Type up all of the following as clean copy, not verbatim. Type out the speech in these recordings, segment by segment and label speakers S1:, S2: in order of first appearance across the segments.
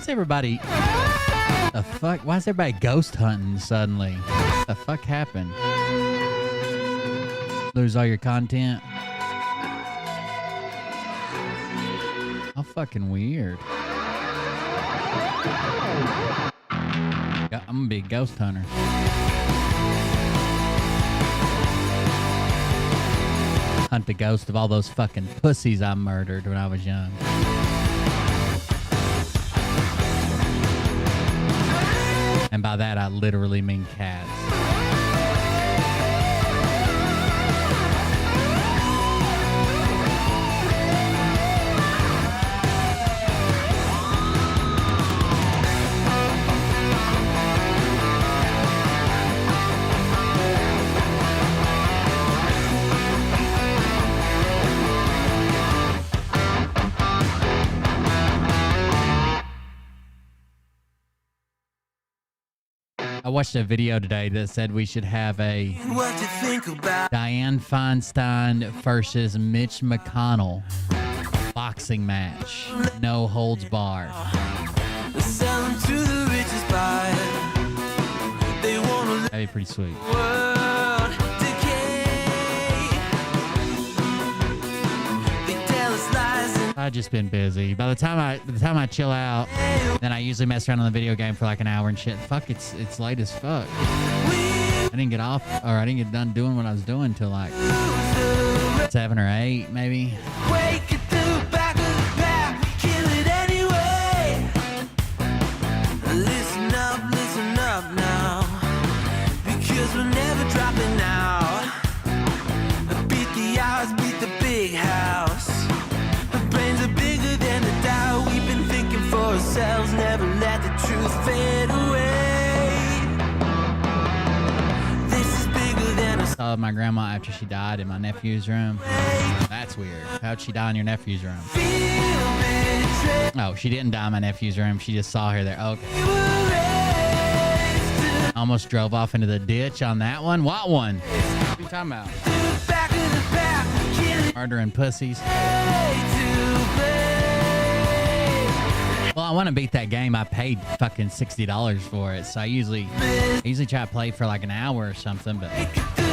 S1: is everybody... The fuck? Why is everybody ghost hunting suddenly? What the fuck happened? Lose all your content? How fucking weird. I'm gonna be a ghost hunter. Hunt the ghost of all those fucking pussies I murdered when I was young. And by that, I literally mean cats. I watched a video today that said we should have a Dianne Feinstein versus Mitch McConnell boxing match. No holds barred. That'd be pretty sweet. I've just been busy. By the time I chill out, then I usually mess around on the video game for like an hour and shit. Fuck, it's late as fuck. I didn't get off, or I didn't get done doing what I was doing till like 7 or 8, maybe. Listen up now, because we're never dropping out. Beat the odds, beat the big house. Never let the truth fade away. This is bigger than I saw my grandma after she died in my nephew's room. That's weird. How'd she die in your nephew's room? Oh, she didn't die in my nephew's room. She just saw her there. Okay. Almost drove off into the ditch on that one. What one? What are you talking about? Murdering pussies. Well, I want to beat that game. I paid fucking $60 for it, so I usually try to play for like an hour or something, but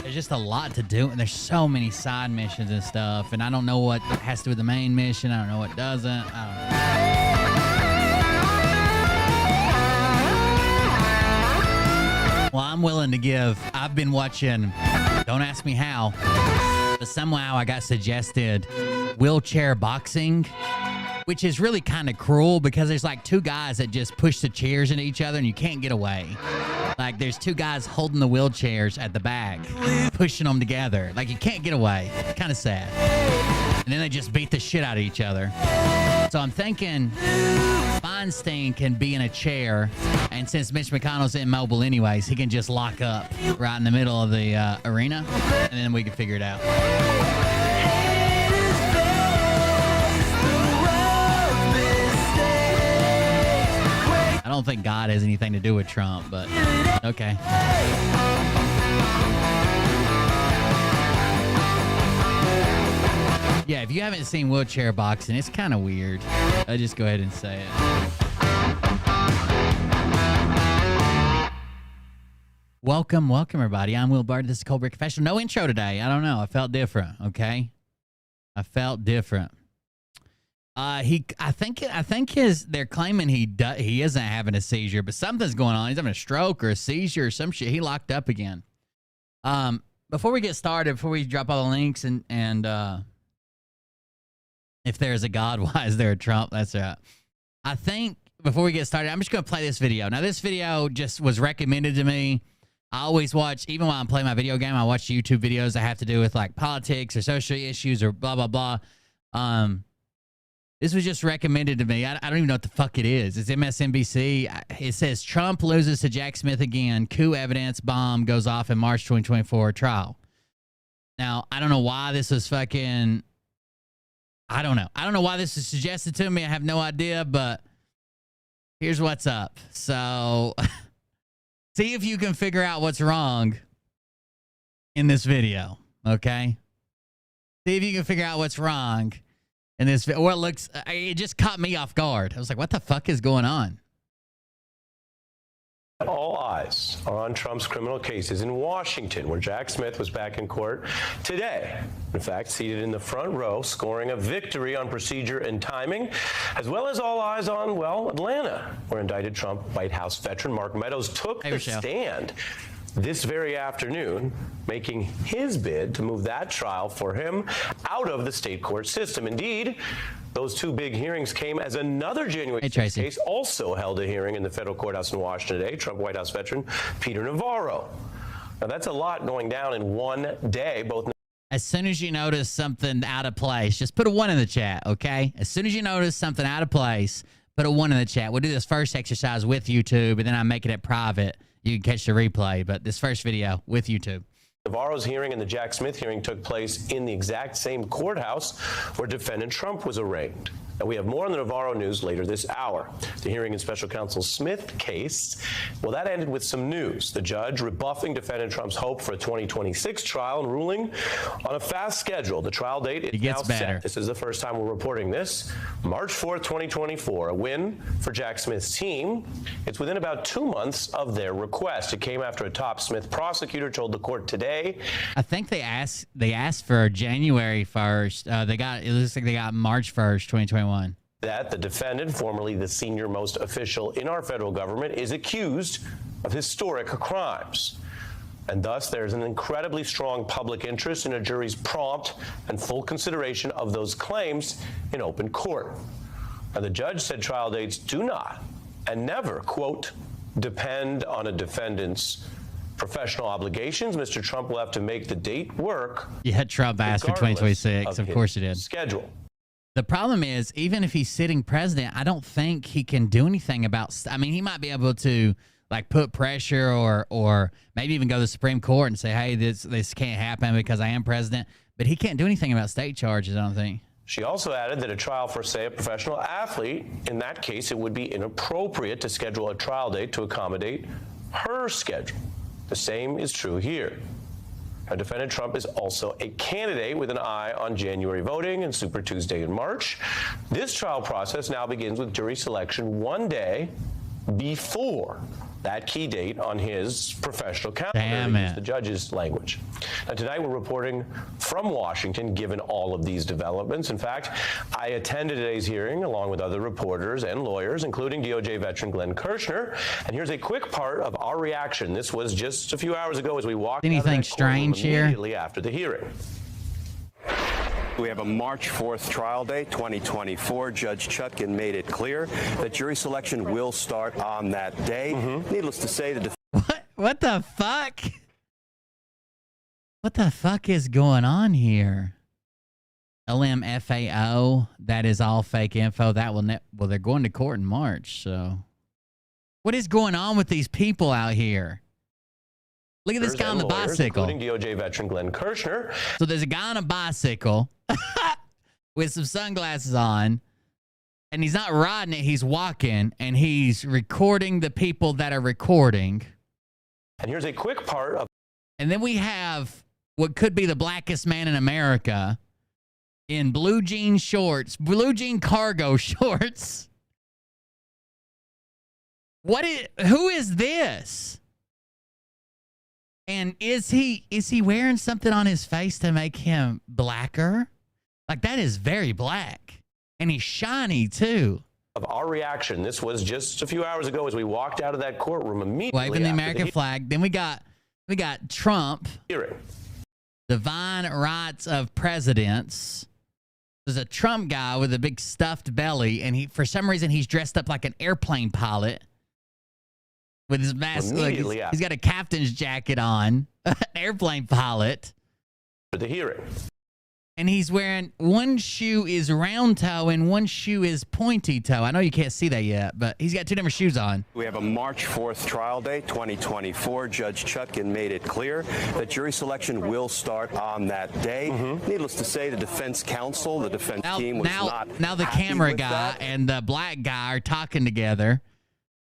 S1: there's just a lot to do, and there's so many side missions and stuff, and I don't know what has to do with the main mission. I don't know what doesn't. I don't know. Well, I'm willing to give. I've been watching, don't ask me how, but somehow I got suggested wheelchair boxing, which is really kind of cruel because there's like two guys that just push the chairs into each other and you can't get away. Like there's two guys holding the wheelchairs at the back, pushing them together. Like you can't get away. It's kind of sad. And then they just beat the shit out of each other. So I'm thinking Feinstein can be in a chair, and since Mitch McConnell's immobile anyways, he can just lock up right in the middle of the arena, and then we can figure it out. I don't think God has anything to do with Trump, but okay. Yeah, if you haven't seen wheelchair boxing, it's kind of weird. I'll just go ahead and say it. Welcome, everybody. I'm Will Bard. This is Cold Break Confessional. No intro today. I don't know. I felt different, okay? I felt different. I think they're claiming he isn't having a seizure, but something's going on. He's having a stroke or a seizure or some shit. He locked up again. Before we get started, before we drop all the links and if there's a God, why is there a Trump? That's right. I think before we get started, I'm just going to play this video. Now, this video just was recommended to me. I always watch, even while I'm playing my video game, I watch YouTube videos that have to do with like politics or social issues or blah, blah, blah. This was just recommended to me. I don't even know what the fuck it is. It's MSNBC. It says Trump loses to Jack Smith again. Coup evidence bomb goes off in March 2024 trial. Now, I don't know why this was fucking... I don't know. I don't know why this is suggested to me. I have no idea, but here's what's up. So, see if you can figure out what's wrong in this video, okay? See if you can figure out what's wrong in this video. Well, it just caught me off guard. I was like, what the fuck is going on?
S2: All eyes are on Trump's criminal cases in Washington, where Jack Smith was back in court today. In fact, seated in the front row, scoring a victory on procedure and timing, as well as all eyes on, well, Atlanta, where indicted Trump White House veteran Mark Meadows took the stand this very afternoon, making his bid to move that trial for him out of the state court system. Indeed, those two big hearings came as another January 6th case also held a hearing in the federal courthouse in Washington today. Trump White House veteran Peter Navarro. Now, that's a lot going down in one day. Both.
S1: As soon as you notice something out of place, just put a 1 in the chat, okay? As soon as you notice something out of place, put a 1 in the chat. We'll do this first exercise with YouTube, and then I'm making it private. You can catch the replay, but this first video with YouTube.
S2: Navarro's hearing and the Jack Smith hearing took place in the exact same courthouse where defendant Trump was arraigned. And we have more on the Navarro news later this hour. The hearing in special counsel Smith case, well, that ended with some news. The judge rebuffing defendant Trump's hope for a 2026 trial and ruling on a fast schedule. The trial date is now set. This is the first time we're reporting this. March 4th, 2024, a win for Jack Smith's team. It's within about 2 months of their request. It came after a top Smith prosecutor told the court today.
S1: I think they asked for January 1st. It looks like they got March 1st, 2021.
S2: That the defendant, formerly the senior most official in our federal government, is accused of historic crimes. And thus, there's an incredibly strong public interest in a jury's prompt and full consideration of those claims in open court. And the judge said trial dates do not and never, quote, depend on a defendant's professional obligations. Mr. Trump will have to make the date work.
S1: Yeah, Trump asked for 2026. Of course he did.
S2: Schedule.
S1: The problem is, even if he's sitting president, I don't think he can do anything about. I mean, he might be able to like put pressure or maybe even go to the Supreme Court and say, hey, this can't happen because I am president. But he can't do anything about state charges, I don't think.
S2: She also added that a trial for, say, a professional athlete, in that case, it would be inappropriate to schedule a trial date to accommodate her schedule. The same is true here. Now, defendant Trump is also a candidate with an eye on January voting and Super Tuesday in March. This trial process now begins with jury selection 1 day before that key date on his professional calendar.
S1: Damn it.
S2: The judge's language. Now, tonight we're reporting from Washington, given all of these developments. In fact, I attended today's hearing along with other reporters and lawyers, including DOJ veteran Glenn Kirshner. And here's a quick part of our reaction. This was just a few hours ago as we walked
S1: anything strange here
S2: immediately after the hearing.
S3: We have a March 4th trial date, 2024. Judge Chutkan made it clear that jury selection will start on that day. Needless to say,
S1: what the fuck? What the fuck is going on here? LMFAO, that is all fake info. That will well, they're going to court in March, so what is going on with these people out here? Look at this guy on the bicycle.
S2: Including DOJ veteran Glenn Kirshner.
S1: So there's a guy on a bicycle with some sunglasses on, and he's not riding it, he's walking, and he's recording the people that are recording.
S2: And here's a quick part of.
S1: And then we have what could be the blackest man in America in blue jean shorts, blue jean cargo shorts. Who is this? And is he wearing something on his face to make him blacker? Like, that is very black. And he's shiny, too.
S2: Of our reaction, this was just a few hours ago as we walked out of that courtroom immediately.
S1: Waving the American flag. Then we got Trump.
S2: Hearing.
S1: Divine rights of presidents. There's a Trump guy with a big stuffed belly, and for some reason he's dressed up like an airplane pilot. With his mask, he's got a captain's jacket on, an airplane pilot.
S2: For the hearing.
S1: And he's wearing, one shoe is round toe and one shoe is pointy toe. I know you can't see that yet, but he's got two different shoes on.
S3: We have a March 4th trial date, 2024. Judge Chutkan made it clear that jury selection will start on that day. Needless to say, the defense counsel, the defense team was not
S1: Now the camera guy and the black guy are talking together.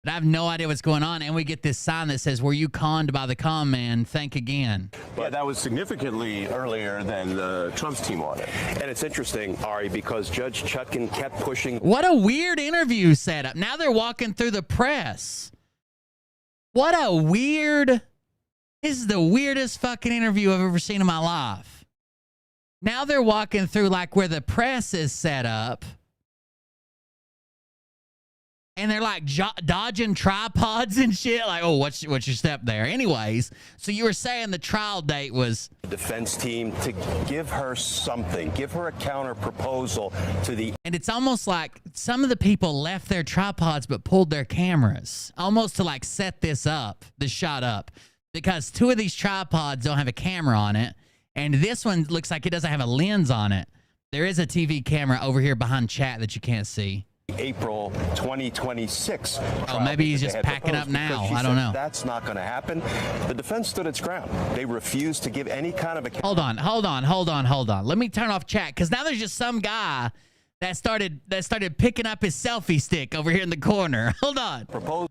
S1: But I have no idea what's going on, and we get this sign that says, were you conned by the con man? Think again.
S2: Yeah, that was significantly earlier than the Trump's team on it.
S3: And it's interesting, Ari, because Judge Chutkan kept pushing.
S1: What a weird interview setup. Now they're walking through the press. What a weird... This is the weirdest fucking interview I've ever seen in my life. Now they're walking through like where the press is set up. And they're like dodging tripods and shit. Like, oh, what's your step there? Anyways, so you were saying the trial date was...
S3: The defense team to give her something, give her a counter proposal to the...
S1: And it's almost like some of the people left their tripods but pulled their cameras. Almost to like set this shot up. Because 2 of these tripods don't have a camera on it. And this one looks like it doesn't have a lens on it. There is a TV camera over here behind chat that you can't see.
S3: April 2026.
S1: Oh, maybe he's just packing up now. I don't know.
S3: That's not going to happen. The defense stood its ground. They refused to give any kind of a...
S1: Hold on. Let me turn off chat because now there's just some guy that started picking up his selfie stick over here in the corner. Hold on.
S3: Proposed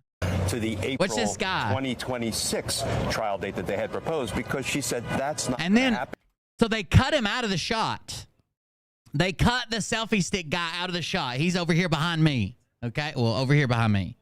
S3: to the April
S1: What's this guy?
S3: 2026 trial date that they had proposed because she said that's not
S1: and
S3: going
S1: then
S3: to happen.
S1: So they cut him out of the shot. They cut the selfie stick guy out of the shot. He's over here behind me. Okay? Well, over here behind me.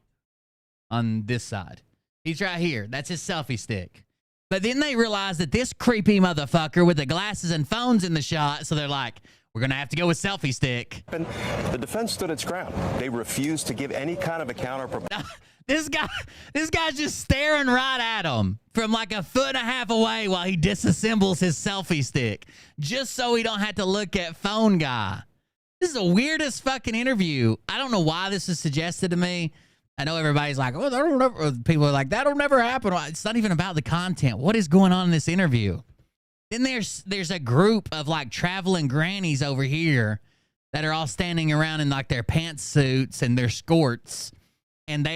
S1: On this side. He's right here. That's his selfie stick. But then they realized that this creepy motherfucker with the glasses and phones in the shot, so they're like, we're going to have to go with selfie stick.
S3: The defense stood its ground. They refused to give any kind of a counter proposal.
S1: This guy's just staring right at him from like 1.5 feet away while he disassembles his selfie stick, just so he don't have to look at phone guy. This is the weirdest fucking interview. I don't know why this is suggested to me. I know everybody's like, oh, that'll never. People are like, that'll never happen. It's not even about the content. What is going on in this interview? Then there's a group of like traveling grannies over here that are all standing around in like their pantsuits and their skirts. And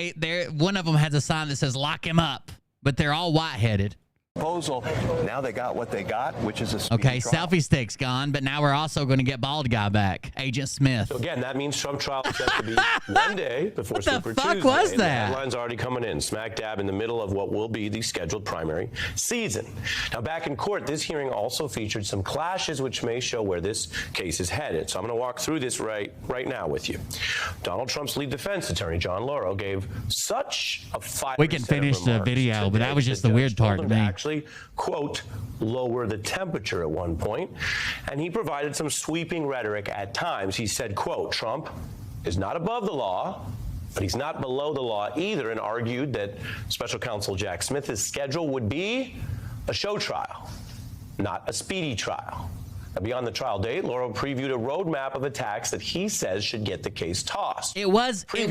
S1: one of them has a sign that says "Lock him up," but they're all white-headed.
S3: Proposal. Now they got what they got, which is a speedy
S1: okay.
S3: trial.
S1: Selfie stick's gone, but now we're also going to get bald guy back, Agent Smith.
S2: So again, that means Trump trial is set to be one day before
S1: What the
S2: Super
S1: fuck
S2: Tuesday.
S1: was
S2: And the
S1: that?
S2: headlines already coming in, smack dab in the middle of what will be the scheduled primary season. Now, back in court, this hearing also featured some clashes, which may show where this case is headed. So I'm going to walk through this right now with you. Donald Trump's lead defense attorney, John Lauro, gave such a fiery
S1: We can
S2: set of
S1: finish the
S2: remarks
S1: video, but that
S2: today,
S1: was just
S2: the
S1: the weird
S2: judge
S1: part
S2: told
S1: to
S2: him
S1: me.
S2: Actually, quote, lower the temperature at one point, and he provided some sweeping rhetoric at times. He said, quote, Trump is not above the law, but he's not below the law either, and argued that special counsel Jack Smith's schedule would be a show trial, not a speedy trial. Now, beyond the trial date, Lauro previewed a roadmap of attacks that he says should get the case tossed.
S1: It was like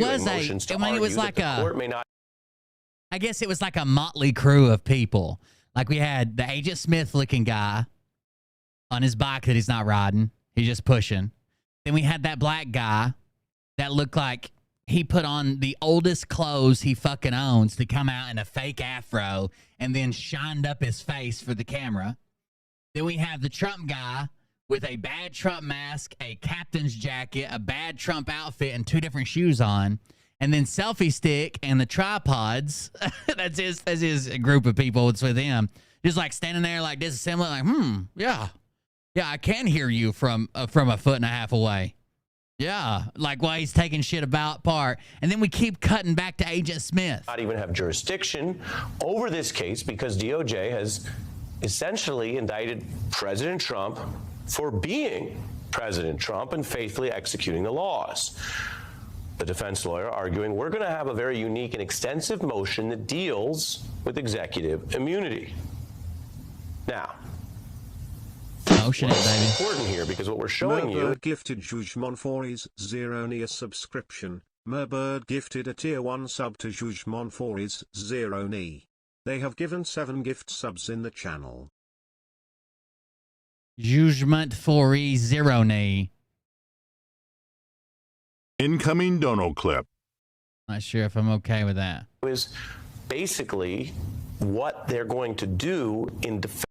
S1: I guess it was like a motley crew of people. Like we had the Agent Smith looking guy on his bike that he's not riding. He's just pushing. Then we had that black guy that looked like he put on the oldest clothes he fucking owns to come out in a fake afro and then shined up his face for the camera. Then we have the Trump guy with a bad Trump mask, a captain's jacket, a bad Trump outfit, and 2 different shoes on. And then selfie stick and the tripods. that's his group of people. It's with him. Just like standing there like disassembling, like, yeah, I can hear you from 1.5 feet away. Yeah, like while he's taking shit apart. And then we keep cutting back to Agent Smith.
S2: Not even have jurisdiction over this case because DOJ has essentially indicted President Trump for being President Trump and faithfully executing the laws. The defense lawyer arguing we're going to have a very unique and extensive motion that deals with executive immunity. Now,
S1: motion it, baby.
S2: Important here because what we're showing you.
S4: Gifted Jugement for his Zeronia subscription. Merbird gifted a tier 1 sub to Jugement for his Zeroni. They have given 7 gift subs in the channel.
S1: Jugement for Zeroni.
S5: Incoming dono clip.
S1: Not sure if I'm okay with that.
S2: Is basically what they're going to do in defense.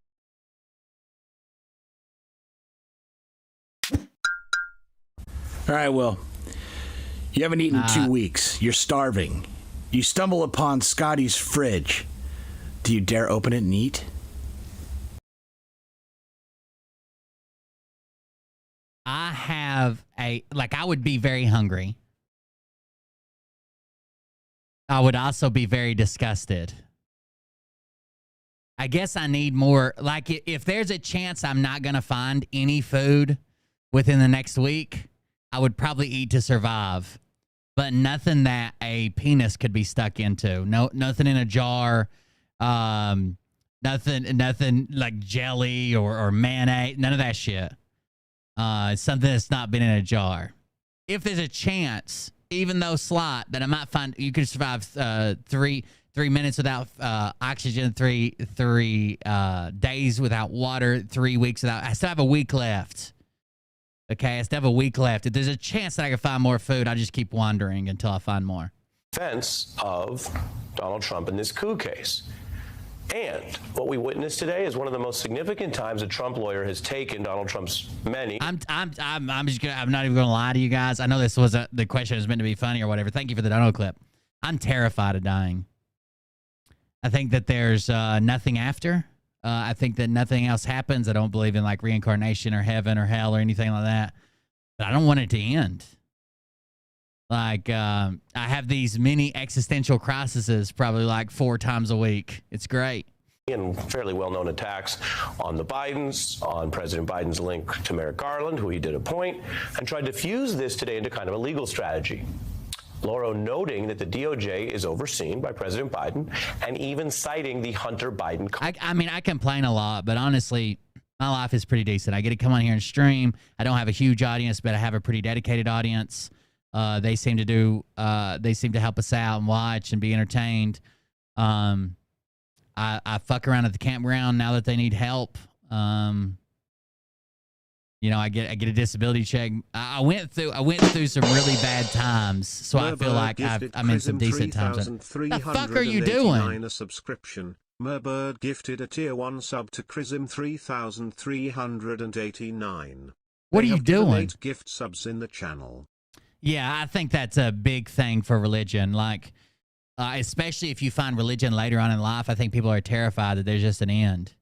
S6: All right, Will. You haven't eaten 2 weeks. You're starving. You stumble upon Scotty's fridge. Do you dare open it and eat?
S1: I would be very hungry. I would also be very disgusted. I guess I need more. Like, if there's a chance I'm not going to find any food within the next week, I would probably eat to survive. But nothing that a penis could be stuck into. No, nothing in a jar. Nothing like jelly or mayonnaise. None of that shit. Something that's not been in a jar. If there's a chance, even though slight, that I might find, you could survive 3 minutes without oxygen, three days without water, 3 weeks without. I still have a week left. Okay, I still have a week left. If there's a chance that I can find more food, I'll just keep wandering until I find more.
S2: Defense of Donald Trump in this coup case. And what we witnessed today is one of the most significant times a Trump lawyer has taken Donald Trump's many.
S1: I'm not even gonna lie to you guys. I know this was the question was meant to be funny or whatever. Thank you for the Donald clip. I'm terrified of dying. I think that there's nothing after. I think that nothing else happens. I don't believe in like reincarnation or heaven or hell or anything like that. But I don't want it to end. Like, I have these mini existential crises probably like 4 times a week. It's great.
S2: And fairly well-known attacks on the Bidens, on President Biden's link to Merrick Garland, who he did appoint, and tried to fuse this today into kind of a legal strategy. Lauro noting that the DOJ is overseen by President Biden and even citing the Hunter Biden.
S1: I mean, I complain a lot, but honestly, my life is pretty decent. I get to come on here and stream. I don't have a huge audience, but I have a pretty dedicated audience. They seem to help us out and watch and be entertained. I fuck around at the campground now that they need help. You know, I get a disability check. I went through some really bad times, so I feel like I'm in some decent times. The fuck are you doing?
S4: A subscription. Merbird gifted a tier 1 sub to Chrism 3389.
S1: What are you doing?
S4: 8 gift subs in the channel.
S1: Yeah, I think that's a big thing for religion. Like, especially if you find religion later on in life, I think people are terrified that there's just an end.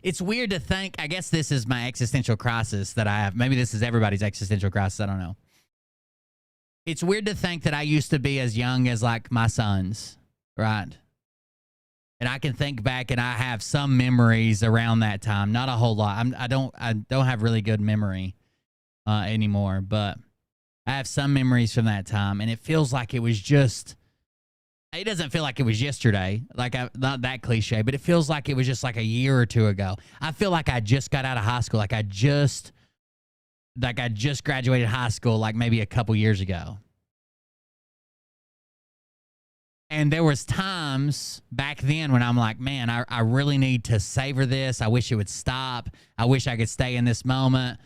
S1: It's weird to think, I guess this is my existential crisis that I have. Maybe this is everybody's existential crisis. I don't know. It's weird to think that I used to be as young as like my sons, right? And I can think back and I have some memories around that time. Not a whole lot. I don't have really good memory anymore, but I have some memories from that time, and it feels like it was just. It doesn't feel like it was yesterday, like not that cliche, but it feels like it was just like a year or two ago. I feel like I just got out of high school, like I just graduated high school, like maybe a couple years ago. And there was times back then when I'm like, man, I really need to savor this. I wish it would stop. I wish I could stay in this moment.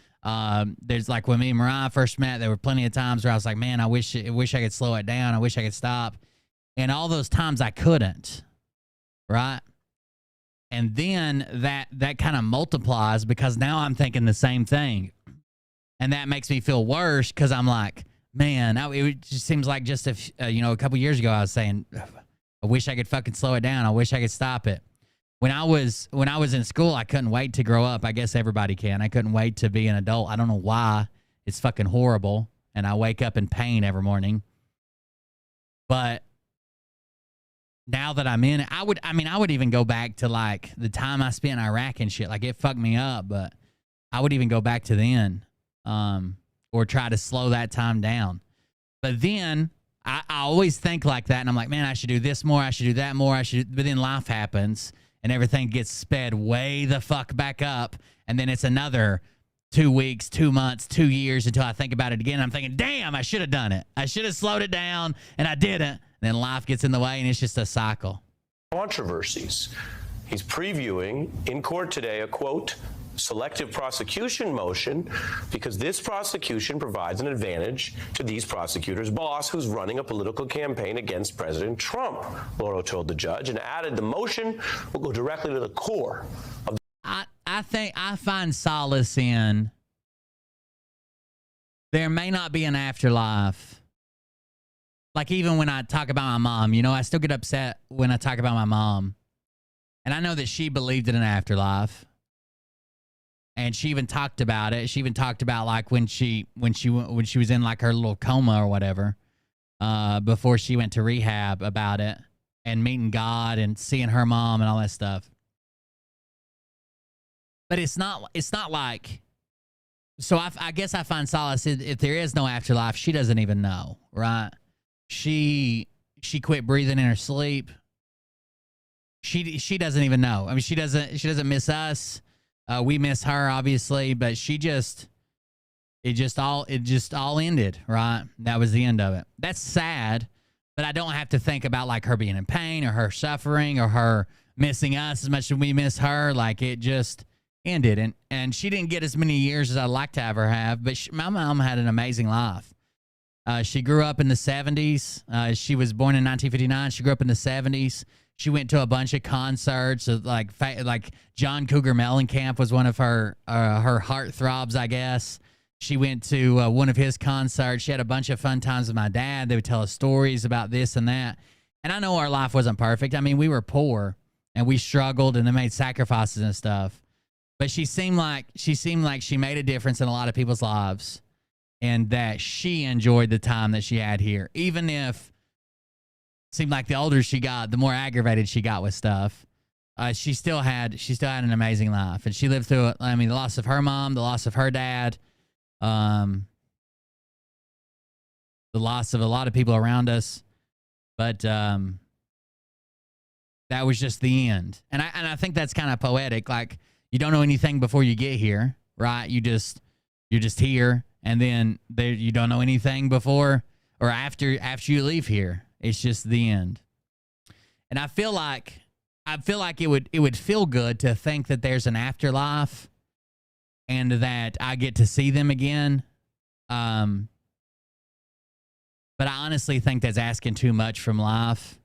S1: There's like when me and Mariah first met, there were plenty of times where I was like, man, I wish I could slow it down. I wish I could stop. And all those times I couldn't, right? And then that kind of multiplies because now I'm thinking the same thing. And that makes me feel worse because I'm like, man, it just seems like just a couple years ago I was saying, I wish I could fucking slow it down. I wish I could stop it. When I was in school, I couldn't wait to grow up. I guess everybody can. I couldn't wait to be an adult. I don't know why. It's fucking horrible. And I wake up in pain every morning. But now that I'm in it, I would even go back to like the time I spent in Iraq and shit. Like it fucked me up, but I would even go back to then, or try to slow that time down. But then I always think like that, and I'm like, man, I should do this more, I should do that more, but then life happens and everything gets sped way the fuck back up, and then it's another 2 weeks, 2 months, 2 years until I think about it again. I'm thinking, damn, I should have done it. I should have slowed it down, and I didn't. Then life gets in the way, and it's just a cycle.
S2: Controversies. He's previewing in court today a, quote, selective prosecution motion because this prosecution provides an advantage to these prosecutors' boss who's running a political campaign against President Trump, Lauro told the judge, and added the motion will go directly to the core of
S1: I think I find solace in there may not be an afterlife. Like even when I talk about my mom, I still get upset when I talk about my mom. And I know that she believed in an afterlife. And she even talked about it. She even talked about like when she was in like her little coma or whatever, before she went to rehab about it. and meeting God and seeing her mom and all that stuff. But it's not like, so I guess I find solace if there is no afterlife. She doesn't even know, right? She quit breathing in her sleep. She doesn't even know. I mean, she doesn't miss us. We miss her, obviously, but it just all ended, right? That was the end of it. That's sad, but I don't have to think about like her being in pain or her suffering or her missing us as much as we miss her. Like, it just ended, and she didn't get as many years as I'd like to have her have, but my mom had an amazing life. She grew up in the 70s. She was born in 1959. She grew up in the 70s. She went to a bunch of concerts, like John Cougar Mellencamp was one of her heartthrobs, I guess. She went to one of his concerts. She had a bunch of fun times with my dad. They would tell us stories about this and that. And I know our life wasn't perfect. I mean, we were poor and we struggled and they made sacrifices and stuff. But she seemed like she made a difference in a lot of people's lives, and that she enjoyed the time that she had here, even if it seemed like the older she got, the more aggravated she got with stuff. She still had an amazing life, and she lived through it. I mean, the loss of her mom, the loss of her dad, the loss of a lot of people around us, but that was just the end. And I think that's kind of poetic. Like, you don't know anything before you get here, right? You're just here, and then you don't know anything before or after you leave here. It's just the end. And I feel like it would feel good to think that there's an afterlife and that I get to see them again. But I honestly think that's asking too much from life,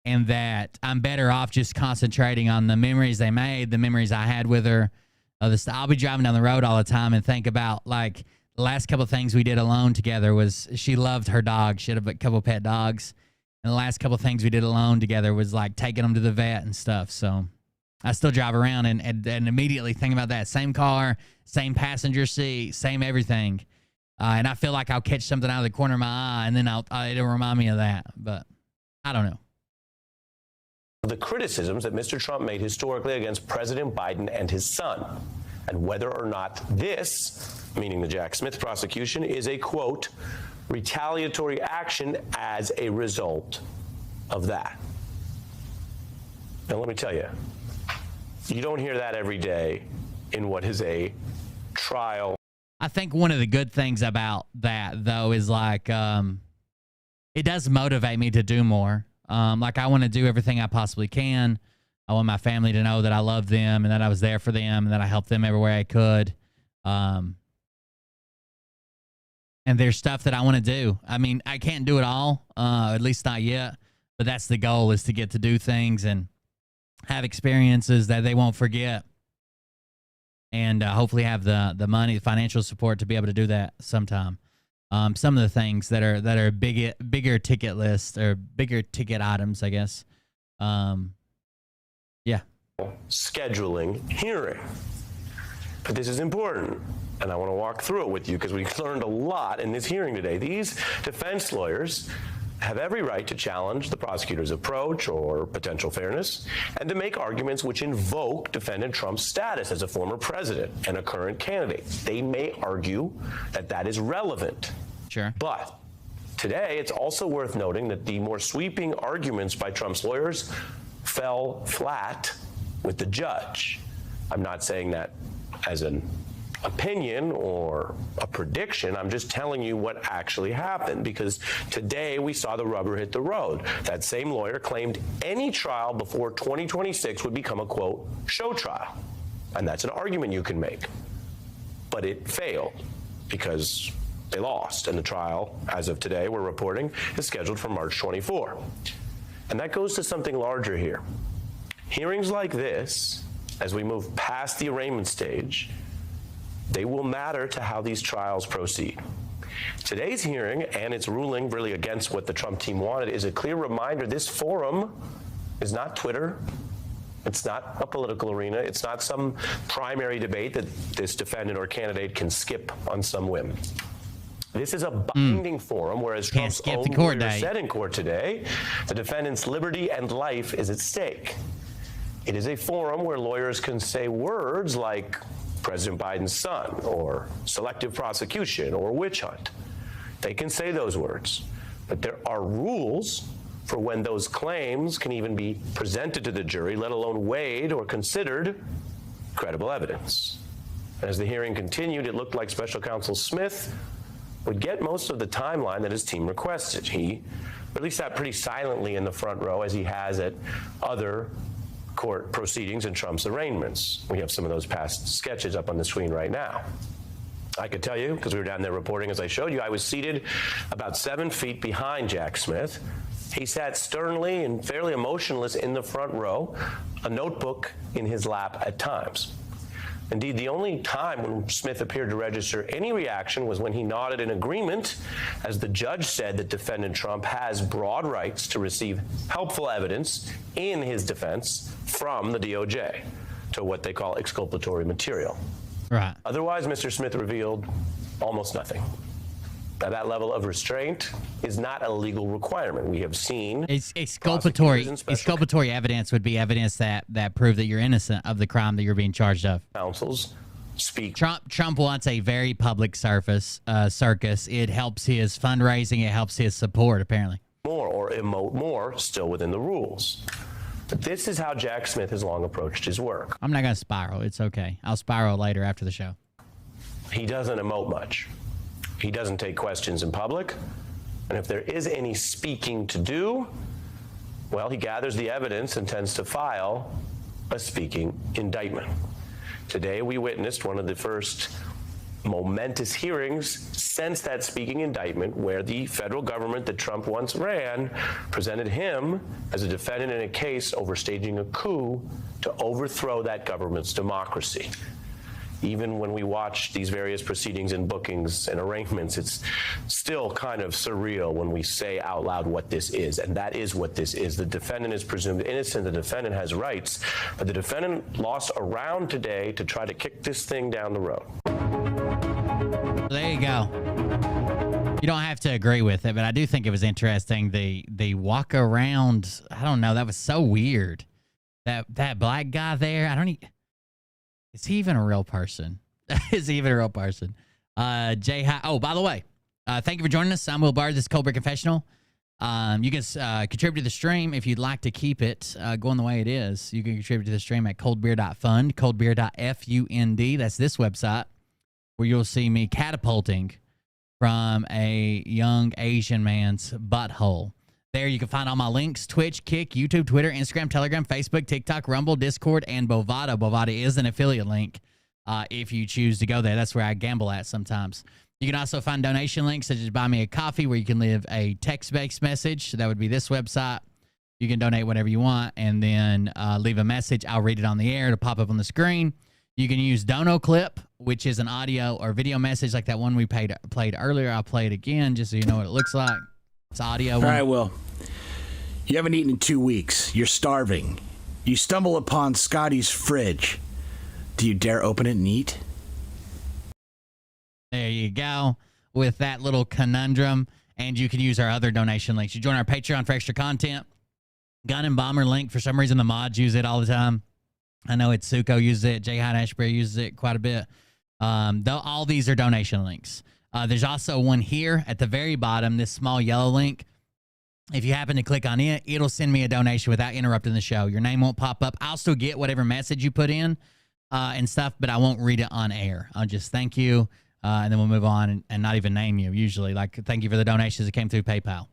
S1: and that I'm better off just concentrating on the memories they made, the memories I had with her. I'll be driving down the road all the time and think about, like, the last couple of things we did alone together was she loved her dog. She had a couple pet dogs. And the last couple of things we did alone together was like taking them to the vet and stuff. So I still drive around and immediately think about that. Same car, same passenger seat, same everything. And I feel like I'll catch something out of the corner of my eye, and then it'll remind me of that. But I don't know.
S2: The criticisms that Mr. Trump made historically against President Biden and his son, and whether or not this, meaning the Jack Smith prosecution, is a, quote, retaliatory action as a result of that. Now, let me tell you, you don't hear that every day in what is a trial.
S1: I think one of the good things about that, though, is like it does motivate me to do more. Like, I want to do everything I possibly can. I want my family to know that I love them and that I was there for them and that I helped them everywhere I could. And there's stuff that I want to do. I mean, I can't do it all, at least not yet. But that's the goal, is to get to do things and have experiences that they won't forget. And hopefully have the money, the financial support to be able to do that sometime. Some of the things that are bigger ticket lists or bigger ticket items, I guess. Yeah.
S2: Scheduling hearing. But this is important, and I want to walk through it with you because we learned a lot in this hearing today. These defense lawyers have every right to challenge the prosecutor's approach or potential fairness, and to make arguments which invoke defendant Trump's status as a former president and a current candidate. They may argue that that is relevant.
S1: Sure.
S2: But today, it's also worth noting that the more sweeping arguments by Trump's lawyers fell flat with the judge. I'm not saying that as an opinion or a prediction. I'm just telling you what actually happened, because today we saw the rubber hit the road. That same lawyer claimed any trial before 2026 would become a, quote, show trial. And that's an argument you can make. But it failed because they lost, and the trial, as of today, we're reporting, is scheduled for March 24. And that goes to something larger here. Hearings like this, as we move past the arraignment stage, they will matter to how these trials proceed. Today's hearing and its ruling really against what the Trump team wanted is a clear reminder this forum is not Twitter. It's not a political arena. It's not some primary debate that this defendant or candidate can skip on some whim. This is a binding forum, whereas Trump's
S1: skip
S2: own
S1: the court
S2: lawyer
S1: date.
S2: said in court today, the defendant's liberty and life is at stake. It is a forum where lawyers can say words like President Biden's son, or selective prosecution, or witch hunt. They can say those words, but there are rules for when those claims can even be presented to the jury, let alone weighed or considered credible evidence. As the hearing continued, it looked like Special Counsel Smith would get most of the timeline that his team requested. He at least sat pretty silently in the front row, as he has at other court proceedings and Trump's arraignments. We have some of those past sketches up on the screen right now. I could tell you, because we were down there reporting as I showed you, I was seated about 7 feet behind Jack Smith. He sat sternly and fairly emotionless in the front row, a notebook in his lap at times. Indeed, the only time when Smith appeared to register any reaction was when he nodded in agreement, as the judge said that defendant Trump has broad rights to receive helpful evidence in his defense from the DOJ, to what they call exculpatory material.
S1: Right.
S2: Otherwise, Mr. Smith revealed almost nothing. Now, that level of restraint is not a legal requirement. We have seen
S1: Exculpatory evidence would be evidence that prove that you're innocent of the crime that you're being charged of.
S2: Counsels speak.
S1: Trump wants a very public circus. It helps his fundraising. It helps his support, apparently.
S2: More or emote more, still within the rules. But this is how Jack Smith has long approached his work.
S1: I'm not going to spiral. It's okay. I'll spiral later after the show.
S2: He doesn't emote much. He doesn't take questions in public. And if there is any speaking to do, well, he gathers the evidence and tends to file a speaking indictment. Today, we witnessed one of the first momentous hearings since that speaking indictment, where the federal government that Trump once ran presented him as a defendant in a case over staging a coup to overthrow that government's democracy. Even when we watch these various proceedings and bookings and arraignments, it's still kind of surreal when we say out loud what this is. And that is what this is. The defendant is presumed innocent. The defendant has rights. But the defendant lost a round today to try to kick this thing down the road.
S1: There you go. You don't have to agree with it, but I do think it was interesting. The walk around, I don't know, that was so weird. That black guy there, is he even a real person? Is he even a real person? Oh, by the way, thank you for joining us. I'm Will Bard. This is Cold Beer Confessional. You can contribute to the stream if you'd like to keep it going the way it is. You can contribute to the stream at coldbeer.fund, coldbeer.fund. That's this website where you'll see me catapulting from a young Asian man's butthole. There you can find all my links: Twitch, Kick, YouTube, Twitter, Instagram, Telegram, Facebook, TikTok, Rumble, Discord, and Bovada. Bovada is an affiliate link if you choose to go there. That's where I gamble at sometimes. You can also find donation links such as Buy Me a Coffee, where you can leave a text-based message. So that would be this website. You can donate whatever you want and then leave a message. I'll read it on the air. It'll pop up on the screen. You can use Dono Clip, which is an audio or video message like that one we played earlier. I'll play it again just so you know what it looks like. It's audio.
S6: All right, Will. You haven't eaten in 2 weeks. You're starving. You stumble upon Scotty's fridge. Do you dare open it and eat?
S1: There you go with that little conundrum. And you can use our other donation links. You join our Patreon for extra content. Gun and Bomber link. For some reason, the mods use it all the time. I know Suko uses it. Jay Hyde Ashbury uses it quite a bit. All these are donation links. There's also one here at the very bottom, this small yellow link. If you happen to click on it, it'll send me a donation without interrupting the show. Your name won't pop up. I'll still get whatever message you put in and stuff, but I won't read it on air. I'll just thank you, and then we'll move on and not even name you usually. Like, thank you for the donations that came through PayPal.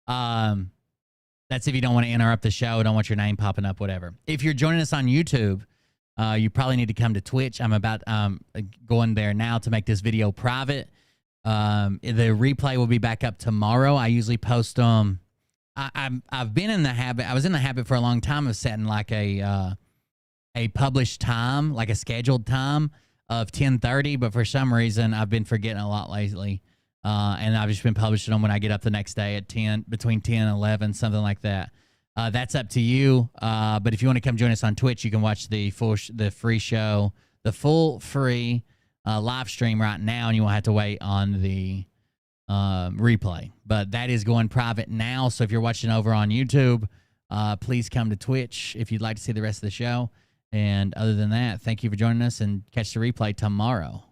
S1: That's if you don't want to interrupt the show, don't want your name popping up, whatever. If you're joining us on YouTube, you probably need to come to Twitch. I'm about going there now to make this video private. The replay will be back up tomorrow. I usually post them. I've been in the habit. I was in the habit for a long time of setting like a published time, like a scheduled time of 10:30. But for some reason, I've been forgetting a lot lately, and I've just been publishing them when I get up the next day at between 10 and 11, something like that. That's up to you. But if you want to come join us on Twitch, you can watch the full free live stream right now, and you won't have to wait on the replay. But that is going private now. So if you're watching over on YouTube, please come to Twitch if you'd like to see the rest of the show. And other than that, thank you for joining us, and catch the replay tomorrow.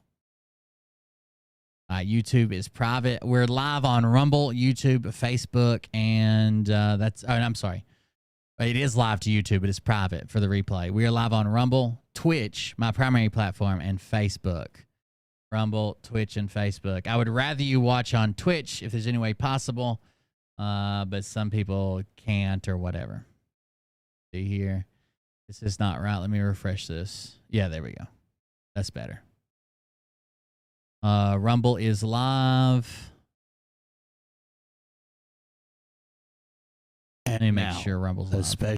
S1: YouTube is private. We're live on Rumble, YouTube, Facebook, and I'm sorry. It is live to YouTube, but it's private for the replay. We are live on Rumble, Twitch, my primary platform, and Facebook. Rumble, Twitch, and Facebook. I would rather you watch on Twitch if there's any way possible, but some people can't or whatever. See here. This is not right. Let me refresh this. Yeah, there we go. That's better. Rumble is live. Let me make sure Rumble's live.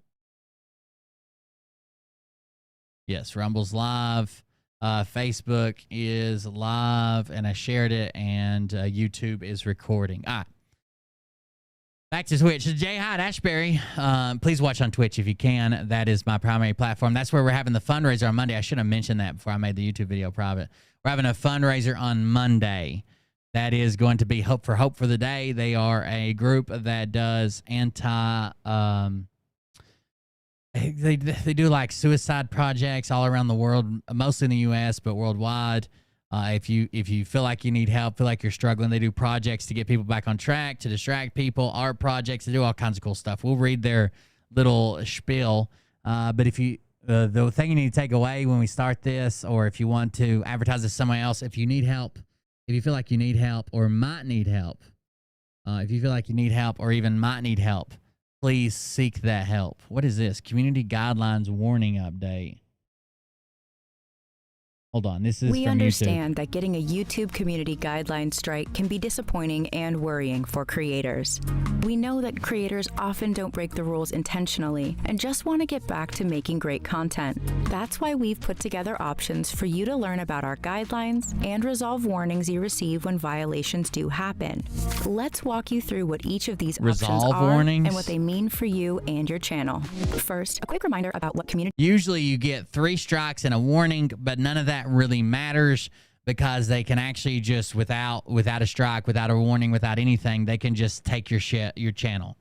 S1: Yes, Rumble's live. Facebook is live, and I shared it, and YouTube is recording. Back to Twitch. Jay Hyde Ashbury. Please watch on Twitch if you can. That is my primary platform. That's where we're having the fundraiser on Monday. I should have mentioned that before I made the YouTube video private. We're having a fundraiser on Monday. That is going to be Hope for the Day. They are a group that does they do like suicide projects all around the world, mostly in the U.S., but worldwide. If you feel like you need help, feel like you're struggling, they do projects to get people back on track, to distract people, art projects, they do all kinds of cool stuff. We'll read their little spiel. But if you the thing you need to take away when we start this, or if you want to advertise this to somebody else, if you need help, if you feel like you need help or might need help, if you feel like you need help or even might need help, please seek that help. What is this? Community Guidelines Warning Update. Hold on, this is
S7: We
S1: from
S7: understand
S1: YouTube.
S7: that getting a YouTube community guideline strike can be disappointing and worrying for creators. We know that creators often don't break the rules intentionally and just want to get back to making great content. That's why we've put together options for you to learn about our guidelines and resolve warnings you receive when violations do happen. Let's walk you through what each of these options are
S1: warnings?
S7: and what they mean for you and your channel. First, a quick reminder about what community
S1: Usually you get 3 strikes and a warning, but none of that really matters because they can actually just without a strike, without a warning, without anything, they can just take your channel.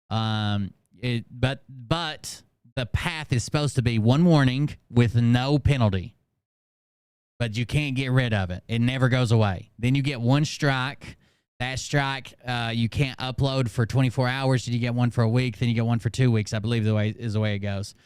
S1: But the path is supposed to be 1 warning with no penalty, but you can't get rid of it. It never goes away. Then you get 1 strike. That strike, you can't upload for 24 hours. Then you get 1 for a week. Then you get 1 for 2 weeks. I believe the way it goes.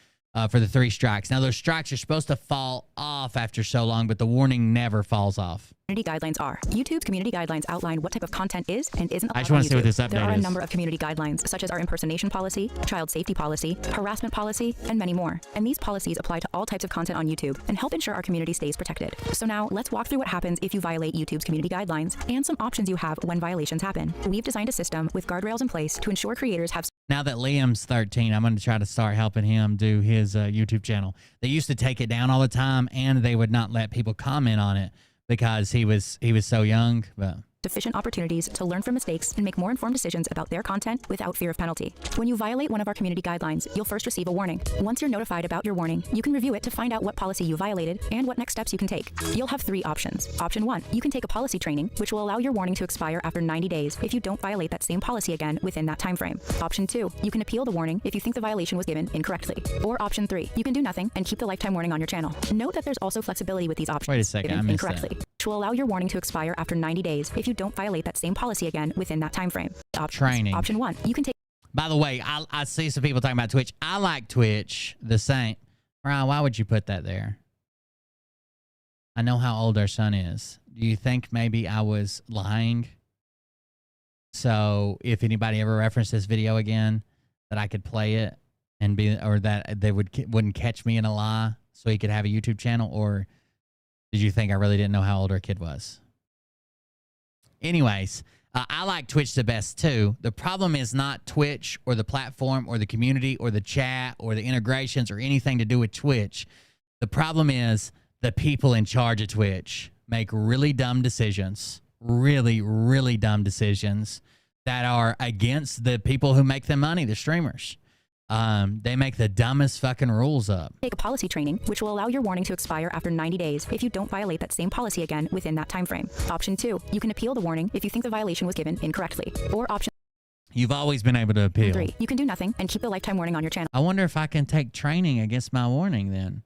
S1: For the 3 strikes. Now, those strikes are supposed to fall off after so long, but the warning never falls off.
S7: Community guidelines are. YouTube's community guidelines outline what type of content is and isn't allowed
S1: I just want
S7: on
S1: to see what
S7: YouTube.
S1: this update
S7: There are a
S1: is.
S7: number of community guidelines, such as our impersonation policy, child safety policy, harassment policy, and many more. And these policies apply to all types of content on YouTube and help ensure our community stays protected. So now, let's walk through what happens if you violate YouTube's community guidelines and some options you have when violations happen. We've designed a system with guardrails in place to ensure creators have
S1: Now that Liam's 13, I'm going to try to start helping him do his YouTube channel. They used to take it down all the time, and they would not let people comment on it because he was so young. But
S7: sufficient opportunities to learn from mistakes and make more informed decisions about their content without fear of penalty. When you violate one of our community guidelines, you'll first receive a warning. Once you're notified about your warning, you can review it to find out what policy you violated and what next steps you can take. You'll have 3 options. Option 1, you can take a policy training, which will allow your warning to expire after 90 days if you don't violate that same policy again within that time frame. Option 2, you can appeal the warning if you think the violation was given incorrectly. Or option 3, you can do nothing and keep the lifetime warning on your channel. Note that there's also flexibility with these options.
S1: Wait a second,
S7: given
S1: I missed
S7: incorrectly,
S1: that.
S7: which will allow your warning to expire after 90 days if you don't violate that same policy again within that time frame.
S1: Training.
S7: Option 1, you can take.
S1: by the way, I see some people talking about Twitch. I like Twitch the same. Ryan, why would you put that there? I know how old our son is. Do you think maybe I was lying? So if anybody ever referenced this video again, that I could play it and be, or that they wouldn't catch me in a lie, so he could have a YouTube channel? Or did you think I really didn't know how old our kid was? Anyways, I like Twitch the best too. The problem is not Twitch or the platform or the community or the chat or the integrations or anything to do with Twitch. The problem is the people in charge of Twitch make really dumb decisions, really, really dumb decisions that are against the people who make them money, the streamers. They make the dumbest fucking rules up.
S7: Take a policy training, which will allow your warning to expire after 90 days if you don't violate that same policy again within that time frame. Option 2, you can appeal the warning if you think the violation was given incorrectly. Or option
S1: You've always been able to appeal.
S7: 3, you can do nothing and keep the lifetime warning on your channel.
S1: I wonder if I can take training against my warning then.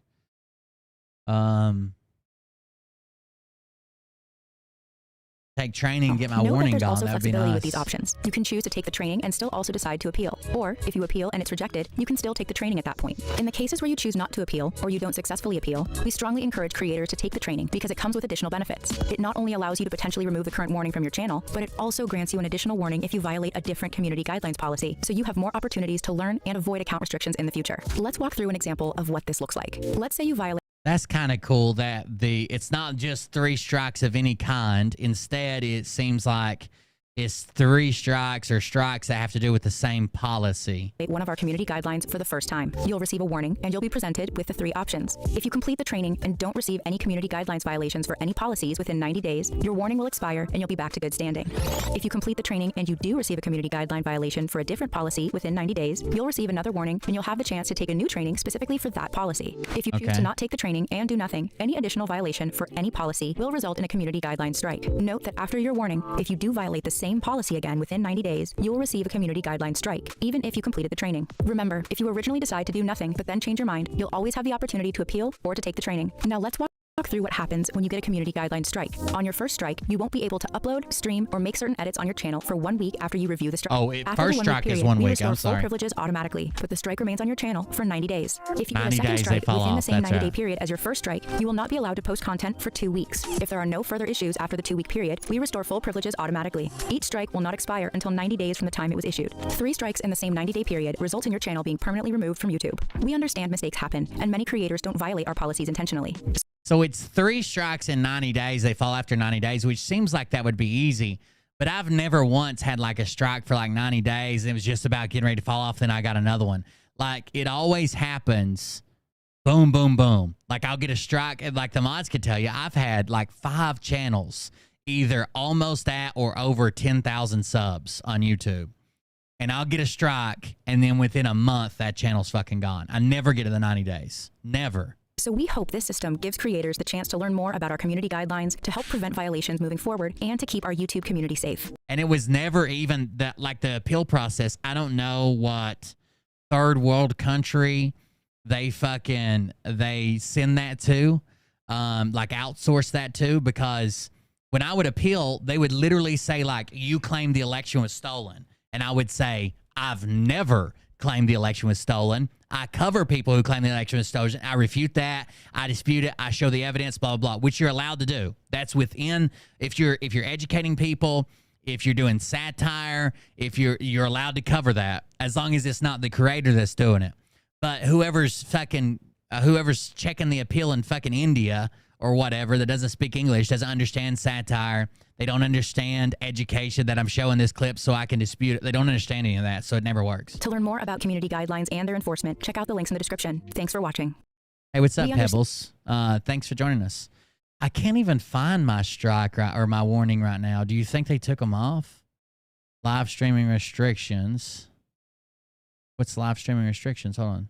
S1: Take training and get my
S7: Note
S1: warning
S7: that there's
S1: gone.
S7: also
S1: That would be
S7: flexibility
S1: nice.
S7: with these options. You can choose to take the training and still also decide to appeal. Or, if you appeal and it's rejected, you can still take the training at that point. In the cases where you choose not to appeal, or you don't successfully appeal, we strongly encourage creators to take the training because it comes with additional benefits. It not only allows you to potentially remove the current warning from your channel, but it also grants you an additional warning if you violate a different community guidelines policy, so you have more opportunities to learn and avoid account restrictions in the future. Let's walk through an example of what this looks like. Let's say you violate
S1: That's kind of cool that it's not just 3 strikes of any kind. Instead, it seems like it's 3 strikes or strikes that have to do with the same policy.
S7: one of our community guidelines for the first time. You'll receive a warning and you'll be presented with the 3 options. If you complete the training and don't receive any community guidelines violations for any policies within 90 days, your warning will expire and you'll be back to good standing. If you complete the training and you do receive a community guideline violation for a different policy within 90 days, you'll receive another warning and you'll have the chance to take a new training specifically for that policy. If you choose to not take the training and do nothing, any additional violation for any policy will result in a community guideline strike. Note that after your warning, if you do violate the same policy again within 90 days, you will receive a community guideline strike, even if you completed the training. Remember, if you originally decide to do nothing but then change your mind, you'll always have the opportunity to appeal or to take the training. Now let's walk through what happens when you get a community guideline strike. On your first strike, you won't be able to upload, stream, or make certain edits on your channel for 1 week after you review the strike.
S1: Oh, first strike is 1
S7: we
S1: week.
S7: restore
S1: I'm
S7: full
S1: sorry.
S7: privileges automatically, but the strike remains on your channel for 90 days. If you get a
S1: 90
S7: second
S1: days, they
S7: strike
S1: fall
S7: within the
S1: off.
S7: same
S1: That's
S7: 90-day
S1: right.
S7: period as your first strike, you will not be allowed to post content for 2 weeks. If there are no further issues after the 2-week period, we restore full privileges automatically. Each strike will not expire until 90 days from the time it was issued. 3 strikes in the same 90-day period result in your channel being permanently removed from YouTube. We understand mistakes happen, and many creators don't violate our policies intentionally.
S1: So it's 3 strikes in 90 days. They fall after 90 days, which seems like that would be easy. But I've never once had like a strike for like 90 days. It was just about getting ready to fall off. Then I got another one. Like it always happens. Boom, boom, boom. Like I'll get a strike. And like the mods could tell you, I've had like 5 channels either almost at or over 10,000 subs on YouTube. And I'll get a strike. And then within a month, that channel's fucking gone. I never get to the 90 days. Never.
S7: So we hope this system gives creators the chance to learn more about our community guidelines to help prevent violations moving forward and to keep our YouTube community safe.
S1: And it was never even that, like the appeal process. I don't know what third world country they send that to, like outsource that to, because when I would appeal, they would literally say like, you claimed the election was stolen. And I would say, I've never claimed the election was stolen. I cover people who claim the election was stolen. I refute that. I dispute it. I show the evidence, blah, blah, blah, which you're allowed to do. That's within, if you're educating people, if you're doing satire, if you're allowed to cover that, as long as it's not the creator that's doing it. But whoever's checking the appeal in fucking India or whatever that doesn't speak English, doesn't understand satire, they don't understand education that I'm showing this clip so I can dispute it. They don't understand any of that, so it never works.
S7: To learn more about community guidelines and their enforcement, check out the links in the description. Thanks for watching.
S1: Hey, what's up, Pebbles? Thanks for joining us. I can't even find my strike or my warning right now. Do you think they took them off? Live streaming restrictions. What's live streaming restrictions? Hold on.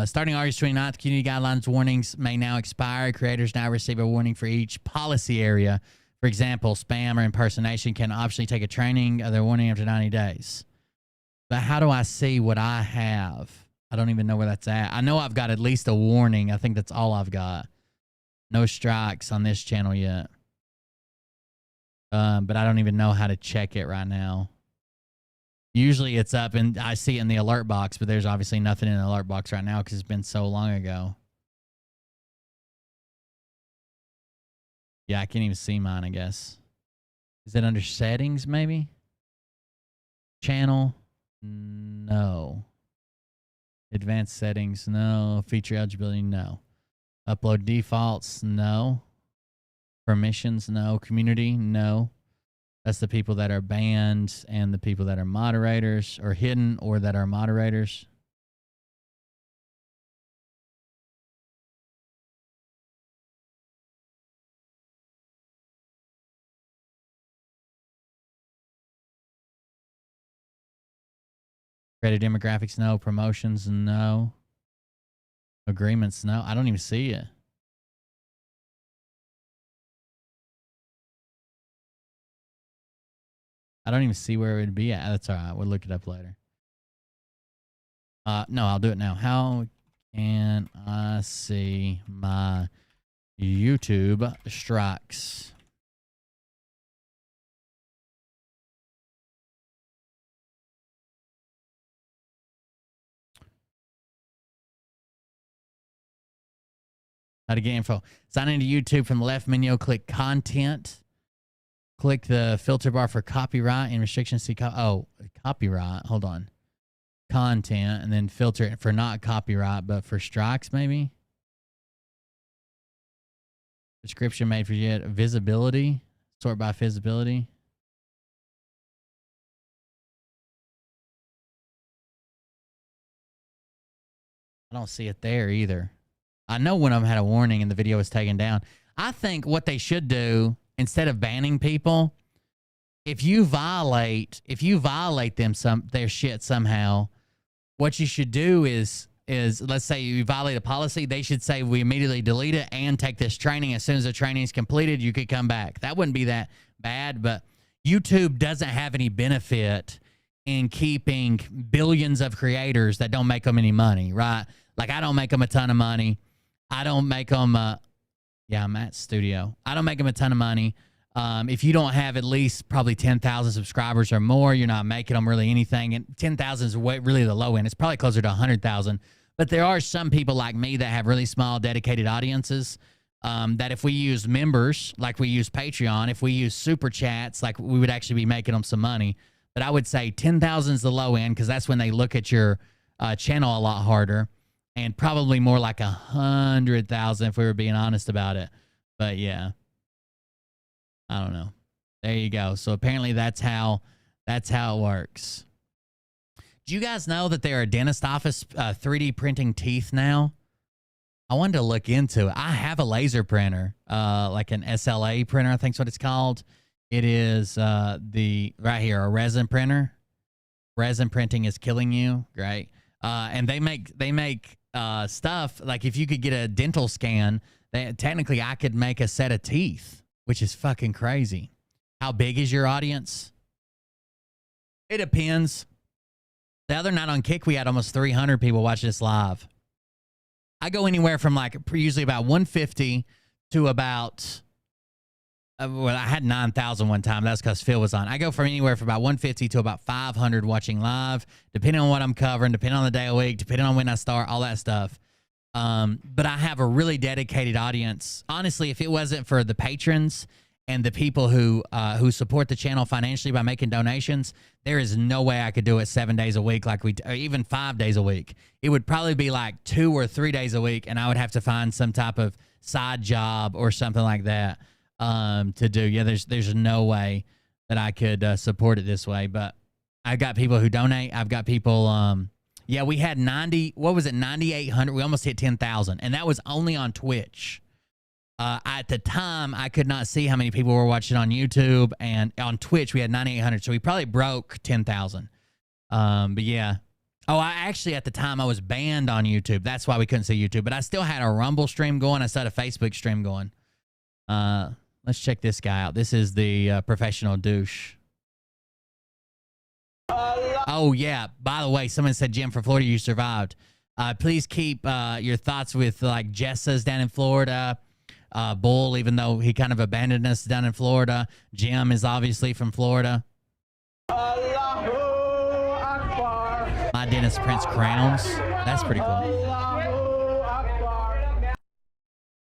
S1: Starting August 29th, community guidelines warnings may now expire. Creators now receive a warning for each policy area. For example, spam or impersonation can optionally take a training of their warning after 90 days. But how do I see what I have? I don't even know where that's at. I know I've got at least a warning. I think that's all I've got. No strikes on this channel yet. But I don't even know how to check it right now. Usually it's up and I see it in the alert box, but there's obviously nothing in the alert box right now because it's been so long ago. Yeah, I can't even see mine, I guess. Is it under settings, maybe? Channel? No. Advanced settings? No. Feature eligibility? No. Upload defaults? No. Permissions? No. Community? No. That's the people that are banned and the people that are moderators or hidden or that are moderators. Credit demographics, no. Promotions, no. Agreements, no. I don't even see it. I don't even see where it would be at. That's all right. We'll look it up later. No, I'll do it now. How can I see my YouTube strikes? How to get info. Sign into YouTube from the left menu. Click content. Click the filter bar for copyright and restrictions. See, copyright. Hold on. Content, and then filter it for not copyright, but for strikes, maybe. Description made for you. Visibility. Sort by visibility. I don't see it there either. I know one of them had a warning and the video was taken down. I think what they should do, instead of banning people, if you violate their shit somehow, what you should do is let's say you violate a policy, they should say we immediately delete it and take this training. As soon as the training is completed, you could come back. That wouldn't be that bad, but YouTube doesn't have any benefit in keeping billions of creators that don't make them any money, right? Like, I don't make them a ton of money. I don't make them, I'm at studio. I don't make them a ton of money. If you don't have at least probably 10,000 subscribers or more, you're not making them really anything. And 10,000 is really the low end. It's probably closer to 100,000. But there are some people like me that have really small, dedicated audiences that if we use members, like we use Patreon, if we use super chats, like we would actually be making them some money. But I would say 10,000 is the low end because that's when they look at your channel a lot harder. And probably more like 100,000 if we were being honest about it. But yeah, I don't know. There you go. So apparently that's how it works. Do you guys know that there are dentist office 3D printing teeth now? I wanted to look into it. I have a laser printer, like an SLA printer, I think is what it's called. It is right here, a resin printer. Resin printing is killing you, right? And they make stuff like if you could get a dental scan, technically I could make a set of teeth, which is fucking crazy. How big is your audience? It depends. The other night on Kick, we had almost 300 people watch this live. I go anywhere from like usually about 150 to about, well, I had 9,000 one time. That's because Phil was on. I go from anywhere from about 150 to about 500 watching live, depending on what I'm covering, depending on the day of the week, depending on when I start, all that stuff. But I have a really dedicated audience. Honestly, if it wasn't for the patrons and the people who support the channel financially by making donations, there is no way I could do it 7 days a week, or even 5 days a week. It would probably be like 2 or 3 days a week, and I would have to find some type of side job or something like that to do. Yeah, there's no way that I could support it this way. But I've got people who donate. I've got people. Yeah, we had 9,800. We almost hit 10,000, and that was only on Twitch. At the time, I could not see how many people were watching on YouTube, and on Twitch we had 9,800. So we probably broke 10,000. But yeah. Oh, at the time I was banned on YouTube. That's why we couldn't see YouTube. But I still had a Rumble stream going. I still had a Facebook stream going. Let's check this guy out. This is the professional douche. Oh, yeah. By the way, someone said, Jim, from Florida, you survived. Please keep your thoughts with, like, Jessa's down in Florida. Bull, even though he kind of abandoned us down in Florida. Jim is obviously from Florida. My dentist prints crowns. That's pretty cool.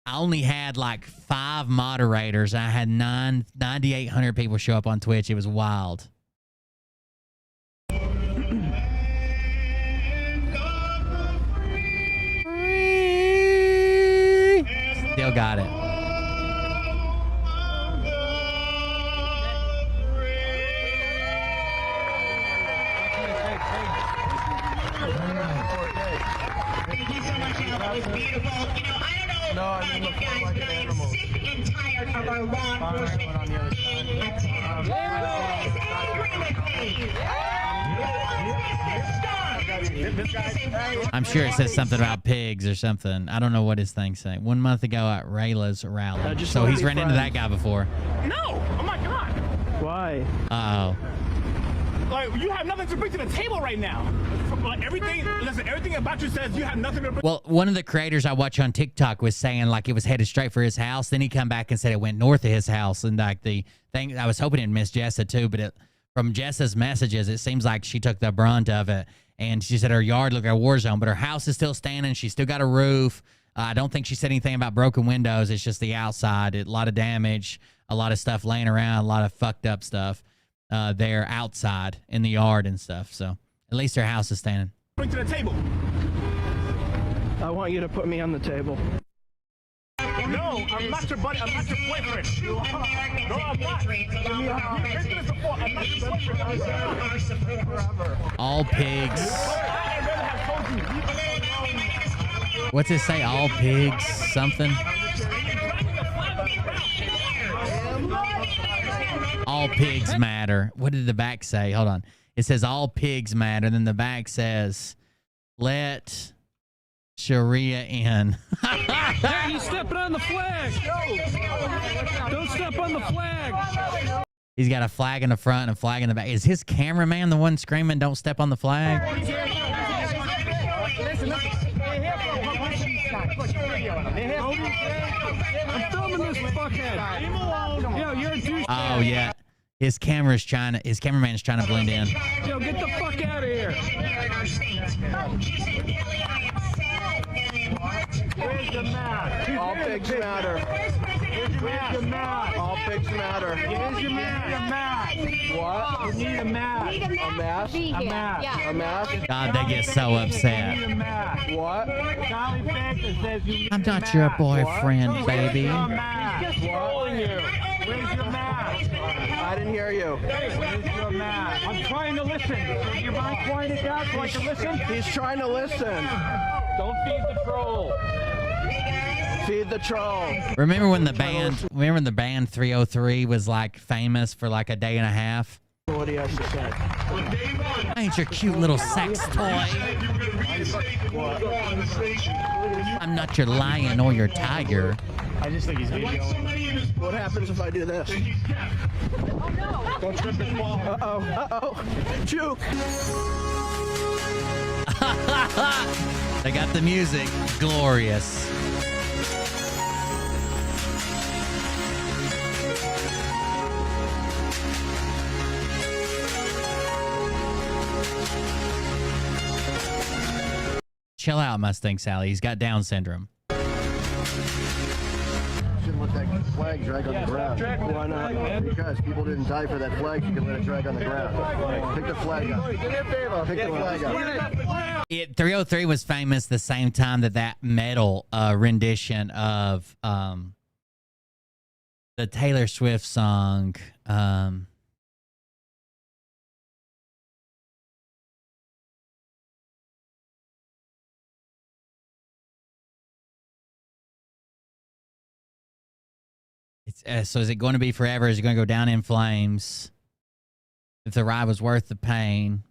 S1: I only had like 5 moderators. I had 9,800 people show up on Twitch. It was wild. Still got it.
S8: Thank you so much, Al. That was beautiful. You know, I don't know about you guys, but I am sick and tired of our law enforcement being attacked. Who is angry with me? Who wants this to stop?
S1: I'm sure it says something about pigs or something. I don't know what his thing's saying. 1 month ago at Rayla's rally. So he's run into that guy before.
S9: No! Oh my God!
S10: Why?
S1: Uh-oh.
S9: Like, you have nothing to bring to the table right now. Like, everything about you says you have nothing to bring.
S1: Well, one of the creators I watch on TikTok was saying like it was headed straight for his house. Then he come back and said it went north of his house. And like the thing, I was hoping it'd miss Jessa too, but from Jessa's messages, it seems like she took the brunt of it. And she said her yard looked like a war zone, but her house is still standing. She's still got a roof. I don't think she said anything about broken windows. It's just the outside. A lot of damage, a lot of stuff laying around, a lot of fucked up stuff there outside in the yard and stuff. So at least her house is standing.
S9: Bring to the table.
S10: I want you to put me on the table.
S9: No, I'm not your buddy. I'm not your boyfriend. No, I'm not. I'm not your boyfriend.
S1: All pigs. What's it say? All pigs something? All pigs matter. What did the back say? Hold on. It says all pigs matter. Then the back says, let Sharia in.
S10: Hey, you stepping on the flag! Don't step on the flag!
S1: He's got a flag in the front and a flag in the back. Is his cameraman the one screaming, don't step on the flag?
S10: I'm filming this fuckhead! Yo, you're a douche.
S1: Oh, yeah. His cameraman's trying to blend in.
S10: Yo, get the fuck out of here! Where's the mat? All pigs matter. Where's the mat? All pigs matter. Where's your mat? What? You need a mat.
S11: A mat?
S10: A mat.
S11: Yeah.
S10: A mat?
S1: God, they get so upset.
S10: You need a mat. What? Charlie Baker says you need
S1: I'm
S10: a
S1: not
S10: mat.
S1: your boyfriend, baby.
S10: Where's your mat? He's trolling you. Where's your mat? I didn't hear you. Where's your mat? I'm trying to listen. You mind pointing it out so I can listen? He's trying to listen. Don't feed the troll. Feed the troll.
S1: Remember when the band 303 was like famous for like a day and a half?
S10: What do you have to say?
S1: I ain't your cute little sex toy. I'm not your lion or your tiger.
S10: I just think he's videoing. What happens if I do this? Oh no! Don't trip and fall. Uh-oh. Juke!
S1: They got the music. Glorious. Chill out, Mustang Sally. He's got Down syndrome.
S12: Shouldn't let that flag drag on the ground.
S10: Why not?
S12: Because people didn't die for that flag. You can let it drag on the ground. Pick the flag up. Pick the flag up.
S1: 303 was famous the same time that metal rendition of the Taylor Swift song. So is it going to be forever? Is it going to go down in flames? If the ride was worth the pain,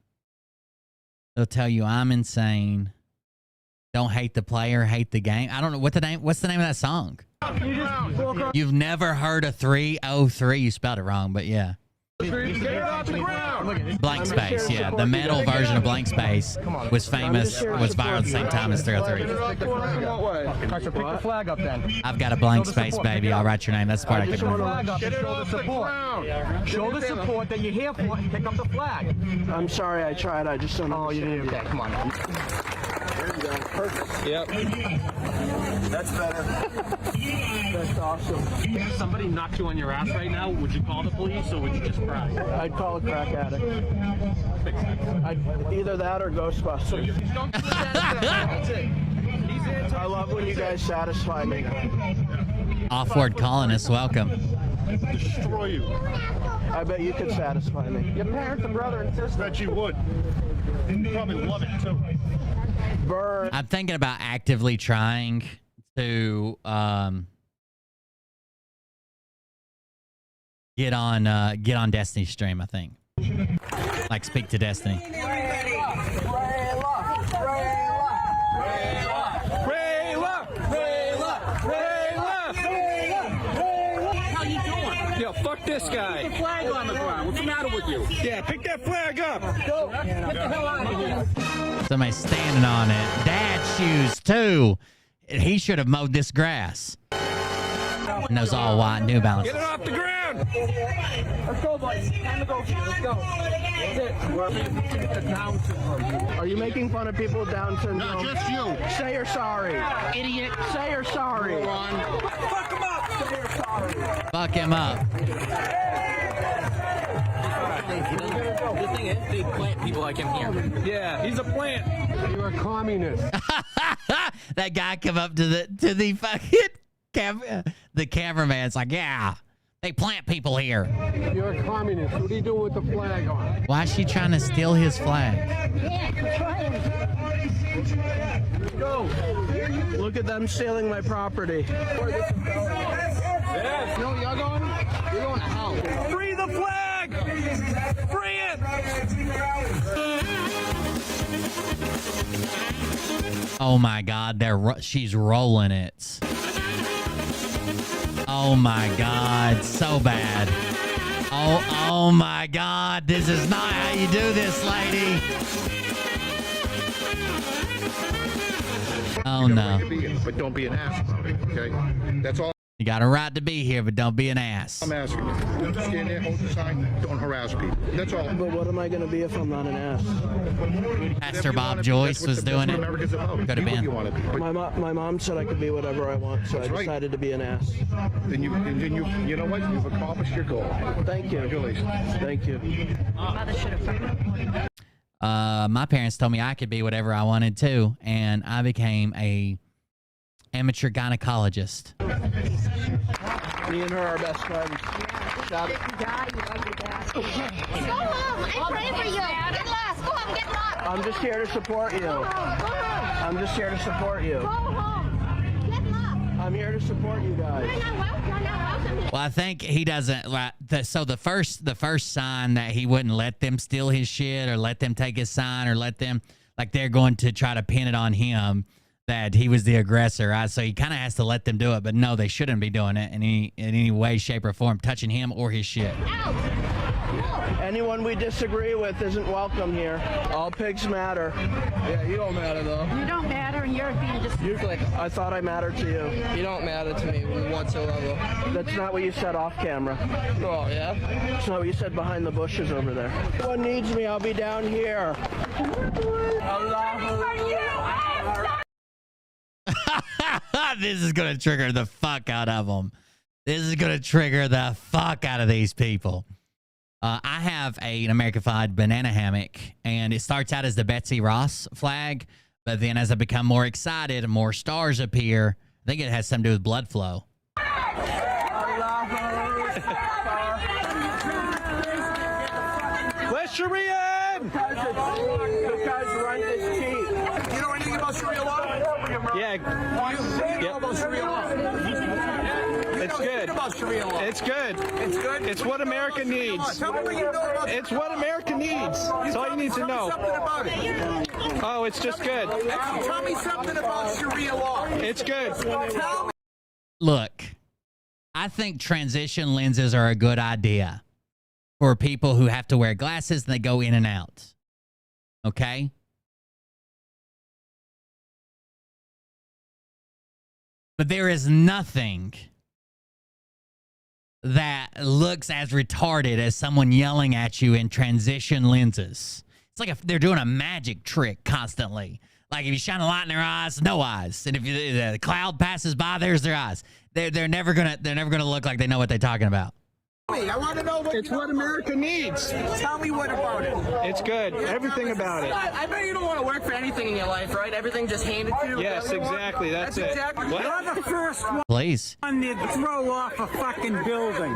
S1: they'll tell you I'm insane. Don't hate the player, hate the game. I don't know what's the name of that song. You've never heard of 303. You spelled it wrong, but yeah. Blank Space, yeah. The metal version of Blank Space was viral at the same time as 303.
S10: Pick the flag up then.
S1: I've got a blank space, baby. I'll write your name. That's the part I couldn't remember.
S10: Show the support. Show the support that you're here for and pick up the flag. I'm sorry I tried. I just don't know. Oh, you didn't. Okay, come on.
S12: There you go. Perfect.
S10: Yep.
S12: That's better.
S10: That's awesome.
S9: If somebody knocked you on your ass right now, would you call the police or would you just cry?
S10: I'd call a crack addict. Either that or Ghostbusters.
S9: That's it.
S10: I love when you guys satisfy me.
S1: Off-word colonists, welcome.
S12: Destroy you.
S10: I bet you could satisfy me. Your parents and brother and sister.
S12: Bet you would. You probably love it too.
S10: Burn.
S1: I'm thinking about actively trying to get on Destiny's stream, I think. Like speak to Destiny.
S9: this guy. Pick the flag on the ground. What's the matter with you? Yeah, pick that flag up. Go. Get the hell out of here.
S1: Somebody's standing on it. Dad's shoes, too. He should have mowed this grass. And those all white New Balances.
S9: Get it off the ground. Let's go, boys. Time to go. Let's go.
S10: Are you making fun of people with Down syndrome?
S12: No, just you.
S10: Say you're sorry. Idiot. Say you're sorry.
S12: Go on.
S9: Fuck him up.
S10: Say you're sorry.
S1: Fuck him up.
S11: The thing is, they plant people like him here.
S9: Yeah, he's a plant.
S12: You're a communist.
S1: That guy come up to the fucking the cameraman's like, yeah, they plant people here.
S12: You're a communist. What are you doing with the flag on?
S1: Why is she trying to steal his flag?
S10: Go. Look at them stealing my property.
S9: Yeah.
S12: You know where you're going? You're going to hell.
S9: Free the flag. Free it.
S1: Oh my God, she's rolling it. Oh my God, so bad. Oh my God, this is not how you do this, lady. Oh no.
S12: But don't be an ass about it, okay? That's all.
S1: You got a right to be here, but don't be an ass.
S12: I'm asking you. Don't stand there, hold the sign, don't harass people. That's all.
S10: But what am I going to be if I'm not an ass?
S1: Pastor Bob Joyce was doing it. Could have been.
S10: My mom said I could be whatever I want, so I decided to be an ass.
S12: Then you know what? You've accomplished your goal.
S10: Thank you.
S12: Congratulations.
S10: Thank you.
S1: My parents told me I could be whatever I wanted to, and I became a amateur gynecologist.
S10: Me and her are best friends. Stop.
S13: Go home. I pray for you. Get lost. Go home. Get lost.
S10: I'm just here to support you.
S13: Go home.
S10: I'm just here to support you.
S13: Go home. Get lost.
S10: I'm here to support you guys.
S13: You're not welcome here.
S1: Well, I think he doesn't. So the first sign that he wouldn't let them steal his shit or let them take his sign or let them, like, they're going to try to pin it on him that he was the aggressor, right? So he kind of has to let them do it, but no, they shouldn't be doing it in any way, shape, or form, touching him or his shit.
S10: Anyone we disagree with isn't welcome here. All pigs matter.
S11: Yeah, you don't matter, though.
S13: You don't matter, and you're being just...
S10: I thought I mattered to you.
S11: You don't matter to me whatsoever.
S10: That's not what you said off camera.
S11: Oh, yeah?
S10: That's not what you said behind the bushes over there. If anyone needs me, I'll be down here.
S1: This is going to trigger the fuck out of them. This is going to trigger the fuck out of these people. I have an American-fied banana hammock, and it starts out as the Betsy Ross flag, but then as I become more excited and more stars appear, I think it has something to do with blood flow.
S9: Let Sharia in!
S10: Because rent is cheap.
S9: You know anything about Sharia law? Yeah. You know about Sharia law? It's good. It's good. It's good. It's what America needs. Tell me what you know about it. It's what America needs. That's all you need to know. Something about it. Oh, it's just good. Tell me something about Sharia law. It's good. Tell me.
S1: Look, I think transition lenses are a good idea for people who have to wear glasses and they go in and out. Okay? But there is nothing that looks as retarded as someone yelling at you in transition lenses. It's like if they're doing a magic trick constantly. Like if you shine a light in their eyes, no eyes. And if the cloud passes by, there's their eyes. They're never gonna look like they know what they're talking about.
S9: I want to know what America needs. Tell me what about it. It's good. Everything about it.
S11: I bet you don't want to work for anything in your life, right? Everything just handed to you.
S9: Yes, exactly. That's it.
S11: Exactly.
S9: What?
S11: You're
S9: the first one.
S1: Please.
S9: To throw off a fucking building.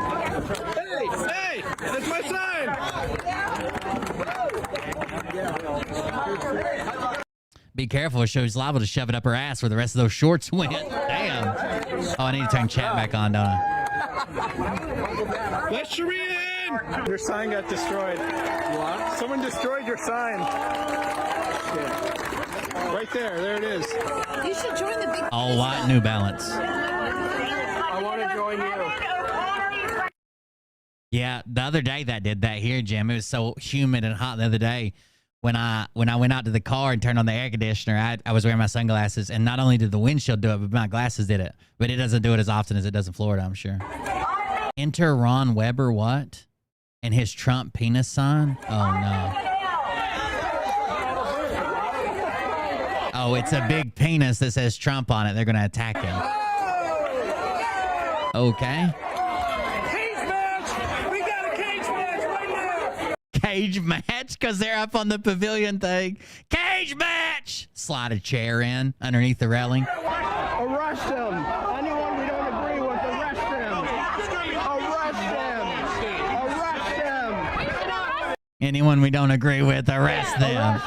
S9: Hey, that's my sign.
S1: Be careful, she's liable to shove it up her ass where the rest of those shorts went. Damn. Oh, I need to turn chat back on, don't I?
S9: Let Sharia in! Your sign got destroyed. What? Someone destroyed your sign. Yeah. Right there. There it is.
S13: You should join the big...
S1: All white New Balance.
S10: I want to join you.
S1: Yeah, the other day that did that here, Jim. It was so humid and hot the other day. When I went out to the car and turned on the air conditioner, I was wearing my sunglasses, and not only did the windshield do it, but my glasses did it. But it doesn't do it as often as it does in Florida, I'm sure. Enter Ron Weber, what? And his Trump penis sign? Oh, no. Oh, it's a big penis that says Trump on it. They're going to attack him. Okay.
S14: Cage match! We got a cage match right now!
S1: Cage match? Because they're up on the pavilion thing. Cage match! Slide a chair in underneath the railing.
S10: Arrest him! Anyone we don't agree with, arrest him! Arrest him! Arrest him!
S1: Anyone we don't agree with, arrest them.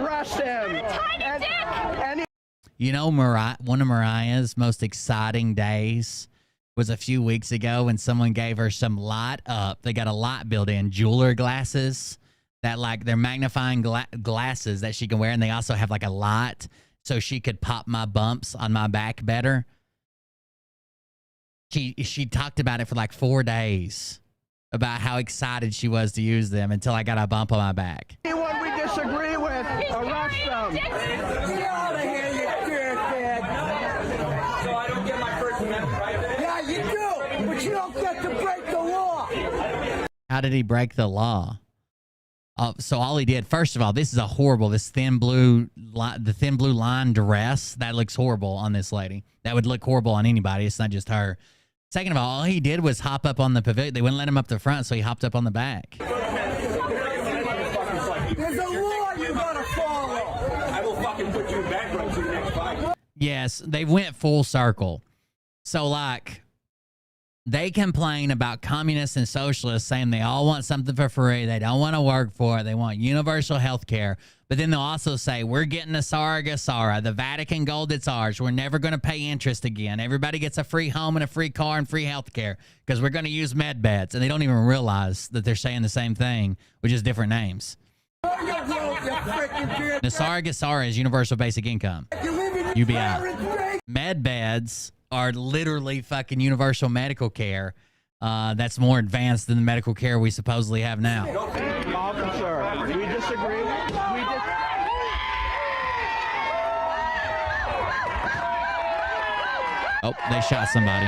S10: Arrest him!
S1: You know, one of Mariah's most exciting days was a few weeks ago when someone gave her some light up. They got a light built in, jeweler glasses that, like, they're magnifying glasses that she can wear, and they also have like a light so she could pop my bumps on my back better. She talked about it for like 4 days about how excited she was to use them until I got a bump on my back.
S10: Anyone we disagree with, arrest them!
S14: Get out of here, you dirtbag! So I don't get my First Amendment right there? Yeah, you do, but you don't get to break the law!
S1: How did he break the law? So all he did, first of all, this is a horrible, the thin blue line dress, that looks horrible on this lady. That would look horrible on anybody. It's not just her. Second of all he did was hop up on the pavilion. They wouldn't let him up the front, so he hopped up on the back.
S14: There's a law you gotta follow! I will fucking put you back right to the next fight.
S1: Yes, they went full circle. So, like, they complain about communists and socialists saying they all want something for free. They don't want to work for it. They want universal health care. But then they'll also say, we're getting a Sargasara. The Vatican gold, it's ours. We're never going to pay interest again. Everybody gets a free home and a free car and free health care because we're going to use med beds. And they don't even realize that they're saying the same thing with just different names. The Sargasara is universal basic income. UBI. Med beds are literally fucking universal medical care. That's more advanced than the medical care we supposedly have now.
S10: Officer, we disagree.
S1: Oh, they shot somebody.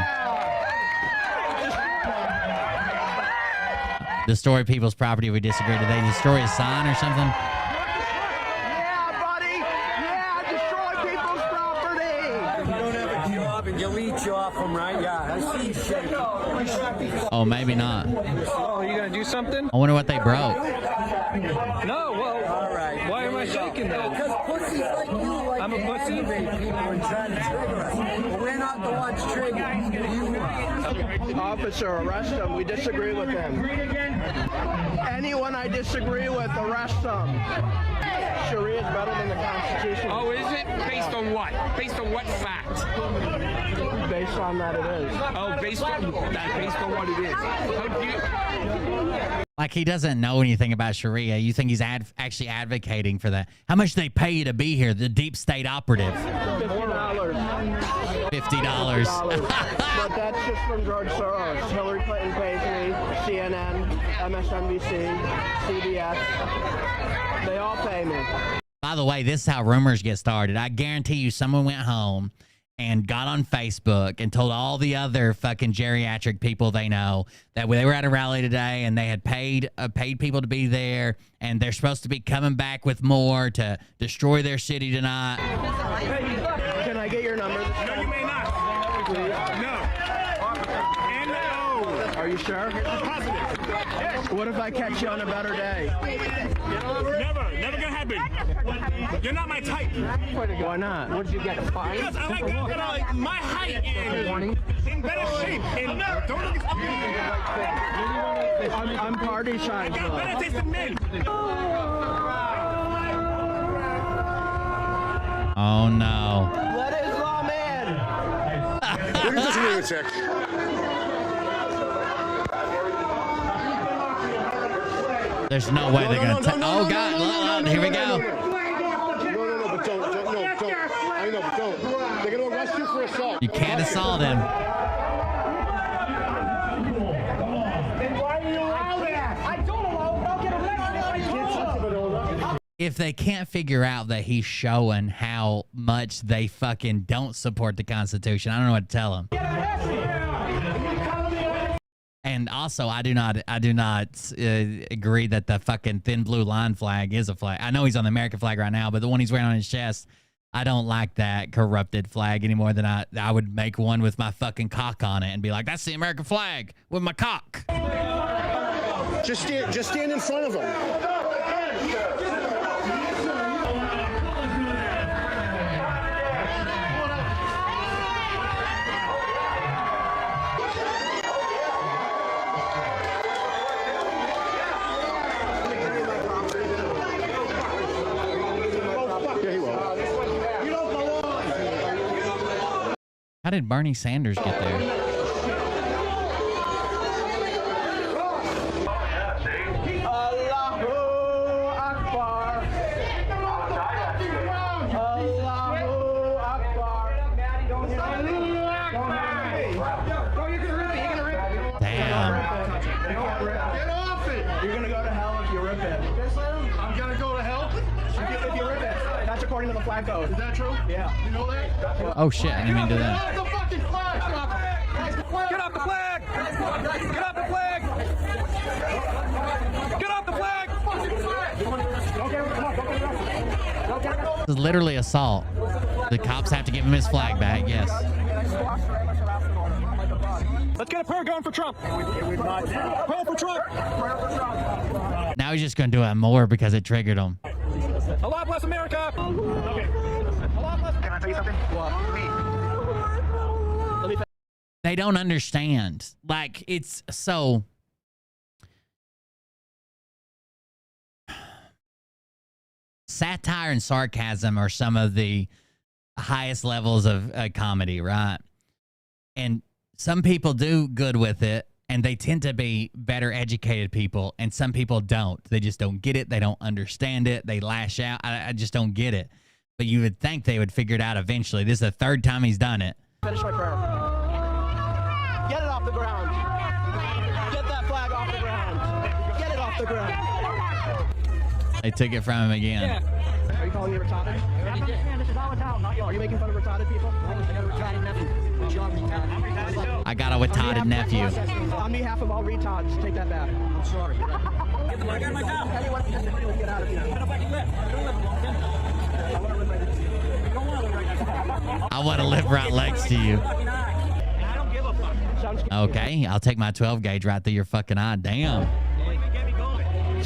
S1: Destroy people's property. We disagree. Did they destroy a sign or something?
S10: Yeah, buddy. Yeah, destroy people's property.
S14: You don't have a job and you'll eat you off them, right? Yeah, I see you shaking.
S1: Oh, maybe not.
S9: Oh, you gonna do something?
S1: I wonder what they broke.
S9: No, well, all right. Why am I shaking that?
S14: Because pussies like you like
S9: I'm a
S14: to
S9: pussy.
S14: aggravate people and try to trigger us. But we're not the ones triggered. You are.
S10: Officer, arrest them. We disagree with them. Anyone I disagree with, arrest them. Sharia is better than the Constitution.
S15: Oh, is it? Based on what? Based on what fact?
S10: Based on that it is.
S15: Oh, based on what it is. How do you...
S1: Like, he doesn't know anything about Sharia. You think he's actually advocating for that? How much do they pay you to be here? The deep state operative.
S10: $50.
S1: $50.
S10: But that's just from George Soros. Hillary Clinton pays me. CNN, MSNBC, CBS. They all pay me.
S1: By the way, this is how rumors get started. I guarantee you someone went home and got on Facebook and told all the other fucking geriatric people they know that they were at a rally today and they had paid people to be there and they're supposed to be coming back with more to destroy their city tonight.
S10: Can I get your number?
S15: No, you may not. No. N-O.
S10: Are you sure?
S15: Positive.
S10: What if I catch you on a better day?
S15: Never gonna happen. You're not my type.
S10: Why not?
S14: What did you get? Five?
S15: Because I like guys that are like my height and in better shape. And don't look at
S10: I'm party size.
S15: I got better taste than men.
S1: Oh, no.
S10: Let Islam in.
S16: What is this lunatic?
S1: There's no way they're going to... Oh, God. Here we go.
S16: No, but don't. I know, but don't. They're going to arrest you for assault.
S1: You can't assault him. if they can't figure out that he's showing how much they fucking don't support the Constitution, I don't know what to tell them. And also, I do not agree that the fucking thin blue line flag is a flag. I know he's on the American flag right now, but the one he's wearing on his chest, I don't like that corrupted flag any more than I would make one with my fucking cock on it and be like, that's the American flag with my cock.
S16: Just stand in front of him.
S1: How did Bernie Sanders get there?
S10: Allahu Akbar. Allahu Akbar.
S1: Damn.
S10: Get off it. You're gonna go to hell if you rip it. I'm gonna go to hell if you rip it. That's according to the flag code. Is that true? Yeah. You know that?
S1: Oh shit, I didn't mean to do that.
S10: Get off the fucking flag! Get off the flag! Get off the flag! Get off the flag!
S1: This is literally assault. The cops have to give him his flag back, yes.
S10: Let's get a prayer going for Trump. Prayer for Trump.
S1: Now he's just going to do it more because it triggered him.
S10: Allah bless America. Okay. Allah bless. Can I tell you something? What? Me.
S1: They don't understand. Like, it's so... Satire and sarcasm are some of the highest levels of comedy, right? And some people do good with it, and they tend to be better educated people, and some people don't. They just don't get it. They don't understand it. They lash out. I just don't get it. But you would think they would figure it out eventually. This is the third time he's done it.
S10: Finish my prayer. Get it off the ground. Get that flag off the ground. Get it off the ground.
S1: They took it from him again.
S10: Yeah. Are you calling me retarded? I understand this is our town, not yours. Are you making fun of retarded people? I got a retarded nephew.
S1: I got a retarded nephew.
S10: On behalf of all retards, take that back. I'm sorry. Get my dog. Anyone can just get out of here.
S1: I want to live right next to you. Okay, I'll take my 12 gauge right through your fucking eye. Damn.
S10: You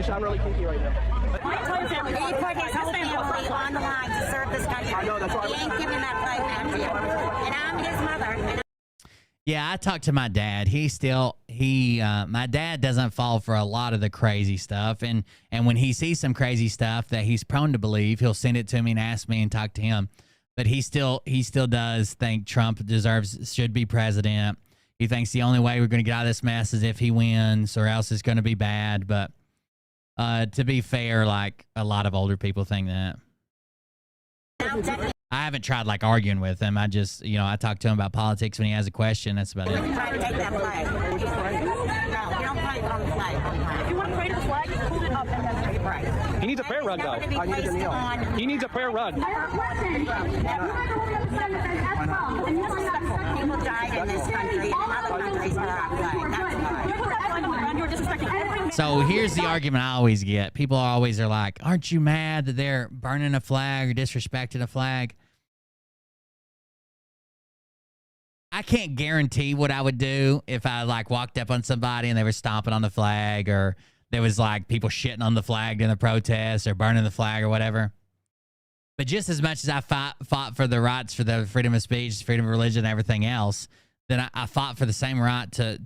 S10: sound really kinky right now.
S17: He put his whole family on the line to serve this country.
S10: I know, that's why.
S17: He ain't giving that flag back to you. And I'm his mother.
S1: Yeah, I talked to my dad. My dad doesn't fall for a lot of the crazy stuff. And when he sees some crazy stuff that he's prone to believe, he'll send it to me and ask me and talk to him. But he still does think Trump should be president. He thinks the only way we're going to get out of this mess is if he wins, or else it's going to be bad. But to be fair, like, a lot of older people think that. I haven't tried like arguing with him. I just, I talk to him about politics when he has a question. That's about it.
S17: Try to take that flag. No, you don't pray on the flag. If you want to pray to the flag, hold it up and then take a pray.
S10: He needs a prayer rug, though.
S17: I need to kneel.
S10: He needs a prayer rug.
S17: People died in this country, and other countries are our flag. That's why. You're disrespecting every...
S1: So here's the argument I always get. People always are like, aren't you mad that they're burning a flag or disrespecting a flag? I can't guarantee what I would do if I like walked up on somebody and they were stomping on the flag, or there was like people shitting on the flag during the protests or burning the flag or whatever. But just as much as I fought for the rights for the freedom of speech, freedom of religion, and everything else, then I fought for the same right to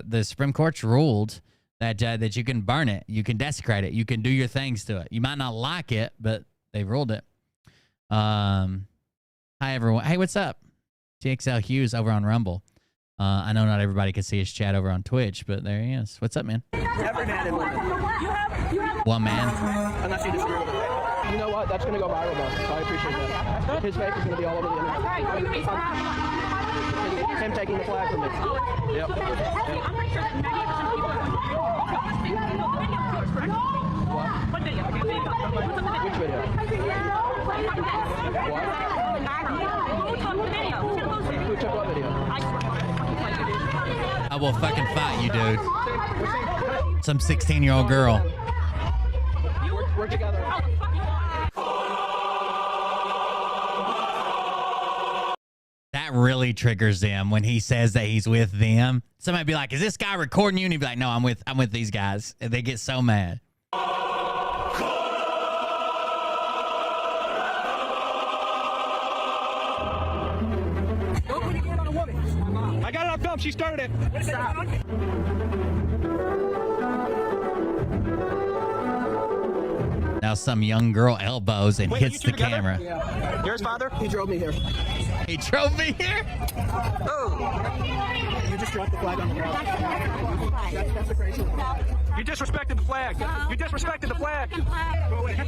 S1: the Supreme Court's ruled that you can burn it, you can desecrate it, you can do your things to it. You might not like it, but they ruled it. Hi everyone. Hey, what's up? TXL Hughes over on Rumble. I know not everybody can see his chat over on Twitch, but there he is. What's up, man?
S10: Every man and woman.
S1: One man.
S10: Unless you disagree with it. You know what? That's going to go viral, though, so I appreciate that. His face is going to be all over the internet. Him taking the flag from me. Yep.
S17: I'm pretty sure that 98% of people What video?
S10: Which video? What?
S17: Who took the video?
S10: Who took what video?
S1: I will fucking fight you, dude. Some 16-year-old girl.
S10: We're together.
S1: That really triggers them when he says that he's with them. Somebody be like, "Is this guy recording you?" And he'd be like, "No, I'm with these guys." And they get so mad.
S9: I got it on film. She started it.
S1: Now some young girl elbows and hits the camera.
S10: Yeah. Here's father. He drove me here.
S1: He drove me here?
S10: Oh. You just dropped the flag on the ground. That's the crazy.
S9: You disrespected the flag. You disrespected the flag.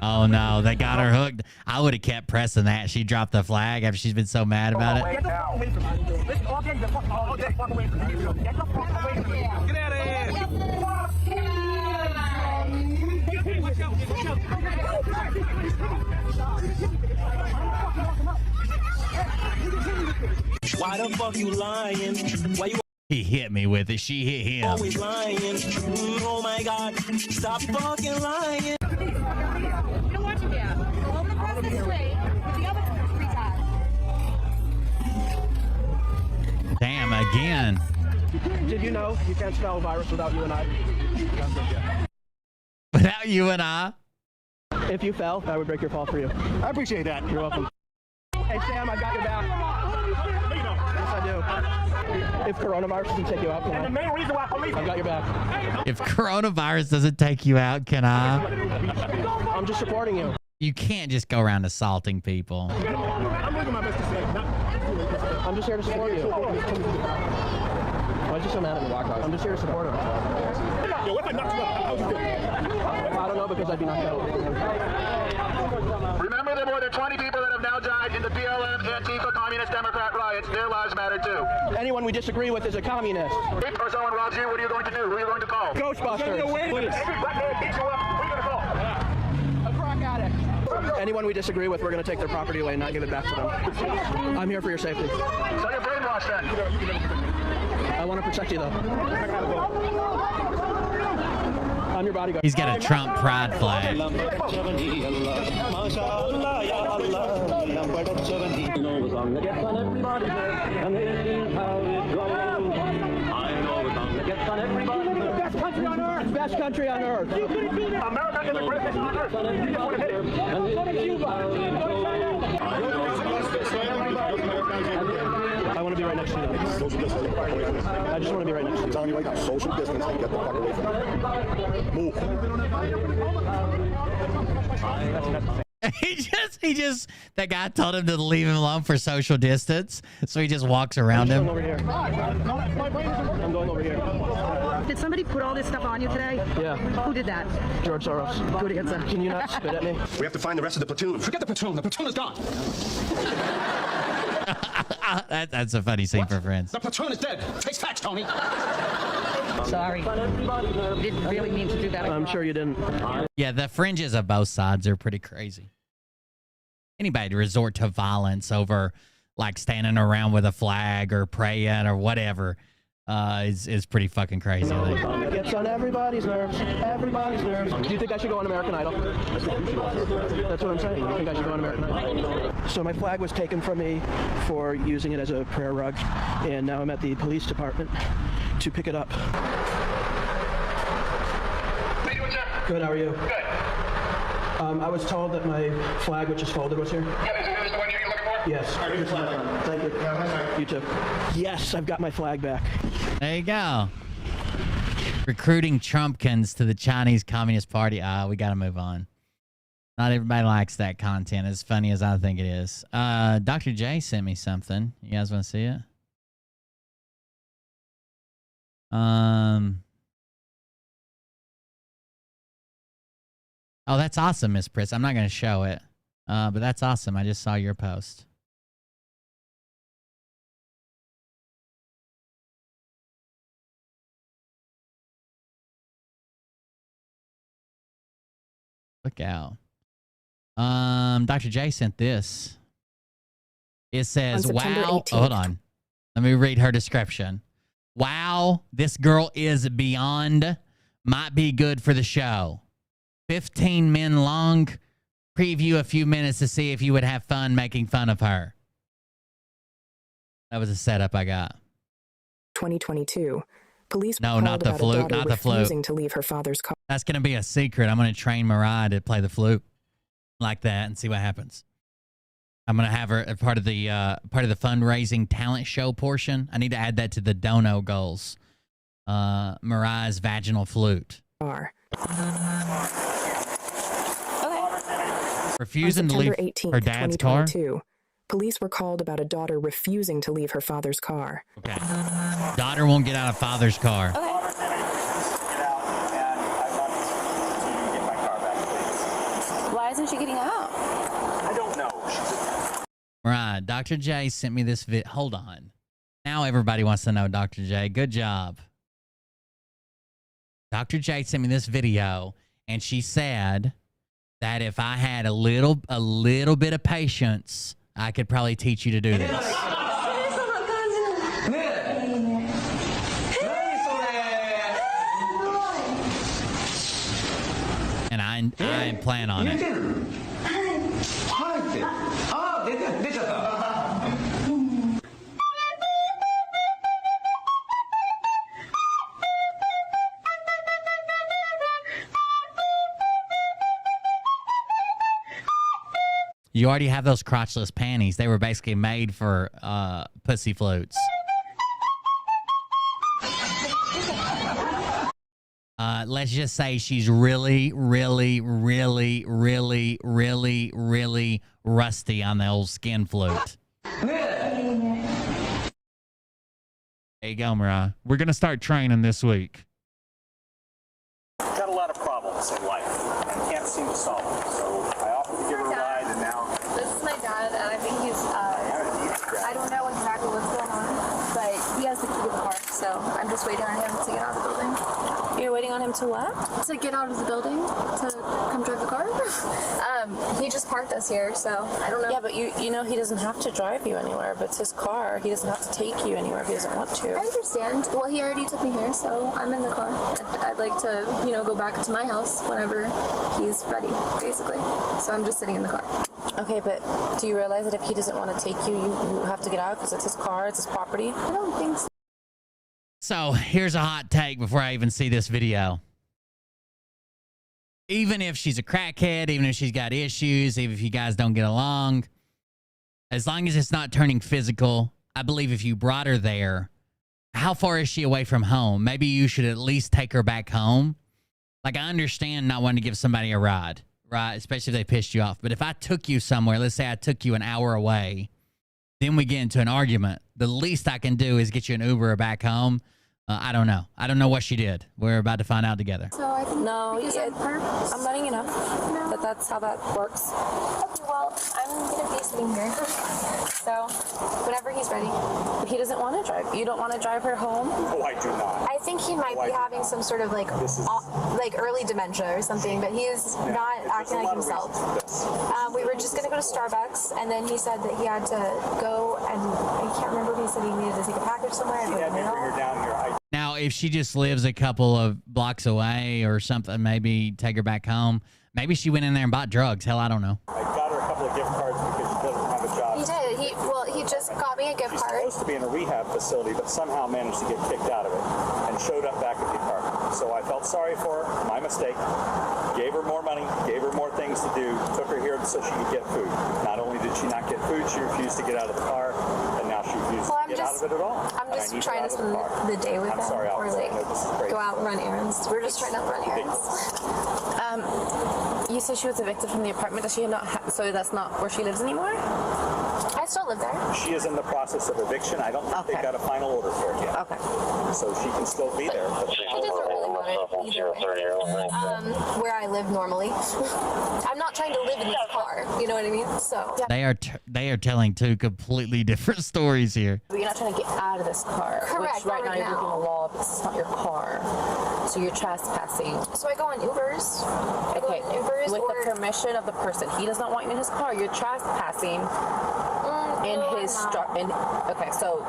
S1: Oh no, they got her hooked. I would have kept pressing that. She dropped the flag after she's been so mad about it.
S9: Get out of here.
S18: Why the fuck you lying? Why you
S1: He hit me with it. She hit him.
S18: always lying? Oh my god, stop fucking lying.
S17: You don't want you there. Over the president's way. The other retard.
S1: Damn, again.
S10: Did you know you can't spell virus without you and I?
S1: Without you and I?
S10: If you fell, I would break your fall for you. I appreciate that. You're welcome. Hey, Sam, I got your back. Yes, I do. If coronavirus doesn't take you out, can I? And the main reason why police... I've got your back.
S1: If coronavirus doesn't take you out, can I?
S10: I'm just supporting you.
S1: You can't just go around assaulting people.
S10: I'm doing my best to say. I'm just here to support you. Why are you so mad at me? I'm just here to support him. Yo, what if I knocked you out? How'd you feel? I don't know, because I'd be knocked out.
S19: Remember the more than 20 people that have now died in the BLM, Antifa, Communist, Democrat riots. Their lives matter too.
S10: Anyone we disagree with is a communist.
S19: If someone robs you, what are you going to do? Who are you going to call?
S10: Ghostbusters. Please. A crack addict. Anyone we disagree with, we're going to take their property away and not give it back to them. I'm here for your safety.
S19: So you're brainwashed then.
S10: I want to protect you, though. I'm your bodyguard.
S1: He's got a Trump pride flag.
S10: Best country on earth. Best country on earth.
S19: America is the greatest on earth. You just want to hit it.
S10: Go to Cuba. I want to be right next to you.
S16: Social distance.
S10: I just want to be right next to you.
S16: I'm telling you right now, social distance and get the fuck away from me. Move.
S1: He just, that guy told him to leave him alone for social distance. So he just walks around him.
S10: I'm going over here.
S17: Did somebody put all this stuff on you today?
S10: Yeah.
S17: Who did that?
S10: George Soros.
S17: Good answer.
S10: Can you not spit at me?
S16: We have to find the rest of the platoon.
S20: Forget the platoon. The platoon is gone.
S1: That's a funny scene for Friends.
S20: The platoon is dead. Face facts, Tony.
S17: Sorry. Didn't really mean to do that.
S10: I'm sure you didn't.
S1: Yeah, the fringes of both sides are pretty crazy. Anybody to resort to violence over like standing around with a flag or praying or whatever is pretty fucking crazy. I think.
S10: It gets on everybody's nerves. Everybody's nerves. Do you think I should go on American Idol? That's what I'm saying. You think I should go on American Idol? So my flag was taken from me for using it as a prayer rug, and now I'm at the police department to pick it up. Good, how are you?
S19: Good.
S10: I was told that my flag, which is folded, was here.
S19: Yeah, is the one you're looking for?
S10: Yes.
S19: All right, your flag on.
S10: Thank you. You too. Yes, I've got my flag back.
S1: There you go. Recruiting Trumpkins to the Chinese Communist Party. We got to move on. Not everybody likes that content as funny as I think it is. Dr. J sent me something. You guys want to see it? Oh, that's awesome, Miss Priss. I'm not going to show it, but that's awesome. I just saw your post. Look out. Dr. J sent this. It says,
S7: On September
S1: wow.
S7: 18th.
S1: Hold on. Let me read her description. Wow, this girl is beyond. Might be good for the show. 15 men long. Preview a few minutes to see if you would have fun making fun of her. That was a setup I got.
S7: 2022. Police
S1: No,
S7: were
S1: not
S7: called
S1: the
S7: about a
S1: flute,
S7: daughter
S1: not the flute.
S7: refusing to leave her father's car.
S1: That's going to be a secret. I'm going to train Mariah to play the flute like that and see what happens. I'm going to have her part of the fundraising talent show portion. I need to add that to the dono goals. Mariah's vaginal flute. Refusing to leave
S7: 18th,
S1: her dad's car?
S7: Police were called about a daughter refusing to leave her father's car.
S1: Okay. Daughter won't get out of father's car.
S17: Why isn't she getting out?
S3: I don't know.
S1: Right. Dr. J sent me this vid. Hold on. Now everybody wants to know Dr. J. Good job. Dr. J sent me this video, and she said that if I had a little bit of patience, I could probably teach you to do this. And I plan on it. You already have those crotchless panties. They were basically made for pussy flutes. Let's just say she's really, really, really, really, really, really rusty on the old skin flute. There you go, Mariah. We're going to start training this week.
S3: Got a lot of problems in life and can't seem to solve them. So I offered to give her a ride, and now
S17: This is my dad, and I think he's, I don't know exactly what's going on, but he has the key to the car, so I'm just waiting on him to get out of the building. You're waiting on him to what? To get out of the building, to come drive the car. He just parked us here, so I don't know. Yeah, but you know he doesn't have to drive you anywhere, but it's his car. He doesn't have to take you anywhere if he doesn't want to. I understand. Well, he already took me here, so I'm in the car. I'd like to, go back to my house whenever he's ready, basically. So I'm just sitting in the car. Okay, but do you realize that if he doesn't want to take you, you have to get out because it's his car, it's his property? I don't think so.
S1: So here's a hot take before I even see this video. Even if she's a crackhead, even if she's got issues, even if you guys don't get along, as long as it's not turning physical, I believe if you brought her there, how far is she away from home? Maybe you should at least take her back home. Like, I understand not wanting to give somebody a ride, right? Especially if they pissed you off. But if I took you somewhere, let's say I took you an hour away, then we get into an argument. The least I can do is get you an Uber back home. I don't know. I don't know what she did. We're about to find out together.
S17: So I can I'm letting you know that that's how that works. Okay, well, I'm going to be sitting here. So whenever he's ready. But he doesn't want to drive. You don't want to drive her home?
S3: No, I do not.
S17: I think he might be having some sort of like early dementia or something, but he is not acting like himself. We were just going to go to Starbucks, and then he said that he had to go, and I can't remember if he said he needed to take a package somewhere. And bring it home.
S1: Now, if she just lives a couple of blocks away or something, maybe take her back home. Maybe she went in there and bought drugs. Hell, I don't know.
S3: I got her a couple of gift cards because she doesn't have a job.
S17: He did. He just got me a gift card.
S3: She's supposed to be in a rehab facility, but somehow managed to get kicked out of it and showed up back at the apartment. So I felt sorry for her, my mistake. Gave her more money, gave her more things to do, took her here so she could get food. Not only did she not get food, she refused to get out of the car, and now she refuses to get out of it at all.
S17: I'm just trying to spend the day with him, or like go out and run errands. We're just trying to run errands. You said she was evicted from the apartment. Does she not? So that's not where she lives anymore? I still live there.
S3: She is in the process of eviction. I don't think they got a final order for it yet.
S17: Okay.
S3: So she can still be there. But
S17: He doesn't really want it either way. Where I live normally. I'm not trying to live in this car. You know what I mean? So.
S1: They are telling two completely different stories here.
S17: But you're not trying to get out of this car. Correct. Which right now you're breaking the law because it's not your car. So you're trespassing. So I go on Ubers. Okay.
S21: with the permission of the person. He does not want you in his car. You're trespassing in his okay, so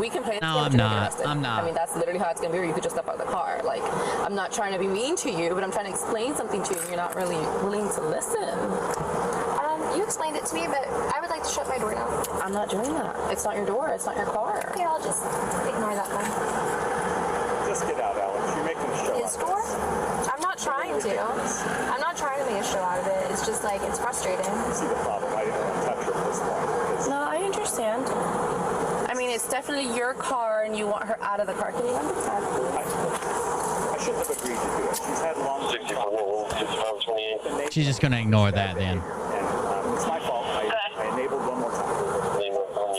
S21: we can play this
S1: No,
S21: game
S1: I'm
S21: until you get
S1: not.
S21: arrested.
S1: I'm not.
S21: I mean, that's literally how it's gonna be. Or you could just step out of the car. Like, I'm not trying to be mean to you, but I'm trying to explain something to you, and you're not really willing to listen.
S17: You explained it to me, but I would like to shut my door now.
S21: I'm not doing that. It's not your door. It's not your car.
S17: Okay, I'll just ignore that then.
S3: Just get out, Alex. You're making a show.
S17: His door? I'm not trying to. I'm not trying to make a show out of it. It's just like, it's frustrating.
S3: See the problem. I didn't want to touch her at this point.
S21: No, I understand. I mean, it's definitely your car, and you want her out of the car. Can you understand?
S3: I shouldn't have agreed to do it. She's had long
S19: 64,
S1: She's just gonna ignore that then.
S3: And it's my fault. I enabled one more time.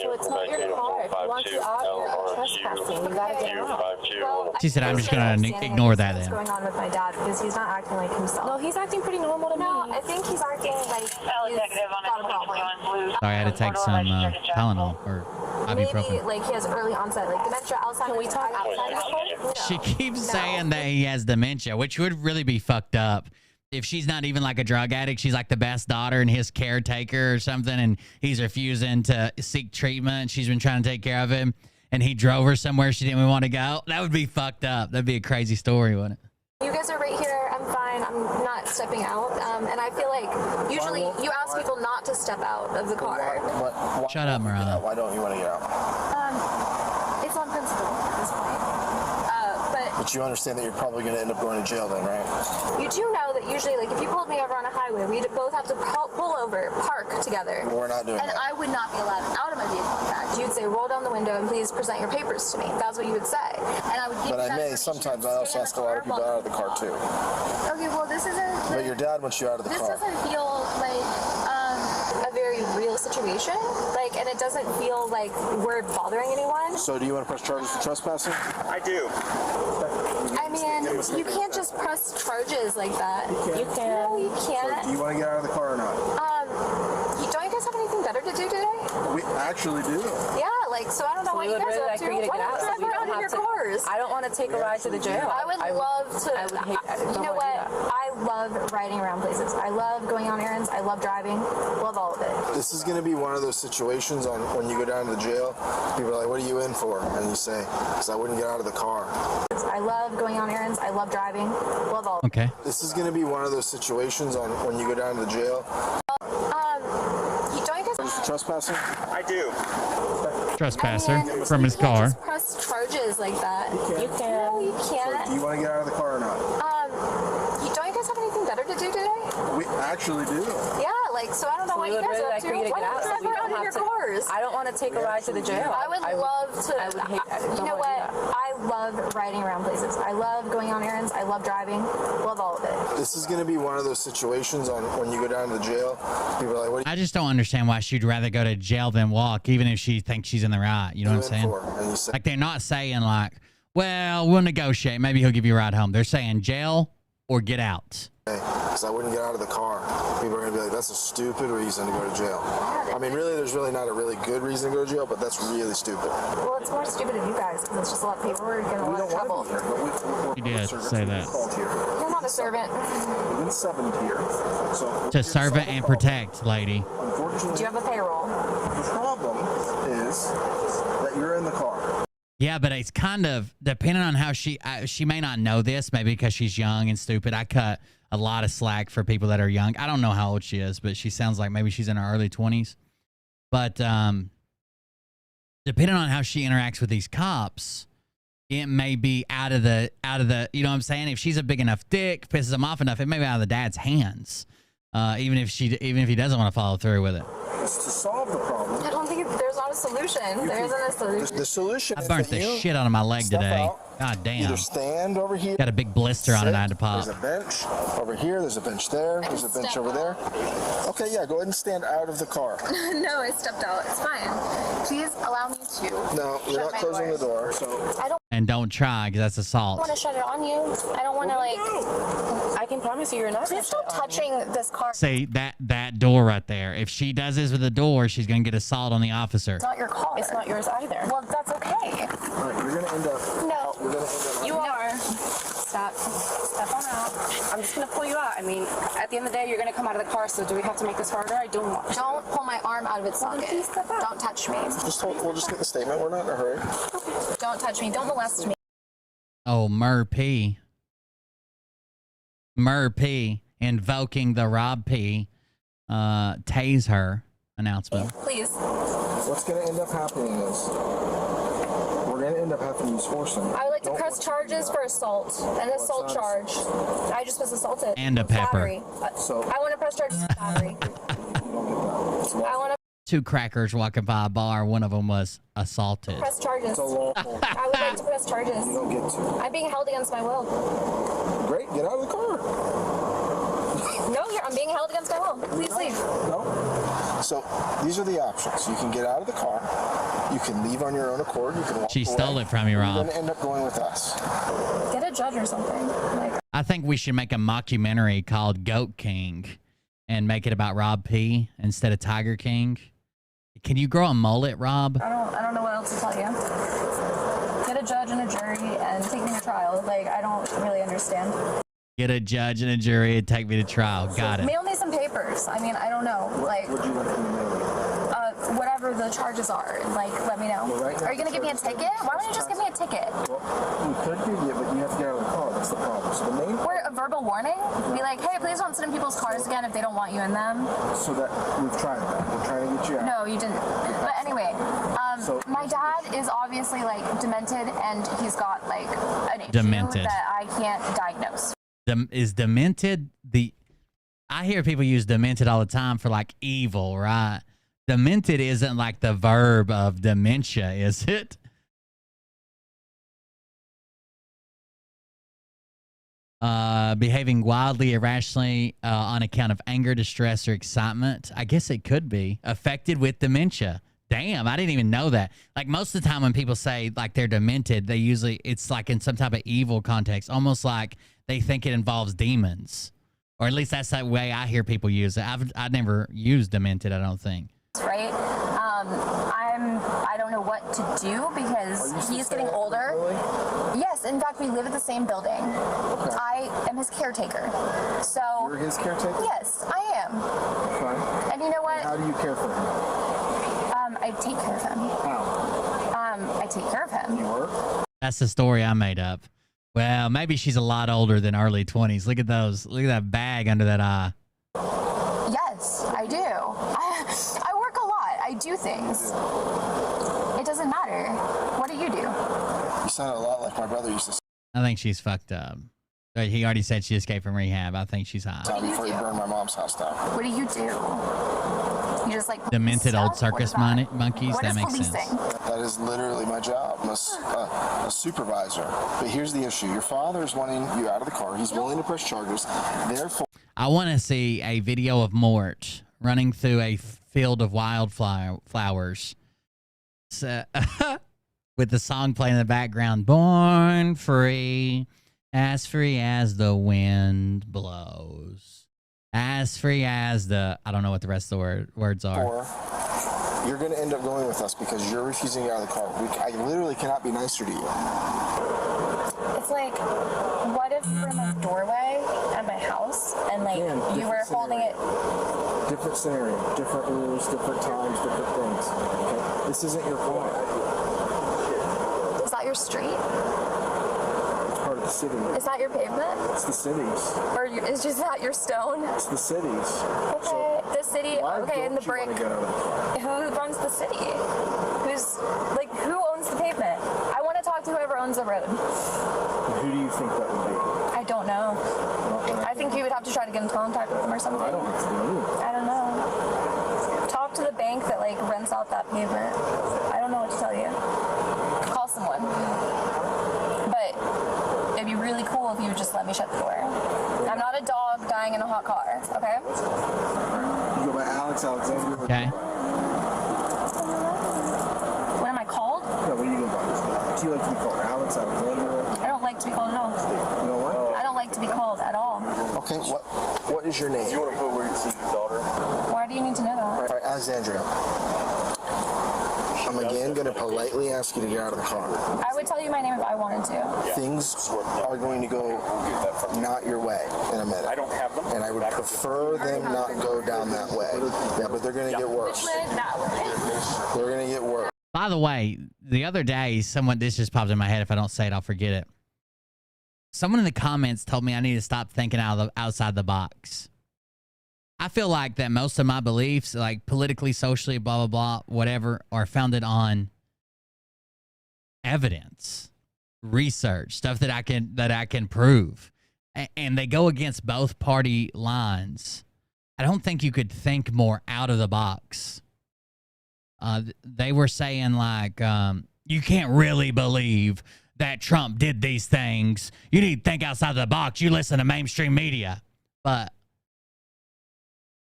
S21: So it's not your car. If you want you out, you're trespassing. You gotta get out.
S1: She said, I'm just gonna ignore that
S17: What's
S1: then.
S17: going on with my dad because he's not acting like himself.
S21: No, he's acting pretty normal to me.
S17: No, I think he's acting like he's got a problem.
S1: Sorry, I had to take some Tylenol or
S17: Maybe
S1: ibuprofen.
S17: like he has early onset, like dementia, Alzheimer's. Can we talk outside of home?
S1: She keeps saying that he has dementia, which would really be fucked up. If she's not even like a drug addict, she's like the best daughter and his caretaker or something, and he's refusing to seek treatment. She's been trying to take care of him, and he drove her somewhere she didn't even want to go. That would be fucked up. That'd be a crazy story, wouldn't it?
S17: You guys are right here. I'm fine. I'm not stepping out. And I feel like usually you ask people not to step out of the car.
S1: Shut up, Mariah.
S12: Why don't you want to get out?
S17: It's on principle at this point.
S12: But you understand that you're probably going to end up going to jail then, right?
S17: You do know that usually, like, if you pulled me over on a highway, we'd both have to pull over, park together.
S12: We're not doing
S17: and
S12: that.
S17: I would not be allowed out of my vehicle, in fact. You'd say, roll down the window and please present your papers to me. That's what you would say. And I would give
S12: But
S17: you
S12: I may sometimes. I also ask a lot of people out of the car too.
S17: Okay, well, this isn't...
S12: But your dad wants you out of the
S17: This
S12: car.
S17: doesn't feel like a very real situation. Like, and it doesn't feel like we're bothering anyone.
S12: So do you want to press charges for trespassing?
S3: I do.
S17: I mean, you can't just press charges like that.
S21: You can.
S17: No, you can't.
S12: So do you want to get out of the car or not?
S17: Don't you guys have anything better to do today?
S12: We actually do.
S17: Yeah, like, so I don't know
S21: So
S17: what
S21: we
S17: you
S21: would
S17: guys
S21: really
S17: are up
S21: like
S17: to.
S21: for you to
S17: Why
S21: get
S17: don't
S21: out
S17: you
S21: so
S17: drive
S21: we don't
S17: around in
S21: have
S17: your
S21: to.
S17: cars?
S21: I don't want to take a ride to the jail.
S17: I would love to.
S21: I would hate.
S17: You know what? I love riding around places. I love going on errands. I love driving. Love all of it.
S12: This is going to be one of those situations on when you go down to the jail. People are like, "What are you in for?" And you say, "Because I wouldn't get out of the car."
S17: I love going on errands. I love driving. Love all of it.
S1: Okay.
S12: This is going to be one of those situations on when you go down to the jail.
S17: Don't you guys...
S12: For trespassing?
S3: I do.
S1: Trespasser
S17: I mean,
S1: from his
S17: you can't
S1: car.
S17: just press charges like that. You can. No, you can't.
S12: So do you want to get out of the car or not?
S17: Don't you guys have anything better to do today?
S12: We actually do.
S17: Yeah, like, so I don't know
S21: So
S17: what
S21: we
S17: you
S21: would
S17: guys
S21: really
S17: are up
S21: like
S17: to.
S21: for you to
S17: Why
S21: get
S17: don't
S21: out
S17: you
S21: so
S17: drive
S21: we
S17: around
S21: don't
S17: in
S21: have
S17: your
S21: to.
S17: cars?
S21: I don't want to take a ride to the jail.
S17: I would love to.
S21: I would hate.
S17: You know what? I love riding around places. I love going on errands. I love driving. Love all of it.
S12: This is going to be one of those situations on when you go down to the jail. People are like, "What are
S1: I just don't understand why she'd rather go to jail than walk, even if she thinks she's in the right. You know
S12: you
S1: what I'm
S12: in
S1: saying?
S12: for?" And you say,
S1: Like, they're not saying, like, well, we'll negotiate. Maybe he'll give you a ride home. They're saying jail or get out.
S12: "Because I wouldn't get out of the car." People are going to be like, "That's a stupid reason to go to jail." I mean, really, there's really not a really good reason to go to jail, but that's really stupid.
S17: Well, it's more stupid of you guys because it's just a lot of paperwork and a lot of trouble.
S1: You did say that.
S17: You're not a servant.
S12: We've been summoned here. So
S1: To serve it and protect, lady.
S12: unfortunately,
S17: Do you have a payroll?
S12: the problem is that you're in the car.
S1: Yeah, but it's kind of depending on how she may not know this, maybe because she's young and stupid. I cut a lot of slack for people that are young. I don't know how old she is, but she sounds like maybe she's in her early 20s. But depending on how she interacts with these cops, it may be out of the, you know what I'm saying? If she's a big enough dick, pisses him off enough, it may be out of the dad's hands. Even if he doesn't want to follow through with it.
S12: It's to solve the problem.
S17: I don't think there's not a solution. There isn't a solution.
S12: The solution
S1: I
S12: is
S1: burnt
S12: that
S1: the
S12: you
S1: shit out of my leg
S12: step
S1: today.
S12: out,
S1: God damn.
S12: Either stand over here.
S1: Got a big blister on it I had to pop.
S12: There's a bench over here. There's a bench there. There's a bench over there. Okay, yeah, go ahead and stand out of the car.
S17: No, I stepped out. It's fine. Please allow me to.
S12: No, you're not closing the door. So
S17: I don't
S1: And don't try, because that's assault.
S17: want to shut it on you. I don't want to, like...
S21: I can promise you, you're not.
S17: Please stop touching this car.
S1: See, that door right there. If she does this with the door, she's going to get assault on the officer.
S17: It's not your car.
S21: It's not yours either.
S17: Well, that's okay.
S12: all right, you're gonna end up.
S17: No.
S12: You're gonna end up.
S21: You are. Step on out. I'm just gonna pull you out. I mean, at the end of the day, you're gonna come out of the car. So do we have to make this harder? I don't want.
S17: Don't pull my arm out of its socket. Don't touch me.
S12: We'll just get the statement. We're not in a hurry.
S17: Don't touch me. Don't molest me.
S1: Oh, Mer P. Invoking the Rob P. Tase her announcement.
S17: Please.
S12: What's going to end up happening is we're going to end up having to use force on you.
S17: I would like to press charges for assault. An assault charge. I just was assaulted.
S1: And a pepper.
S17: Battery. I want to press charges for battery. I want to
S1: Two crackers walking by a bar. One of them was assaulted.
S17: press charges. I would like to press charges.
S12: You don't get to.
S17: I'm being held against my will.
S12: Great, get out of the car.
S17: No, I'm being held against my will. Please leave.
S12: No. So these are the options. You can get out of the car. You can leave on your own accord. You can walk
S1: She
S12: away.
S1: stole it from you,
S12: You're
S1: Rob.
S12: going to end up going with us.
S17: Get a judge or something. Like,
S1: I think we should make a mockumentary called Goat King and make it about Rob P. instead of Tiger King. Can you grow a mullet, Rob?
S17: I don't know what else to tell you. Get a judge and a jury and take me to trial. Like, I don't really understand.
S1: Get a judge and a jury and take me to trial. Got it.
S17: Mail me some papers. I mean, I don't know. Like,
S12: Would you like me to mail you?
S17: whatever the charges are, like, let me know.
S12: Well, right now
S17: Are you going to give me a ticket? Why don't you just give me a ticket?
S12: Well, we could give you, but you have to get out of the car. That's the problem. So the main
S17: Or a verbal warning? Be like, hey, please don't sit in people's cars again if they don't want you in them.
S12: so that we've tried that. We're trying to get you out.
S17: No, you didn't. But anyway, my dad is obviously, like, demented, and he's got, like, an issue
S1: Demented.
S17: that I can't diagnose.
S1: Is demented I hear people use demented all the time for like evil, right? Demented isn't like the verb of dementia, is it? Behaving wildly, irrationally on account of anger, distress, or excitement. I guess it could be affected with dementia. Damn, I didn't even know that. Like most of the time when people say like they're demented, they usually, it's like in some type of evil context, almost like they think it involves demons. Or at least that's the way I hear people use it. I've never used demented, I don't think.
S17: Right? I don't know what to do because he's getting older. Yes, in fact, we live at the same building. Okay. I am his caretaker. So
S12: You're his caretaker?
S17: Yes, I am.
S12: Okay.
S17: And you know what?
S12: And how do you care for him?
S17: I take care of him.
S12: How?
S17: I take care of him.
S12: You work?
S1: That's the story I made up. Well, maybe she's a lot older than early 20s. Look at those. Look at that bag under that eye.
S17: Yes, I do. I work a lot. I do things. It doesn't matter. What do?
S12: You sound a lot like my brother used to.
S1: I think she's fucked up. But he already said she escaped from rehab. I think she's high.
S12: Before you burn my mom's house down.
S17: What do? You just like
S1: Demented old circus monkeys?
S17: What
S1: That
S17: is
S1: makes
S17: policing?
S1: sense.
S12: That is literally my job. I'm a supervisor. But here's the issue. Your father is wanting you out of the car. He's willing to press charges. Therefore,
S1: I want to see a video of Mort running through a field of wildflowers. So, with the song playing in the background. Born free as the wind blows. As free as the... I don't know what the rest of the words are.
S12: or you're going to end up going with us because you're refusing to get out of the car. I literally cannot be nicer to you.
S17: It's like, what if we're in the doorway at my house and like you were holding it?
S12: Different scenario, different rules, different times, different things. Okay? This isn't your car.
S17: Is that your street?
S12: It's part of the city.
S17: Is that your pavement?
S12: It's the city's.
S17: Or is just that your stone?
S12: It's the city's.
S17: Okay,
S12: So
S17: the city.
S12: why
S17: Okay, and the
S12: don't you
S17: brick.
S12: wanna get out of the car?
S17: Who runs the city? Who owns the pavement? I want to talk to whoever owns the road.
S12: Who do you think that would be?
S17: I don't know. I think you would have to try to get in contact with them or something.
S12: I don't have to do anything.
S17: I don't know. Talk to the bank that like rents out that pavement. I don't know what to tell you. Call someone. But it'd be really cool if you would just let me shut the door. I'm not a dog dying in a hot car, okay?
S12: You go by Alex Alexander.
S1: Okay.
S17: What am I called?
S12: No, what do you go by? Do you like to be called Alex Alexander?
S17: I don't like to be called at all.
S12: You know what?
S17: I don't like to be called at all.
S12: Okay, what is your name? Do you want to put where you see your daughter?
S17: Why do you need to know that?
S12: All right, Alexandria. I'm I'm again going to politely ask you to get out of the car.
S17: I would tell you my name if I wanted to.
S12: Things are going to go not your way in a minute.
S3: I don't have them.
S12: And I would prefer them not go down that way. Yeah, but they're going to get worse.
S17: That way.
S12: They're going to get worse.
S1: By the way, the other day, this just popped in my head. If I don't say it, I'll forget it. Someone in the comments told me I need to stop thinking outside the box. I feel like that most of my beliefs, like politically, socially, blah, blah, blah, whatever, are founded on evidence, research, stuff that I can prove. And they go against both party lines. I don't think you could think more out of the box. They were saying like, you can't really believe that Trump did these things. You need to think outside the box. You listen to mainstream media. But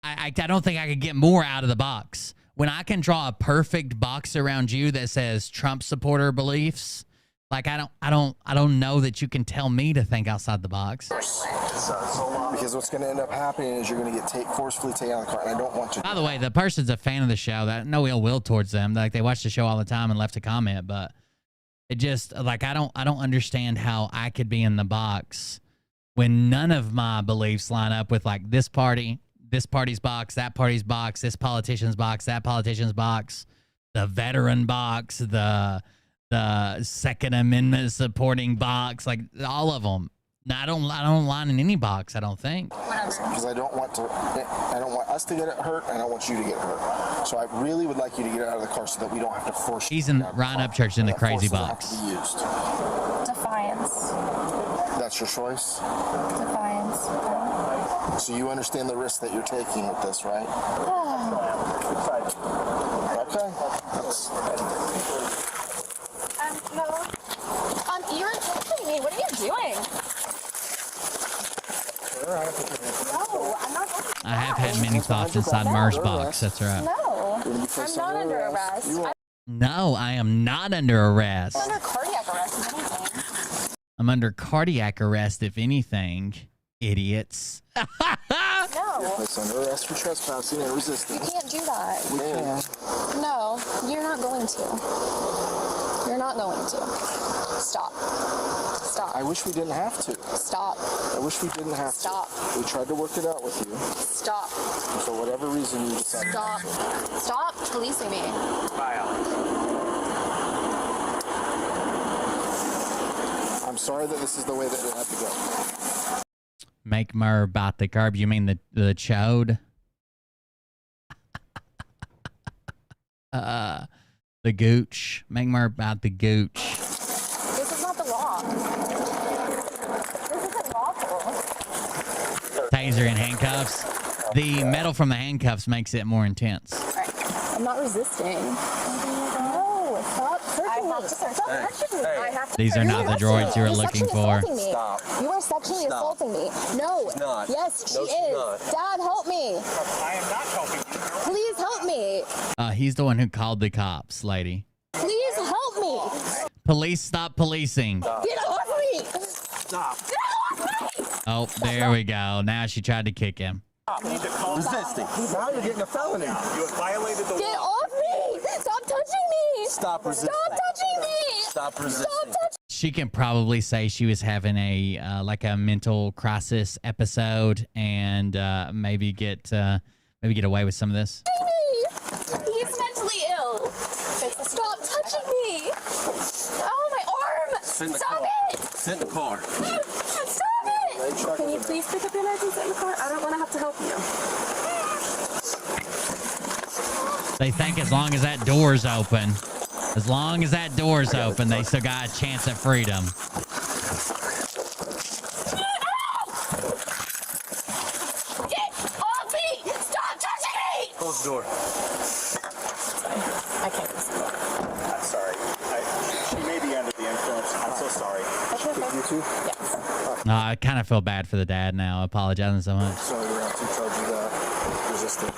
S1: I don't think I could get more out of the box. When I can draw a perfect box around you that says Trump supporter beliefs, like I don't know that you can tell me to think outside the box.
S12: Because what's going to end up happening is you're going to get forcefully taken out of the car, and I don't want to.
S1: By the way, the person's a fan of the show. That no ill will towards them. Like they watch the show all the time and left a comment, but it just like I don't understand how I could be in the box when none of my beliefs line up with like this party's box, that party's box, this politician's box, that politician's box, the veteran box, the Second Amendment supporting box, like all of them. No, I don't line in any box, I don't think.
S12: Because I don't want us to get hurt, and I don't want you to get hurt. So I really would like you to get out of the car so that we don't have to force you.
S1: He's in Ryan Upchurch in the crazy box.
S17: Defiance.
S12: That's your choice?
S17: Defiance.
S12: So you understand the risk that you're taking with this, right? Okay.
S17: No. You're insulting me. What are you doing? No, I'm not.
S1: I have had many thoughts inside Murr's box. That's right.
S17: No, I'm not under arrest.
S1: No, I am not under arrest.
S17: I'm under cardiac arrest, if anything.
S1: I'm under cardiac arrest, if anything. Idiots.
S17: No.
S12: You're placed under arrest for trespassing and resisting.
S17: You can't do that.
S12: We can.
S17: No, you're not going to. You're not going to. Stop. Stop.
S12: I wish we didn't have to.
S17: Stop.
S12: I wish we didn't have
S17: Stop.
S12: to. We tried to work it out with you.
S17: Stop.
S12: And for whatever reason you decided.
S17: Stop. Stop policing me.
S3: Bye, Alex.
S12: I'm sorry that this is the way that it had to go.
S1: Make Murr about the curb. You mean the chode? The gooch. Make Murr about the gooch.
S17: This is not the law. This isn't lawful.
S1: Taser and handcuffs. The metal from the handcuffs makes it more intense.
S17: All right. I'm not resisting. No, stop searching me. Stop touching me. I have to.
S1: These are not the droids you were looking for.
S17: Stop. You are sexually assaulting me. No.
S12: Not.
S17: Yes, she is.
S12: Not.
S17: Dad, help me.
S3: I am not helping you.
S17: Please help me.
S1: He's the one who called the cops, lady.
S17: Please help me.
S1: Police, stop policing.
S17: Get off me.
S12: Stop.
S17: Get off me.
S1: Oh, there we go. Now she tried to kick him.
S12: Resisting. Now you're getting a felony.
S3: You have violated the
S17: Get
S3: law.
S17: off me. Stop touching me.
S12: Stop resisting.
S17: Stop touching me.
S12: Stop resisting.
S17: Stop touching
S1: She can probably say she was having a like a mental crisis episode and maybe get away with some of this.
S17: me. He's mentally ill. Stop touching me. Oh, my arm. Stop it.
S12: Sit in the car.
S17: Stop it. Can you please pick up your meds and sit in the car? I don't want to have to help you.
S1: They think as long as that door's open, they still got a chance at freedom.
S17: Get off me. Stop touching me.
S12: Close the door.
S17: I can't listen.
S3: I'm sorry. She may be under the influence. I'm so sorry.
S12: You too?
S17: Yes.
S1: No, I kind of feel bad for the dad now, apologizing so much.
S12: So you're on 2 charges of resisting.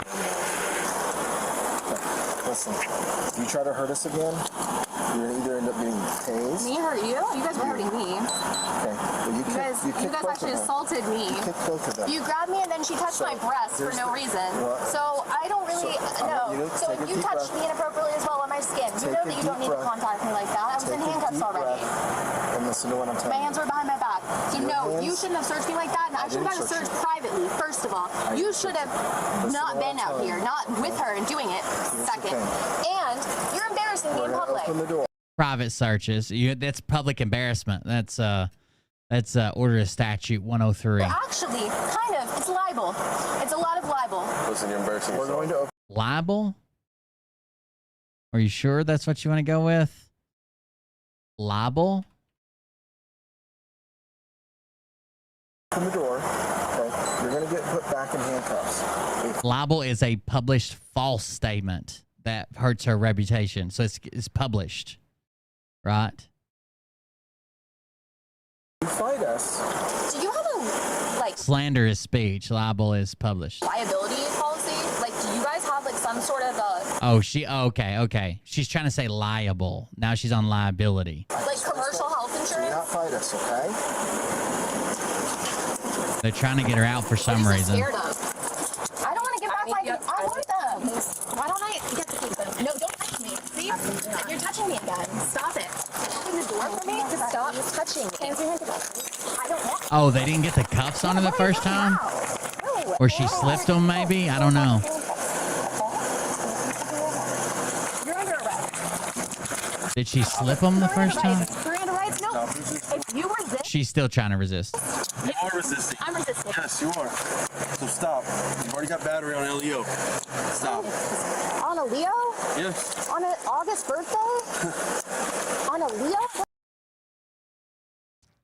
S12: Listen, if you try to hurt us again, you're going to either end up getting tased.
S17: Me hurt you? You guys were hurting me.
S12: Okay. Well, you guys
S17: actually assaulted me.
S12: You kicked both of them.
S17: You grabbed me and then she touched my breast for no reason.
S12: What?
S17: So I don't really know.
S12: you to
S17: So
S12: take a
S17: you
S12: deep
S17: touched
S12: breath.
S17: me inappropriately as well on my skin. You
S12: Take listen to what I'm telling
S17: My
S12: you.
S17: hands were behind my back. So no, you shouldn't have searched me like that, and I should have gotten searched privately, first of all. You should have not been out here, not with her and doing it, second. And you're embarrassing me in public.
S1: Private searches. That's public embarrassment. That's order of statute 103.
S17: Well, actually, kind of. It's libel. It's a lot of libel.
S12: Listen, you're embarrassing yourself.
S1: Libel? Are you sure that's what you want to go with? Libel?
S12: Open the door. Okay. You're going to get put back in handcuffs.
S1: Libel is a published false statement that hurts her reputation. So it's published, right?
S12: You fight us.
S17: Do you have a, like,
S1: Slander is speech. Libel is published.
S17: liability policy? Like, do you guys have, like, some sort of
S1: Okay. She's trying to say liable. Now she's on liability.
S17: like, commercial health
S12: Do
S17: insurance?
S12: not fight us, okay?
S1: They're trying to get her out for some reason.
S17: Scared of. I don't want to give back my... I want them. Why don't I get to keep them? No, don't touch me. See? You're touching me again. Stop it. Open the door for me? Just stop touching me. I don't want...
S1: Oh, they didn't get the cuffs on her the first time?
S17: No.
S1: Or she slipped them, maybe? I don't know.
S17: You're under arrest.
S1: Did she slip them the first time?
S17: Miranda rights? No. If you resist...
S1: She's still trying to resist.
S12: You are resisting.
S17: I'm resisting.
S12: Yes, you are. So stop. You've already got battery on LEO. Stop.
S17: On a Leo?
S12: Yes.
S17: On an August birthday? On a Leo?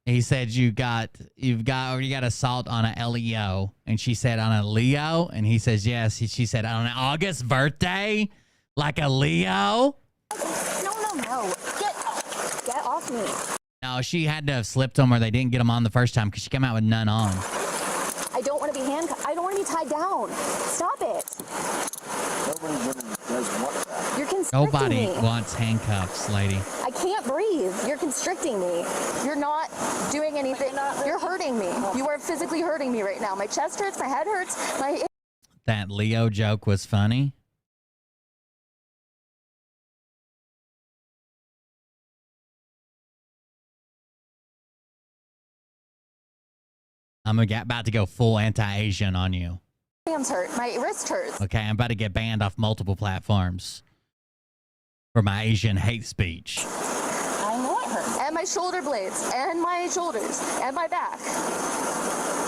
S1: He said you've already got assault on a LEO, and she said on a Leo, and he says yes. She said on an August birthday, like a Leo.
S17: No. Get off me.
S1: No, she had to have slipped them, or they didn't get them on the first time because she came out with none on.
S17: I don't want to be handcuffed. I don't want to be tied down. Stop it.
S12: Nobody does want that.
S17: You're constricting
S1: Nobody
S17: me.
S1: wants handcuffs, lady.
S17: I can't breathe. You're constricting me. You're not doing anything. You're hurting me. You are physically hurting me right now. My chest hurts. My head hurts.
S1: That Leo joke was funny. I'm about to go full anti-Asian on you.
S17: Hands hurt. My wrist hurts.
S1: Okay, I'm about to get banned off multiple platforms for my Asian hate speech.
S17: I know it hurts. And my shoulder blades. And my shoulders. And my back.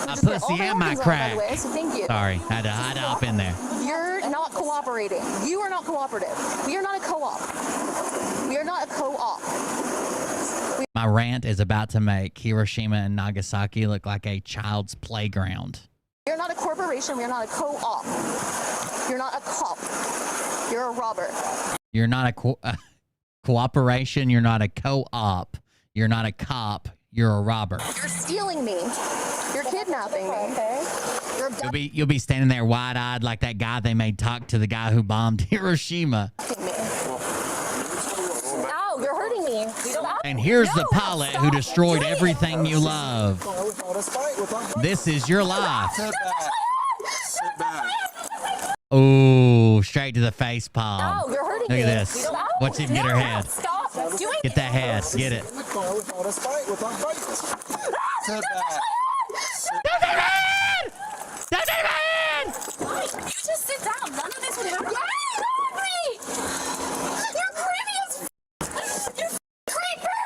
S1: My pussy and my crack.
S17: By the way, so thank you.
S1: Sorry, had to hide up in there.
S17: You're not cooperating. You are not cooperative. We are not a co-op. We are not a co-op.
S1: My rant is about to make Hiroshima and Nagasaki look like a child's playground.
S17: You're not a corporation. We're not a co-op. You're not a cop. You're a robber.
S1: You're not a cooperation. You're not a co-op. You're not a cop. You're a robber.
S17: You're stealing me. You're kidnapping me. Okay.
S1: You'll be standing there wide-eyed like that guy they made talk to the guy who bombed Hiroshima.
S17: Ow, you're hurting me.
S1: And here's the pilot who destroyed everything you love. This is your life. Oh, straight to the face palm.
S17: Ow, you're hurting
S1: Look
S17: me.
S1: at this. Watch him get her head.
S17: Stop doing
S1: Get that head. Get it.
S17: You just sit down. None of this would happen. You're creepy as you creeper.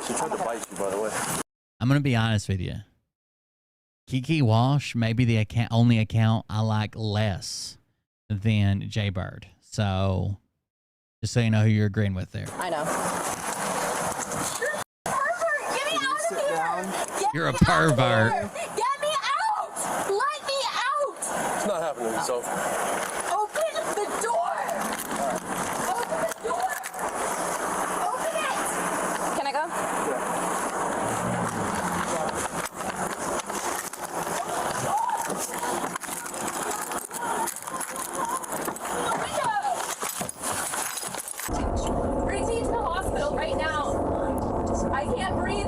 S12: She tried to bite you, by the way.
S1: I'm going to be honest with you. Kiki Walsh may be the only account I like less than Jaybird. So, just so you know who you're agreeing with there.
S17: I know. Get me out of here!
S1: You're a pervert.
S17: Get me out! Let me out!
S12: It's not happening, so.
S17: Open the door! Open the door! Open it! Can I go? Bring me to the hospital right now. I can't breathe.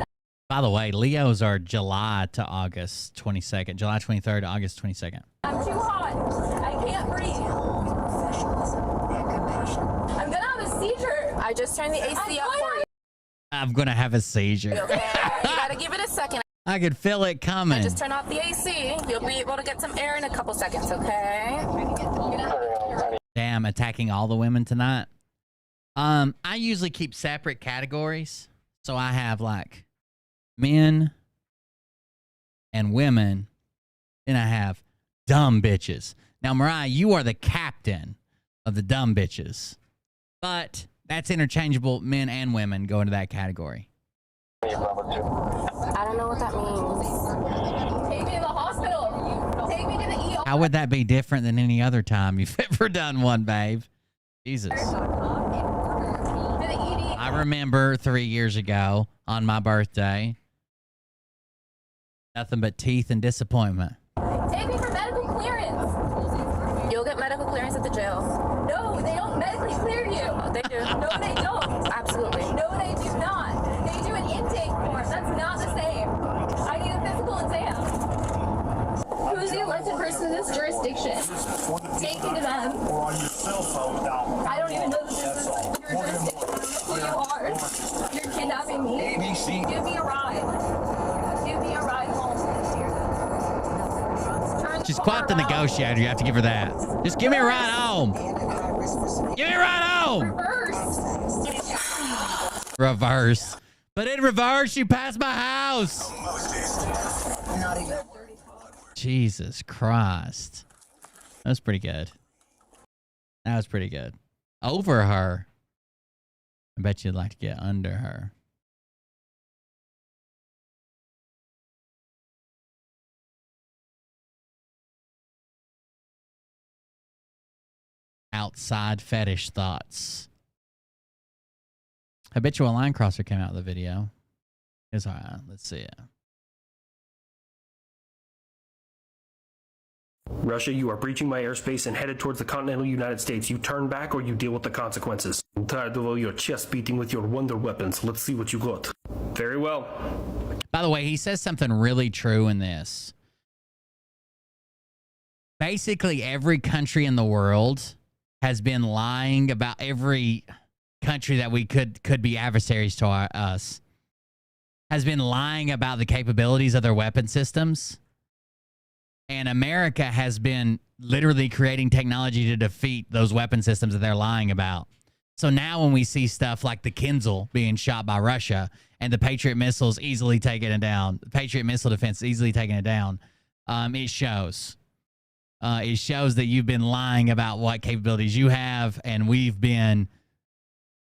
S1: By the way, Leos are July to August 22nd. July 23rd to August 22nd.
S17: I'm too hot. I can't breathe. I'm gonna have a seizure. I just turned the AC up for you.
S1: I'm going to have a seizure.
S21: Okay, you gotta give it a second.
S1: I could feel it coming.
S21: Just turn off the AC. You'll be able to get some air in a couple seconds, okay?
S1: Damn, attacking all the women tonight. I usually keep separate categories. So I have like men and women, and I have dumb bitches. Now, Mariah, you are the captain of the dumb bitches, but that's interchangeable. Men and women go into that category.
S21: I don't know what that means. Take me to the hospital. Take me to the ER.
S1: How would that be different than any other time you've ever done one, babe? Jesus. I remember 3 years ago on my birthday, nothing but teeth and disappointment.
S21: Take me for medical clearance. You'll get medical clearance at the jail. No, they don't medically clear you. They do. No, they don't. Absolutely. No, they do not. They do an intake form. That's not the same. I need a physical exam. Who's the elected person in this jurisdiction? Take me to them. I don't even know that this is your jurisdiction. Who you are. You're kidnapping me. Give me a ride. Give me a ride home.
S1: She's quite the negotiator. You have to give her that. Just give me a ride home. Give me a ride home. Reverse. But in reverse, you passed my house. Jesus Christ. That was pretty good. That was pretty good. Over her. I bet you'd like to get under her. Outside fetish thoughts. Habitual line crosser came out of the video. It's all right. Let's see it.
S5: Russia, you are breaching my airspace and headed towards the continental United States. You turn back or you deal with the consequences. I'm tired of all your chest beating with your wonder weapons. Let's see what you got. Very well.
S1: By the way, he says something really true in this. Basically, every country in the world has been lying about every country that we could be adversaries to us. Has been lying about the capabilities of their weapon systems. And America has been literally creating technology to defeat those weapon systems that they're lying about. So now when we see stuff like the Kinzhal being shot by Russia and the Patriot missiles easily taking it down, the Patriot missile defense easily taking it down, it shows. It shows that you've been lying about what capabilities you have, and we've been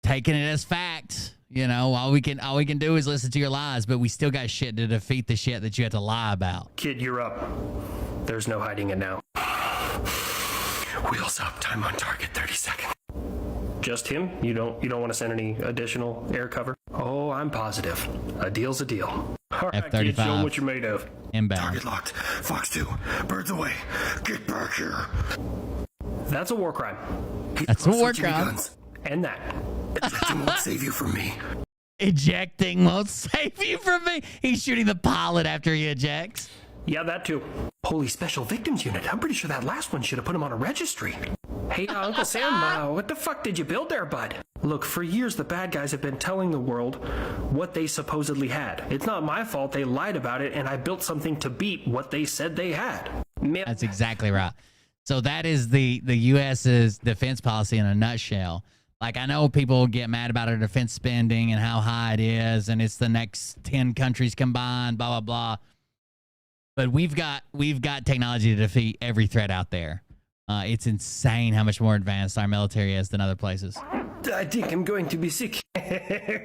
S1: taking it as fact. You know, all we can do is listen to your lies, but we still got shit to defeat the shit that you have to lie about.
S5: Kid, you're up. There's no hiding it now. Wheels up. Time on target. 30 seconds. Just him? You don't want to send any additional air cover? Oh, I'm positive. A deal's a deal. All right,
S1: F-35.
S5: kid, show them what you're made of.
S1: Inbound.
S5: Target locked. Fox 2. Birds away. Get back here. That's a war crime.
S1: That's a war crime.
S5: And that. Ejecting won't save you from me.
S1: Ejecting won't save you from me. He's shooting the pilot after he ejects.
S5: Yeah, that too. Holy Special Victims Unit. I'm pretty sure that last one should have put him on a registry. Hey, Uncle Sam, what the fuck did you build there, bud? Look, for years the bad guys have been telling the world what they supposedly had. It's not my fault they lied about it, and I built something to beat what they said they had.
S1: That's exactly right. So that is the U.S.'s defense policy in a nutshell. Like, I know people get mad about our defense spending and how high it is, and it's the next 10 countries combined, blah, blah, blah. But we've got technology to defeat every threat out there. It's insane how much more advanced our military is than other places.
S5: I think I'm going to be sick.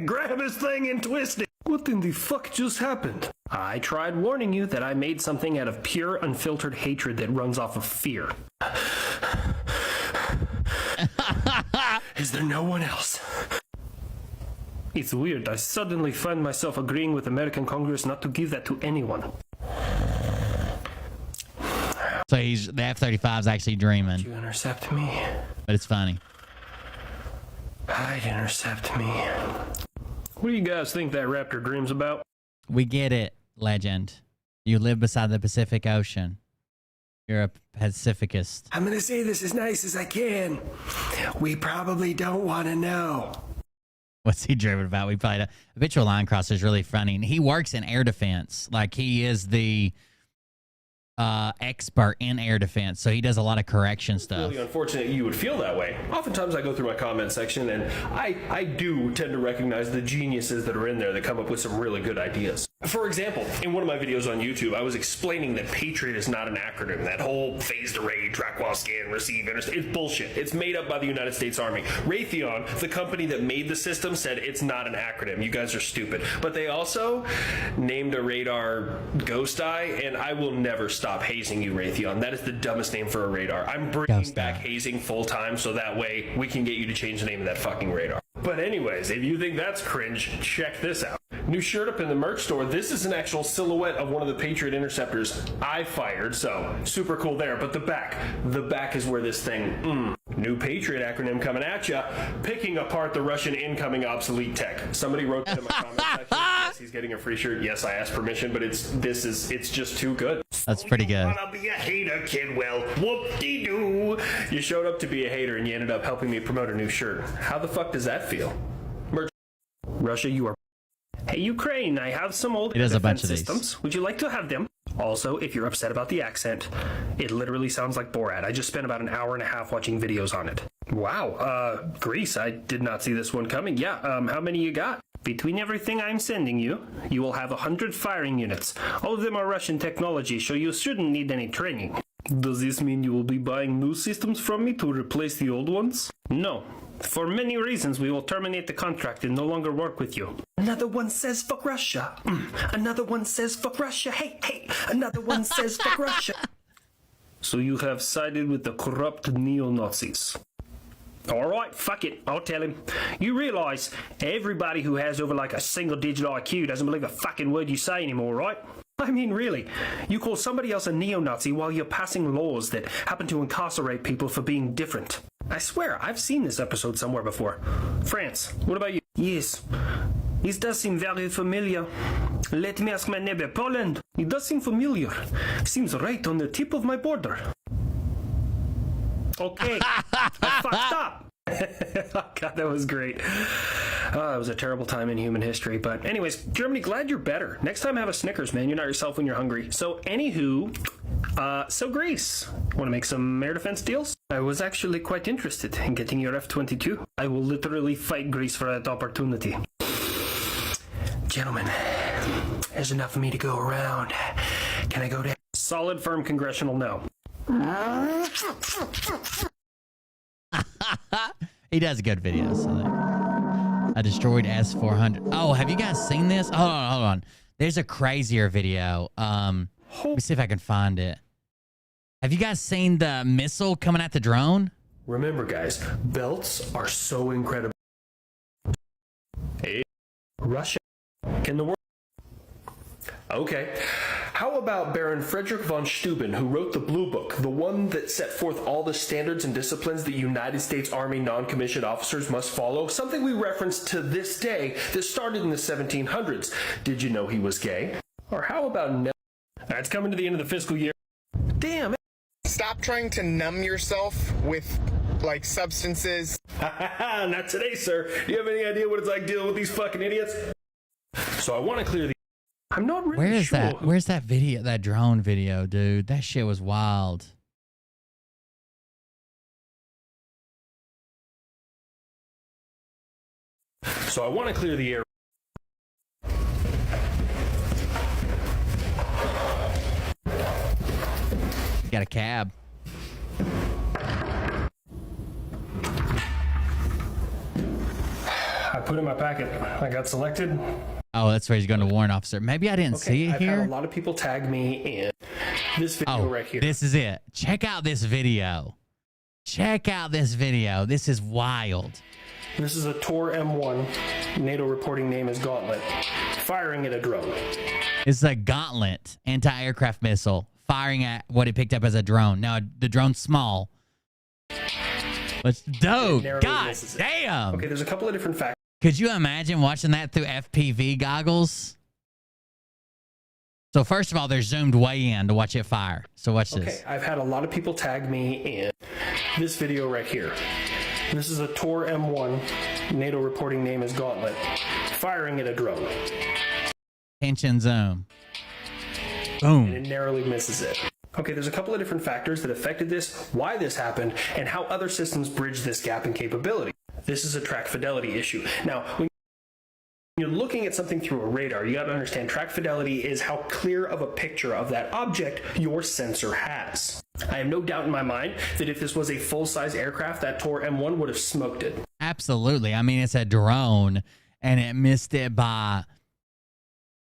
S5: Grab his thing and twist it. What in the fuck just happened? I tried warning you that I made something out of pure, unfiltered hatred that runs off of fear. Is there no one else? It's weird. I suddenly find myself agreeing with American Congress not to give that to anyone.
S1: So the F-35 is actually dreaming.
S5: Did you intercept me?
S1: But it's funny.
S5: I'd intercept me. What do you guys think that Raptor dreams about?
S1: We get it, legend. You live beside the Pacific Ocean. You're a Pacificist.
S5: I'm going to say this as nice as I can. We probably don't want to know.
S1: What's he driven about? We played a habitual line crosser is really funny. And he works in air defense. Like he is the expert in air defense. So he does a lot of correction stuff.
S5: Really unfortunate you would feel that way. Oftentimes I go through my comment section and I do tend to recognize the geniuses that are in there that come up with some really good ideas. For example, in one of my videos on YouTube, I was explaining that Patriot is not an acronym. That whole phased array, track while scan, receive, intercept, it's bullshit. It's made up by the United States Army. Raytheon, the company that made the system, said it's not an acronym. You guys are stupid. But they also named a radar Ghost Eye, and I will never stop hazing you, Raytheon. That is the dumbest name for a radar. I'm bringing back hazing full time so that way we can get you to change the name of that fucking radar. But anyways, if you think that's cringe, check this out. New shirt up in the merch store. This is an actual silhouette of one of the Patriot interceptors I fired, so super cool there. But the back is where this thing, new Patriot acronym coming at ya, picking apart the Russian incoming obsolete tech. Somebody wrote that in my comment section. Yes, he's getting a free shirt. Yes, I asked permission, but it's just too good.
S1: That's pretty good.
S5: Wanna be a hater, kid? Well, whoop-de-doo. You showed up to be a hater and you ended up helping me promote a new shirt. How the fuck does that feel? Russia, you are. Hey, Ukraine, I have some old defense systems. Would you like to have them? Also, if you're upset about the accent, it literally sounds like Borat. I just spent about an hour and a half watching videos on it. Wow, Greece, I did not see this one coming. Yeah, how many you got? Between everything I'm sending you, you will have 100 firing units. All of them are Russian technology, so you shouldn't need any training. Does this mean you will be buying new systems from me to replace the old ones? No. For many reasons, we will terminate the contract and no longer work with you. Another one says fuck Russia. Another one says fuck Russia. Hey, another one says fuck Russia. So you have sided with the corrupt neo-Nazis. Alright, fuck it, I'll tell him. You realize everybody who has over like a single-digit IQ doesn't believe a fucking word you say anymore, right? I mean, really, you call somebody else a neo-Nazi while you're passing laws that happen to incarcerate people for being different. I swear, I've seen this episode somewhere before. France, what about you? Yes, it does seem very familiar. Let me ask my neighbor, Poland. It does seem familiar. Seems right on the tip of my border. Okay, I fucked up. God, that was great. It was a terrible time in human history. But anyways, Germany, glad you're better. Next time have a Snickers, man. You're not yourself when you're hungry. So anywho, so Greece, want to make some air defense deals? I was actually quite interested in getting your F-22. I will literally fight Greece for that opportunity. Gentlemen, there's enough for me to go around. Can I go down? Solid, firm congressional no.
S1: He does good videos. So a destroyed S-400. Oh, have you guys seen this? Hold on. There's a crazier video. Let me see if I can find it. Have you guys seen the missile coming at the drone?
S5: Remember, guys, belts are so incredible. Hey, Russia. Can the world... Okay. How about Baron Frederick von Steuben, who wrote the Blue Book, the one that set forth all the standards and disciplines the United States Army non-commissioned officers must follow? Something we reference to this day that started in the 1700s. Did you know he was gay? Or how about... It's coming to the end of the fiscal year. Damn.
S4: Stop trying to numb yourself with, like, substances.
S5: Not today, sir. Do you have any idea what it's like dealing with these fucking idiots? So I want to clear the... I'm not really sure.
S1: Where's that video, that drone video, dude? That shit was wild.
S5: So I want to clear the air.
S1: Got a cab.
S5: I put in my packet. I got selected.
S1: Oh, that's where he's going to warrant officer. Maybe I didn't see it
S5: I've
S1: here.
S5: had a lot of people tag me in this video right here.
S1: This is it. Check out this video. Check out this video. This is wild.
S5: This is a Tor M1. NATO reporting name is Gauntlet. Firing at a drone.
S1: It's a Gauntlet anti-aircraft missile firing at what it picked up as a drone. Now, the drone's small. But dope. God damn.
S5: Okay, there's a couple of different factors.
S1: Could you imagine watching that through FPV goggles? So first of all, they're zoomed way in to watch it fire. So watch this.
S5: Okay, I've had a lot of people tag me in this video right here. This is a Tor M1. NATO reporting name is Gauntlet. Firing at a drone.
S1: Tension zone. Boom.
S5: And it narrowly misses it. Okay, there's a couple of different factors that affected this, why this happened, and how other systems bridge this gap in capability. This is a track fidelity issue. Now, when you're looking at something through a radar, you got to understand track fidelity is how clear of a picture of that object your sensor has. I have no doubt in my mind that if this was a full-size aircraft, that Tor M1 would have smoked it.
S1: Absolutely. I mean, it's a drone, and it missed it by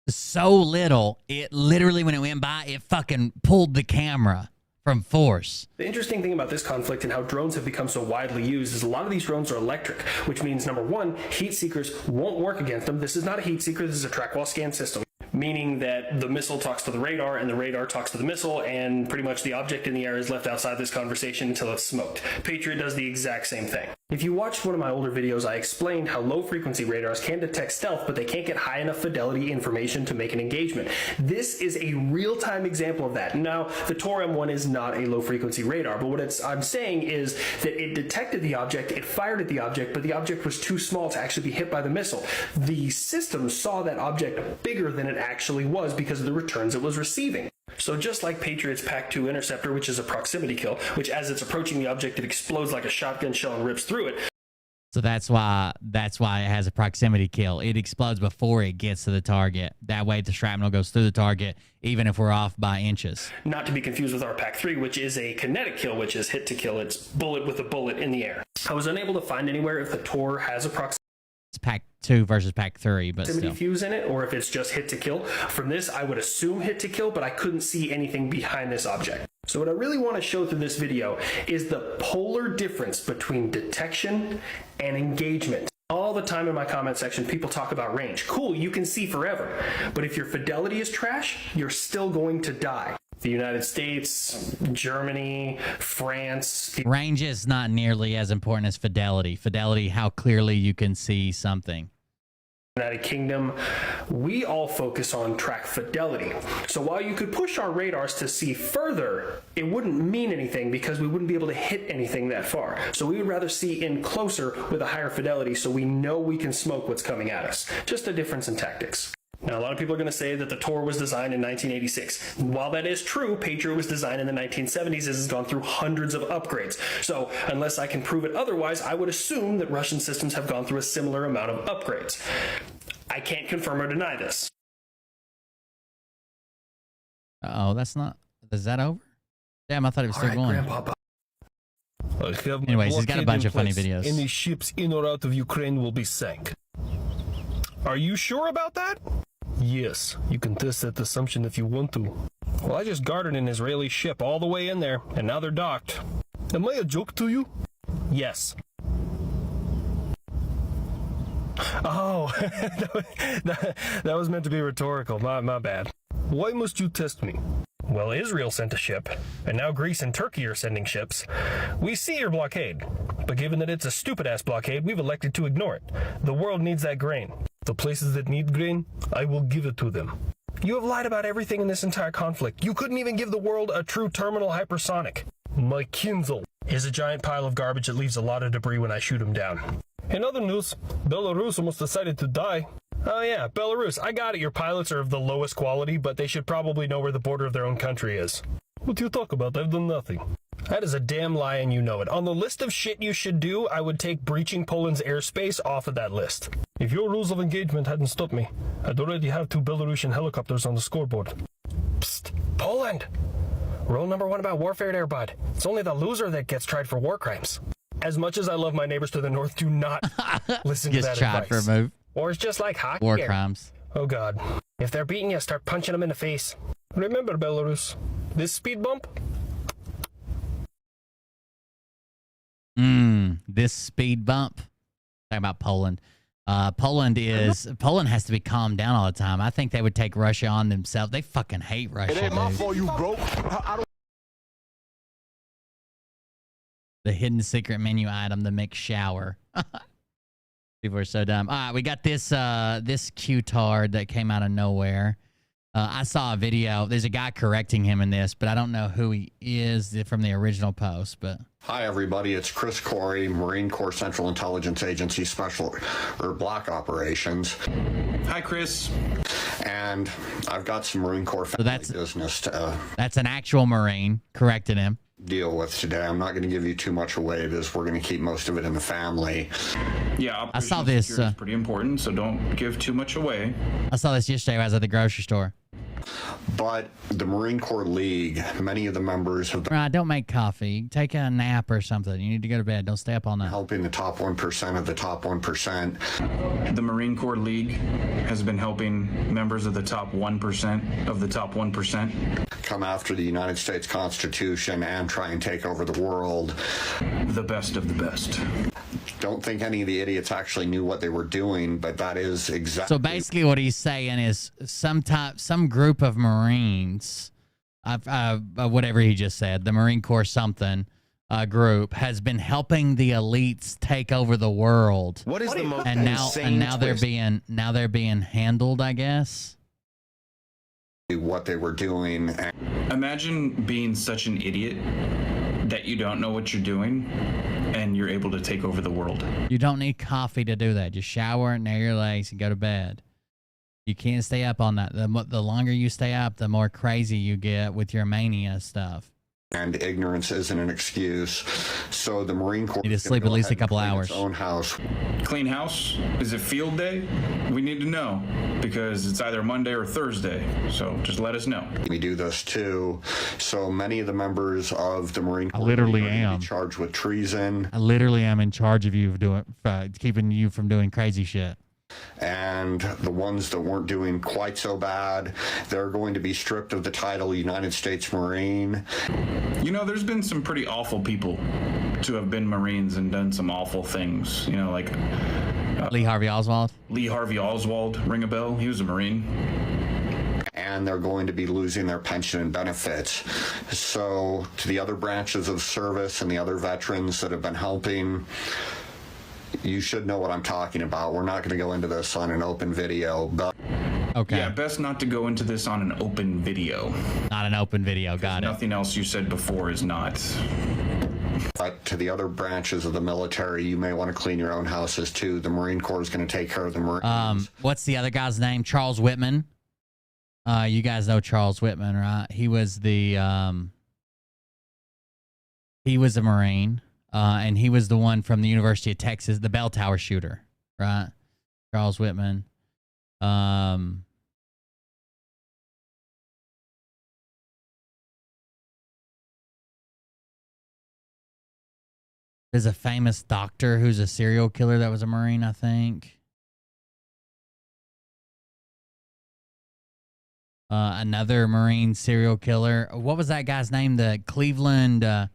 S1: so little. It literally, when it went by, it fucking pulled the camera from force.
S5: The interesting thing about this conflict and how drones have become so widely used is a lot of these drones are electric, which means, number one, heat seekers won't work against them. This is not a heat seeker, this is a track while scan system, meaning that the missile talks to the radar and the radar talks to the missile, and pretty much the object in the air is left outside this conversation until it's smoked. Patriot does the exact same thing. If you watched one of my older videos, I explained how low-frequency radars can detect stealth, but they can't get high enough fidelity information to make an engagement. This is a real-time example of that. Now, the Tor M1 is not a low-frequency radar, but what I'm saying is that it detected the object, it fired at the object, but the object was too small to actually be hit by the missile. The system saw that object bigger than it actually was because of the returns it was receiving. So just like Patriot's PAC-2 interceptor, which is a proximity kill, which as it's approaching the object, it explodes like a shotgun shell and rips through it.
S1: So that's why it has a proximity kill. It explodes before it gets to the target. That way the shrapnel goes through the target, even if we're off by inches.
S5: Not to be confused with our PAC-3, which is a kinetic kill, which is hit to kill. It's bullet with a bullet in the air. I was unable to find anywhere if the Tor has a proximity.
S1: It's PAC-2 versus PAC-3, but
S5: Proximity
S1: still.
S5: fuse in it, or if it's just hit to kill. From this, I would assume hit to kill, but I couldn't see anything behind this object. So what I really want to show through this video is the polar difference between detection and engagement. All the time in my comment section, people talk about range. Cool, you can see forever. But if your fidelity is trash, you're still going to die. The United States, Germany, France.
S1: Range is not nearly as important as fidelity. Fidelity, how clearly you can see something.
S5: United Kingdom, we all focus on track fidelity. So while you could push our radars to see further, it wouldn't mean anything because we wouldn't be able to hit anything that far. So we would rather see in closer with a higher fidelity so we know we can smoke what's coming at us. Just a difference in tactics. Now, a lot of people are going to say that the Tor was designed in 1986. While that is true, Patriot was designed in the 1970s. This has gone through hundreds of upgrades. So, unless I can prove it otherwise, I would assume that Russian systems have gone through a similar amount of upgrades. I can't confirm or deny this.
S1: Uh-oh, that's not... Is that over? Damn, I thought it was still going.
S2: Grandpa.
S1: Anyways, he's got a bunch of funny videos.
S2: Any ships in or out of Ukraine will be sank.
S5: Are you sure about that?
S2: Yes, you can test that assumption if you want to.
S5: Well, I just guarded an Israeli ship all the way in there, and now they're docked.
S2: Am I a joke to you?
S5: Yes. Oh, that was meant to be rhetorical. My bad.
S2: Why must you test me?
S5: Well, Israel sent a ship, and now Greece and Turkey are sending ships. We see your blockade, but given that it's a stupid-ass blockade, we've elected to ignore it. The world needs that grain.
S2: The places that need grain, I will give it to them.
S5: You have lied about everything in this entire conflict. You couldn't even give the world a true terminal hypersonic.
S2: My Kinzel
S5: is a giant pile of garbage that leaves a lot of debris when I shoot him down.
S2: In other news, Belarus almost decided to die.
S5: Oh yeah, Belarus. I got it. Your pilots are of the lowest quality, but they should probably know where the border of their own country is.
S2: What do you talk about? I've done nothing.
S5: That is a damn lie, and you know it. On the list of shit you should do, I would take breaching Poland's airspace off of that list.
S2: If your rules of engagement hadn't stopped me, I'd already have 2 Belarusian helicopters on the scoreboard.
S5: Psst, Poland! Rule number 1 about warfare there, bud. It's only the loser that gets tried for war crimes. As much as I love my neighbors to the north, do not listen to that
S1: tried
S5: advice.
S1: For a move.
S5: Or it's just like hockey.
S1: War crimes.
S5: Oh God. If they're beating you, start punching them in the face.
S2: Remember, Belarus, this speed bump?
S1: This speed bump. Talking about Poland. Poland has to be calmed down all the time. I think they would take Russia on themselves. They fucking hate Russia.
S16: It ain't my fault you broke.
S1: The hidden secret menu item, the mixed shower. People are so dumb. All right, we got this this Q-tard that came out of nowhere. I saw a video. There's a guy correcting him in this, but I don't know who he is from the original post, but
S6: Hi, everybody. It's Chris Corey, Marine Corps Central Intelligence Agency Block Operations.
S22: Hi, Chris.
S6: And I've got some Marine Corps family business to...
S1: That's an actual Marine. Corrected him.
S6: Deal with today. I'm not going to give you too much away because we're going to keep most of it in the family.
S22: Yeah,
S1: I saw this.
S22: It's pretty important, so don't give too much away.
S1: I saw this yesterday when I was at the grocery store.
S6: But the Marine Corps League, many of the members have been...
S1: Right, don't make coffee. Take a nap or something. You need to go to bed. Don't stay up all night.
S6: Helping the top 1% of the top 1%.
S22: The Marine Corps League has been helping members of the top 1% of the top 1%
S6: come after the United States Constitution and try and take over the world.
S22: The best of the best.
S6: Don't think any of the idiots actually knew what they were doing, but that is exactly...
S1: So basically what he's saying is some group of Marines, whatever he just said, the Marine Corps something group has been helping the elites take over the world.
S23: What is the most
S1: now they're being handled, I guess.
S6: What they were doing.
S22: Imagine being such an idiot that you don't know what you're doing and you're able to take over the world.
S1: You don't need coffee to do that. Just shower and air your legs and go to bed. You can't stay up all night. The longer you stay up, the more crazy you get with your mania stuff.
S6: And ignorance isn't an excuse. So the Marine Corps...
S1: You need to sleep at least a couple hours.
S6: Own house.
S22: Clean house? Is it field day? We need to know because it's either Monday or Thursday. So just let us know.
S6: We do this too. So many of the members of the Marine Corps...
S1: I literally am
S6: charged with treason.
S1: I literally am in charge of you keeping you from doing crazy shit.
S6: And the ones that weren't doing quite so bad, they're going to be stripped of the title United States Marine.
S22: You know, there's been some pretty awful people to have been Marines and done some awful things. You know, like...
S1: Lee Harvey Oswald?
S22: Lee Harvey Oswald, ring a bell? He was a Marine.
S6: And they're going to be losing their pension and benefits. So to the other branches of service and the other veterans that have been helping... You should know what I'm talking about. We're not going to go into this on an open video, but...
S1: Okay.
S22: Yeah, best not to go into this on an open video.
S1: Not an open video, got it.
S22: Nothing else you said before is not.
S6: But to the other branches of the military, you may want to clean your own houses too. The Marine Corps is going to take care of the Marines.
S1: What's the other guy's name? Charles Whitman. You guys know Charles Whitman, right? He was a Marine. And he was the one from the University of Texas, the bell tower shooter, right? Charles Whitman. There's a famous doctor who's a serial killer that was a Marine, I think. Another Marine serial killer. What was that guy's name? The Cleveland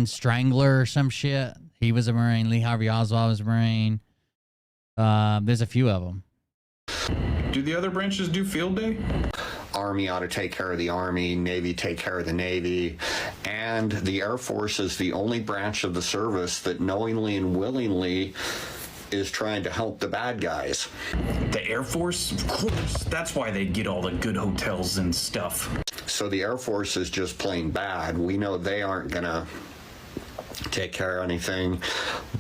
S1: Strangler or some shit. He was a Marine. Lee Harvey Oswald was a Marine. There's a few of them.
S22: Do the other branches do field day?
S6: Army ought to take care of the Army. Navy take care of the Navy. And the Air Force is the only branch of the service that knowingly and willingly is trying to help the bad guys.
S22: The Air Force? Of course. That's why they get all the good hotels and stuff.
S6: So the Air Force is just plain bad. We know they aren't going to take care of anything,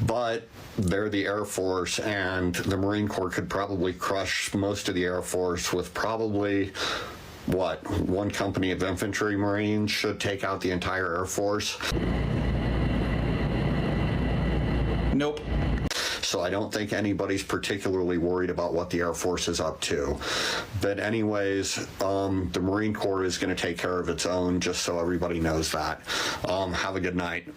S6: but they're the Air Force, and the Marine Corps could probably crush most of the Air Force with probably, one company of infantry Marines should take out the entire Air Force.
S22: Nope.
S6: So I don't think anybody's particularly worried about what the Air Force is up to. But anyways, the Marine Corps is going to take care of its own, just so everybody knows that. Have a good night.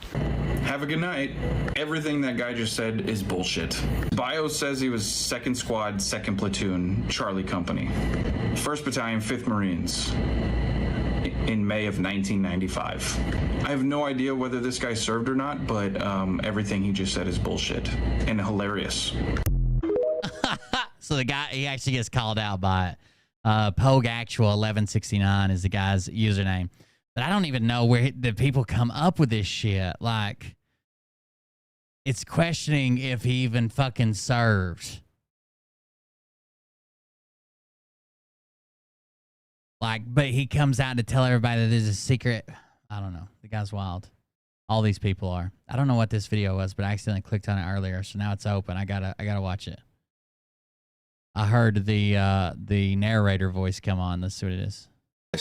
S22: Have a good night. Everything that guy just said is bullshit. Bio says he was 2nd Squad, 2nd Platoon, Charlie Company. 1st Battalion, 5th Marines. In May of 1995. I have no idea whether this guy served or not, but everything he just said is bullshit and hilarious.
S1: So the guy, he actually gets called out by it. Pogue Actual 1169 is the guy's username. But I don't even know where the people come up with this shit. Like, it's questioning if he even fucking served. Like, but he comes out to tell everybody that there's a secret. I don't know. The guy's wild. All these people are. I don't know what this video was, but I accidentally clicked on it earlier, so now it's open. I gotta watch it. I heard the narrator voice come on. Let's see what it is.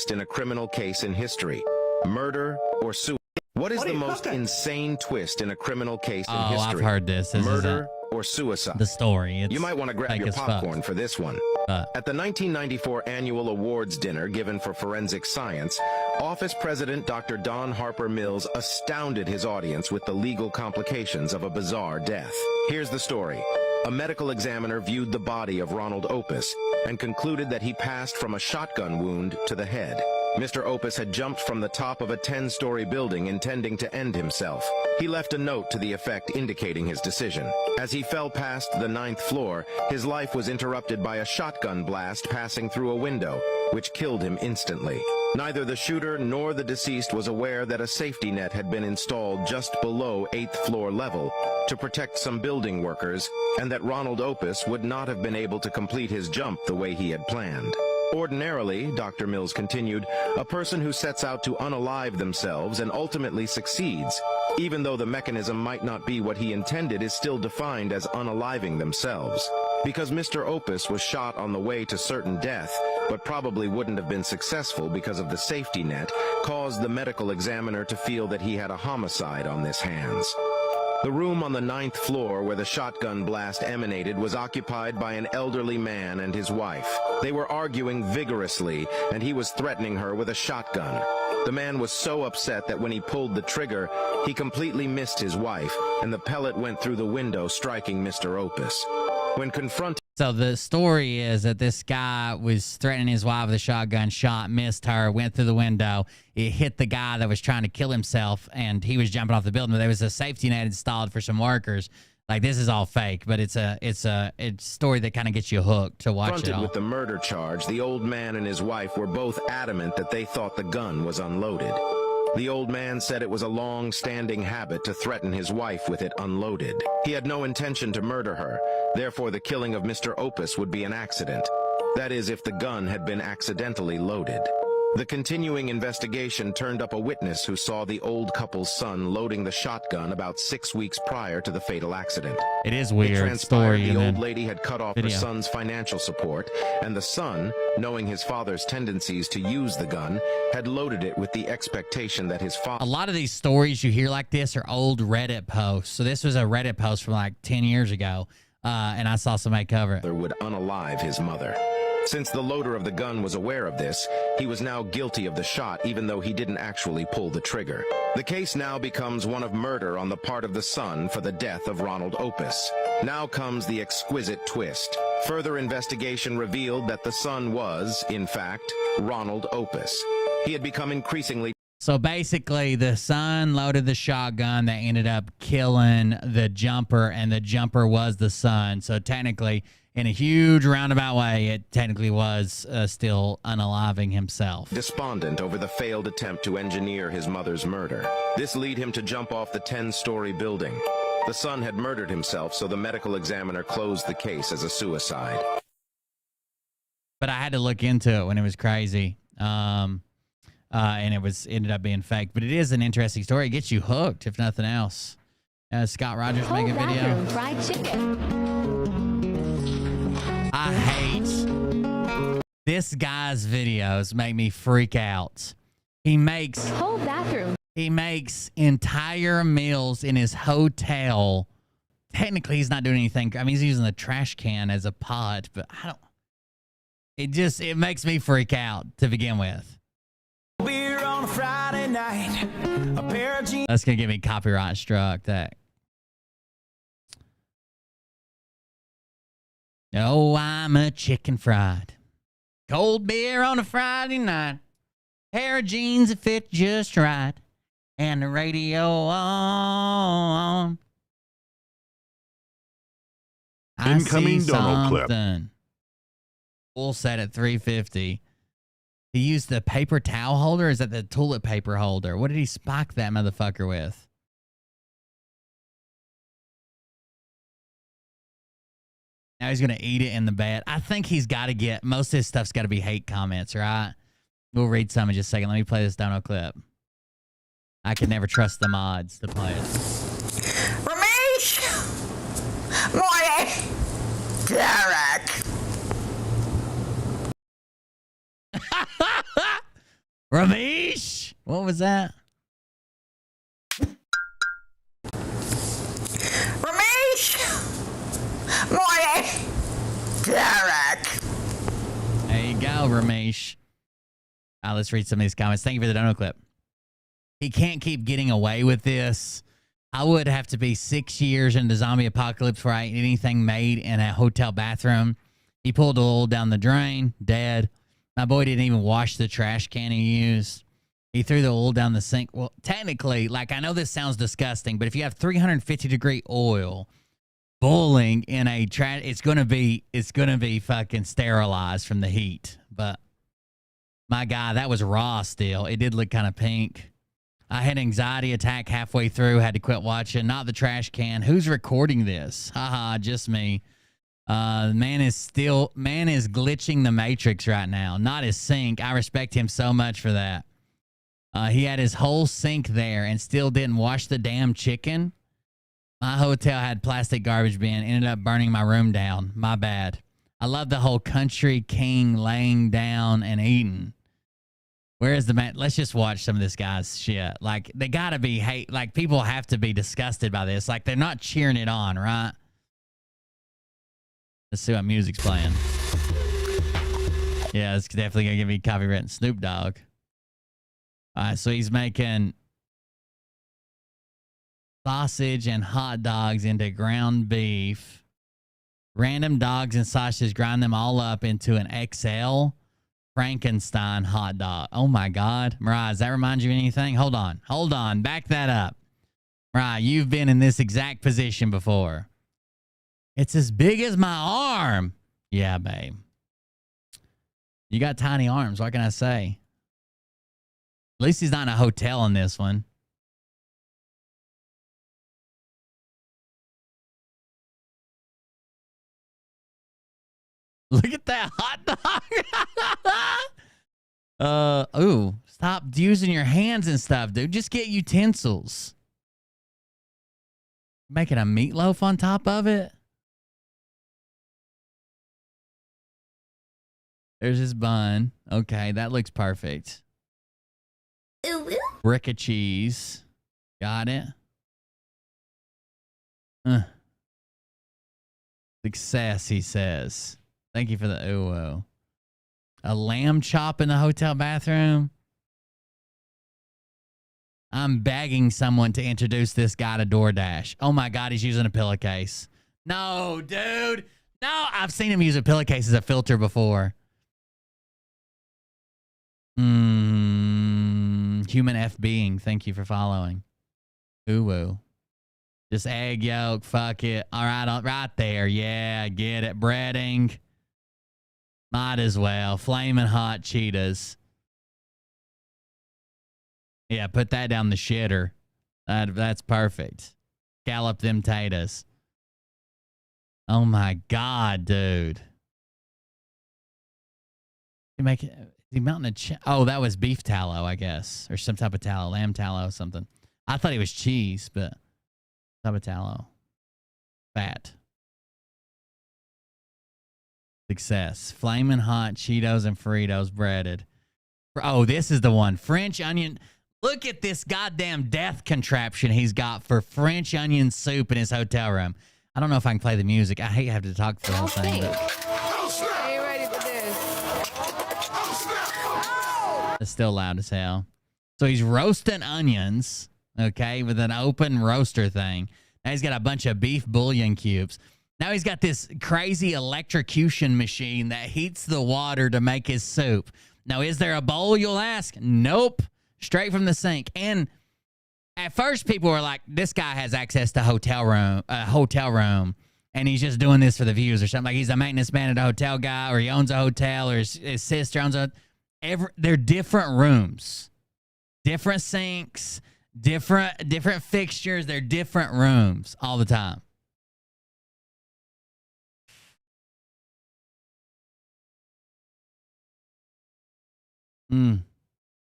S8: In a criminal case in history, murder or suicide. What is the most insane twist in a criminal case in history?
S1: I've heard this. This
S8: murder or suicide.
S1: The story.
S8: You might want to grab your popcorn for this one. At the 1994 annual awards dinner given for forensic science, Office President Dr. Don Harper Mills astounded his audience with the legal complications of a bizarre death. Here's the story. A medical examiner viewed the body of Ronald Opus and concluded that he passed from a shotgun wound to the head. Mr. Opus had jumped from the top of a 10-story building intending to end himself. He left a note to the effect indicating his decision. As he fell past the 9th floor, his life was interrupted by a shotgun blast passing through a window, which killed him instantly. Neither the shooter nor the deceased was aware that a safety net had been installed just below 8th floor level to protect some building workers, and that Ronald Opus would not have been able to complete his jump the way he had planned. Ordinarily, Dr. Mills continued, a person who sets out to unalive themselves and ultimately succeeds, even though the mechanism might not be what he intended, is still defined as unaliving themselves. Because Mr. Opus was shot on the way to certain death, but probably wouldn't have been successful because of the safety net, caused the medical examiner to feel that he had a homicide on his hands. The room on the 9th floor where the shotgun blast emanated was occupied by an elderly man and his wife. They were arguing vigorously, and he was threatening her with a shotgun. The man was so upset that when he pulled the trigger, he completely missed his wife, and the pellet went through the window, striking Mr. Opus. When confronted...
S1: So the story is that this guy was threatening his wife with a shotgun, shot, missed her, went through the window. It hit the guy that was trying to kill himself, and he was jumping off the building. But there was a safety net installed for some workers. Like, this is all fake, but it's a story that kind of gets you hooked to watch it
S8: Confronted
S1: all.
S8: with the murder charge, the old man and his wife were both adamant that they thought the gun was unloaded. The old man said it was a long-standing habit to threaten his wife with it unloaded. He had no intention to murder her, therefore the killing of Mr. Opus would be an accident. That is, if the gun had been accidentally loaded. The continuing investigation turned up a witness who saw the old couple's son loading the shotgun about 6 weeks prior to the fatal accident.
S1: It is weird.
S8: It transpired
S1: story,
S8: the
S1: and
S8: old
S1: then
S8: lady had cut off her
S1: video.
S8: son's financial support, and the son, knowing his father's tendencies to use the gun, had loaded it with the expectation that his father...
S1: A lot of these stories you hear like this are old Reddit posts. So this was a Reddit post from like 10 years ago, and I saw somebody cover it.
S8: ...would unalive his mother. Since the loader of the gun was aware of this, he was now guilty of the shot even though he didn't actually pull the trigger. The case now becomes one of murder on the part of the son for the death of Ronald Opus. Now comes the exquisite twist. Further investigation revealed that the son was, in fact, Ronald Opus. He had become increasingly...
S1: So basically, the son loaded the shotgun that ended up killing the jumper, and the jumper was the son. So technically, in a huge roundabout way, it technically was still unaliving himself.
S8: Despondent over the failed attempt to engineer his mother's murder. This led him to jump off the 10-story building. The son had murdered himself, so the medical examiner closed the case as a suicide.
S1: But I had to look into it when it was crazy. And it ended up being fake. But it is an interesting story. It gets you hooked, if nothing else. Scott Rogers making a video.
S13: Fried chicken.
S1: I hate this guy's videos. Make me freak out. He makes
S13: Whole bathroom.
S1: He makes entire meals in his hotel. Technically, he's not doing anything. I mean, he's using the trash can as a pot, but I don't. It makes me freak out to begin with.
S18: Beer on a Friday night, a pair of jeans.
S1: That's gonna get me copyright struck. That. Oh, I'm a chicken fried. Cold beer on a Friday night. Pair of jeans that fit just right. And the radio on.
S11: Incoming Donald clip.
S1: Full set at $3.50. He used the paper towel holder? Or is that the toilet paper holder? What did he spike that motherfucker with? Now he's going to eat it in the bed. I think he's got to get... Most of his stuff's got to be hate comments, right? We'll read some in just a second. Let me play this dono clip. I could never trust the mods to play it.
S14: Ramesh! Morty! Derek!
S1: Ramesh! What was that?
S14: Ramesh! Morty! Derek!
S1: There you go, Ramesh. Let's read some of these comments. Thank you for the dono clip. He can't keep getting away with this. I would have to be 6 years in the zombie apocalypse where I ate anything made in a hotel bathroom. He pulled the oil down the drain, dead. My boy didn't even wash the trash can he used. He threw the oil down the sink. Well, technically, like, I know this sounds disgusting, but if you have 350-degree oil boiling in a trash, it's gonna be fucking sterilized from the heat. But my God, that was raw still. It did look kind of pink. I had an anxiety attack halfway through, had to quit watching. Not the trash can. Who's recording this? Haha, just me. Man is glitching the matrix right now. Not his sink. I respect him so much for that. He had his whole sink there and still didn't wash the damn chicken. My hotel had plastic garbage bin. Ended up burning my room down. My bad. I love the whole country king laying down and eating. Where is the man? Let's just watch some of this guy's shit. Like, they gotta be hate. Like, people have to be disgusted by this. Like, they're not cheering it on, right? Let's see what music's playing. Yeah, it's definitely gonna give me copyright. Snoop Dogg. All right, so he's making sausage and hot dogs into ground beef. Random dogs and sausages, grind them all up into an XL Frankenstein hot dog. Oh my God. Mariah, does that remind you of anything? Hold on. Back that up. Mariah, you've been in this exact position before. It's as big as my arm. Yeah, babe. You got tiny arms. What can I say? At least he's not in a hotel in this one. Look at that hot dog. Ooh, stop using your hands and stuff, dude. Just get utensils. Making a meatloaf on top of it. There's his bun. Okay, that looks perfect. Brick of cheese. Got it. Success, he says. Thank you for the ooh. A lamb chop in the hotel bathroom. I'm begging someone to introduce this guy to DoorDash. Oh my God, he's using a pillowcase. No, dude. No, I've seen him use a pillowcase as a filter before. Human F being. Thank you for following. Ooh. Just egg yolk. Fuck it. All right, right there. Yeah, get it. Breading. Might as well. Flaming hot Cheetos. Yeah, put that down the shitter. That's perfect. Scallop them taters. Oh my God, dude. You make it. The mountain of oh, that was beef tallow, I guess, or some type of tallow, lamb tallow, something. I thought it was cheese, but type of tallow, fat. Success. Flaming hot Cheetos and Fritos breaded. Oh, this is the one. French onion. Look at this goddamn death contraption he's got for French onion soup in his hotel room. I don't know if I can play the music. I hate having to talk for the whole thing. But
S14: Are you ready for this?
S1: it's still loud as hell. So he's roasting onions, okay, with an open roaster thing. Now he's got a bunch of beef bouillon cubes. Now he's got this crazy electrocution machine that heats the water to make his soup. Now, is there a bowl, you'll ask? Nope. Straight from the sink. And at first, people were like, this guy has access to hotel room, and he's just doing this for the views or something. Like he's a maintenance man at a hotel guy, or he owns a hotel, or his sister owns a... They're different rooms. Different sinks, different fixtures. They're different rooms all the time.